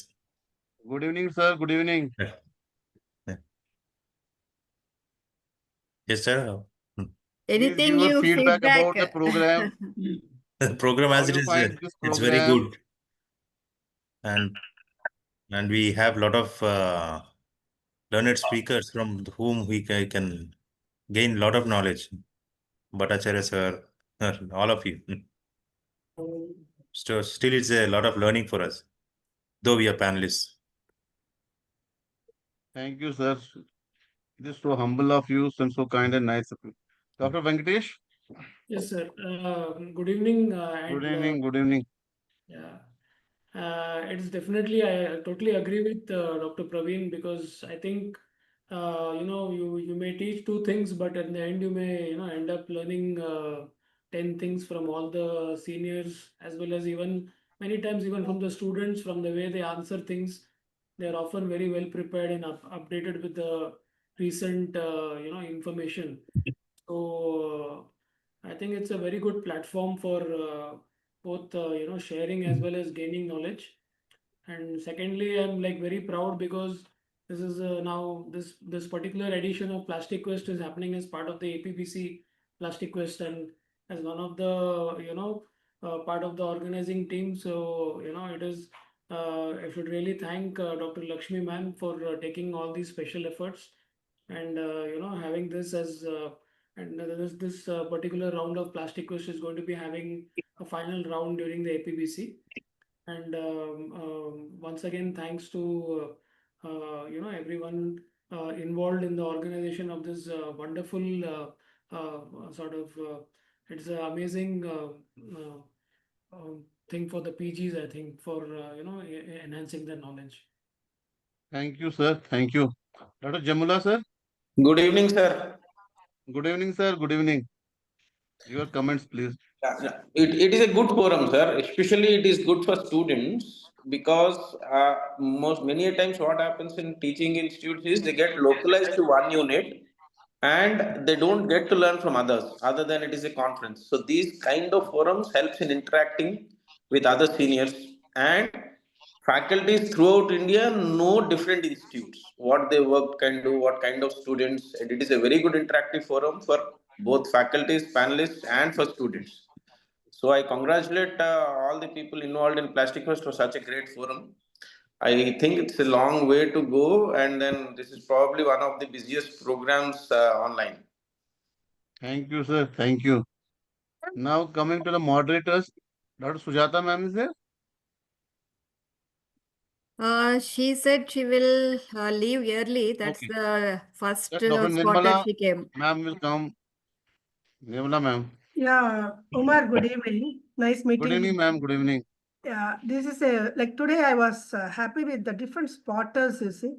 Good evening, sir. Good evening. Yes, sir. Anything Please give you feedback about the program. The program as it is, it's very good. And we have a lot of learned speakers from whom we can gain a lot of knowledge. Bhattacharya sir, all of you. So still it's a lot of learning for us, though we are panelists. Thank you, sir. It is so humble of you and so kind and nice of you. Dr. Venkatesh? Yes, sir. Good evening. Good evening, good evening. Yeah. It's definitely, I totally agree with Dr. Praveen, because I think, you may teach 2 things, but at the end you may, end up learning 10 things from all the seniors, as well as even many times even from the students, from the way they answer things. They're often very well prepared and updated with the recent, information. So I think it's a very good platform for both, sharing as well as gaining knowledge. And secondly, I'm like very proud because this is now this particular edition of Plastiquest is happening as part of the Apbc Plastiquest, and as one of the part of the organizing team. So it is. I should really thank Dr. Lakshmi ma'am for taking all these special efforts, and having this as and this particular round of Plastiquest is going to be having a final round during the Apbc. And once again, thanks to everyone involved in the organization of this wonderful sort of it's an amazing thing for the PGs, I think, for enhancing their knowledge. Thank you, sir. Thank you. Dr. Jamula, sir? Good evening, sir. Good evening, sir. Good evening. Your comments, please. It is a good forum, sir. Especially it is good for students because many a times what happens in teaching institutes is they get localized to one unit and they don't get to learn from others other than it is a conference. So these kind of forums helps in interacting with other seniors, and faculties throughout India know different institutes, what they work can do, what kind of students, and it is a very good interactive forum for both faculties, panelists, and for students. So I congratulate all the people involved in Plastiquest for such a great forum. I think it's a long way to go, and then this is probably one of the busiest programs online. Thank you, sir. Thank you. Now coming to the moderators, Dr. Sujata ma'am is there? She said she will leave early. That's Okay. the first Dr. spotter Nirmala she came. ma'am will come. Nirmala ma'am. Yeah, Omar, good evening. Nice meeting Good evening, you. ma'am. Good evening. Yeah, this is like today I was happy with the different spotters, you see.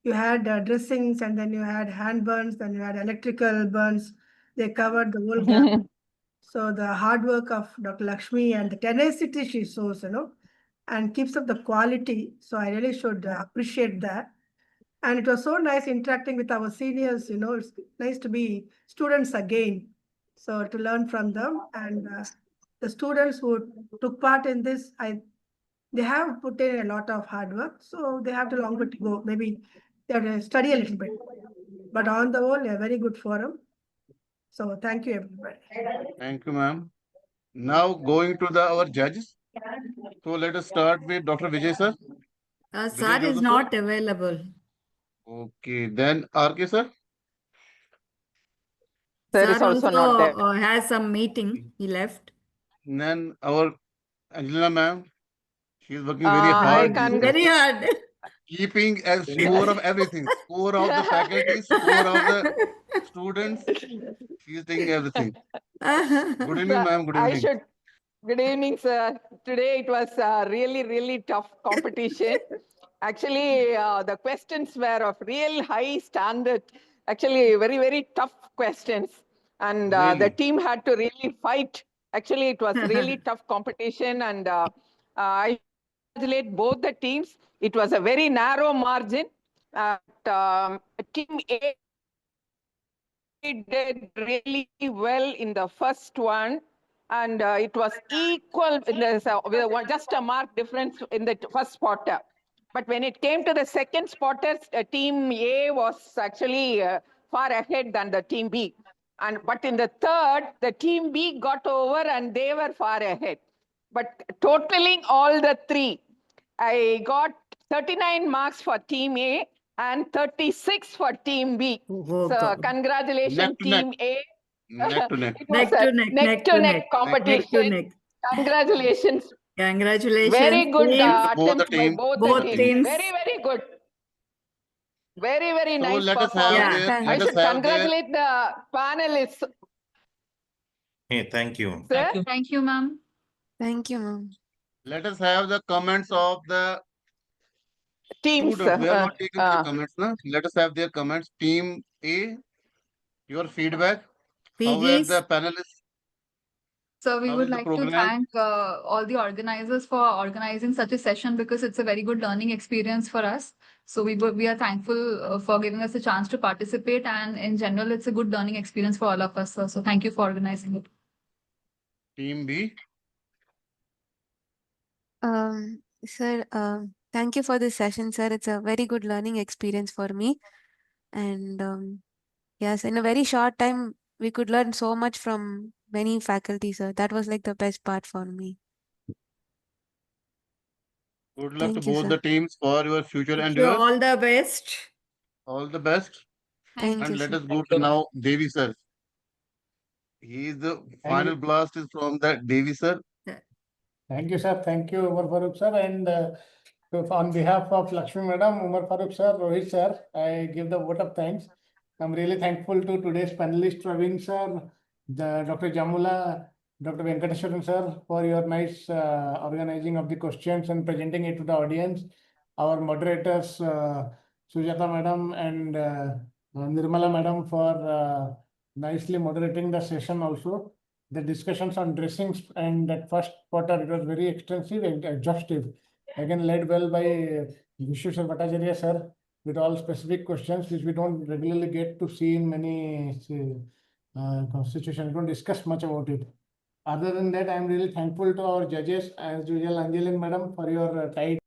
You had dressings, and then you had hand burns, then you had electrical burns. They covered the whole gamut. So the hard work of Dr. Lakshmi and the tenacity she shows, and keeps up the quality. So I really should appreciate that. And it was so nice interacting with our seniors, it's nice to be students again. So to learn from them, and the students who took part in this, they have put in a lot of hard work, so they have to longer to go. Maybe they have to study a little bit, but on the whole, a very good forum. So thank you, everybody. Thank you, ma'am. Now going to our judges. So let us start with Dr. Vijay sir. Sir is not available. Okay, then RK sir. Sir is also not there. Has some meeting. He left. Then our Angelina ma'am. She is working very hard. Very hard. Keeping a score of everything. Score of the faculty, score of the students. She is taking everything. Good evening, ma'am. Good evening. Good evening, sir. Today it was a really, really tough competition. Actually, the questions were of real high standard. Actually, very, very tough questions. And the team had to really fight. Actually, it was really tough competition. And I congratulate both the teams. It was a very narrow margin. Team A did really well in the first one, and it was equal. There's just a mark difference in the first spotter. But when it came to the second spotter, team A was actually far ahead than the team B. But in the third, the team B got over and they were far ahead. But totaling all the three, I got 39 marks for team A and 36 for Team B. Oh, So God. congratulations, Neck to neck. Team A. Neck to neck. It was Neck a to neck, neck to neck competition. neck to neck. Congratulations. Congratulations, Very good teams. Both the attempt by teams. both the teams. teams. Very, very good. Very, very So nice let us have performance. their, I let us should have their, congratulate the panelists. Hey, thank you. Sir? Thank you, ma'am. Thank you, ma'am. let us have the comments of the Teams. students. We are not taking their comments, no? Let us have their comments. Team A, your feedback. How were PGs. the panelists? So we How would is the like to program? thank all the organizers for organizing such a session because it's a very good learning experience for us. So we are thankful for giving us a chance to participate, and in general, it's a good learning experience for all of us. So thank you for organizing it. Team B. Sir, thank you for this session, sir. It's a very good learning experience for me. And yes, in a very short time, we could learn so much from many faculty, sir. That was like the best part for me. Good luck Thank to you, both sir. the teams for your future Wish you endeavors. all the best. All the best. Thank And you, let sir. us go to now Devi sir. He is the final blast is from the Devi sir. Thank you, sir. Thank you, Umar Farooq sir. And on behalf of Lakshmi Madam, Umar Farooq sir, Rohit sir, I give the vote of thanks. I'm really thankful to today's panelist, Praveen sir, Dr. Jamula, Dr. Venkateswaran sir, for your nice organizing of the questions and presenting it to the audience. Our moderators, Sujata Madam and Nirmala Madam, for nicely moderating the session also. The discussions on dressings and that first quarter, it was very extensive and exhaustive. Again, led well by Vishweshwar Bhattacharya sir, with all specific questions which we don't regularly get to see in many situations. We don't discuss much about it. Other than that, I am really thankful to our judges, as usual, Anjali Madam, for your tight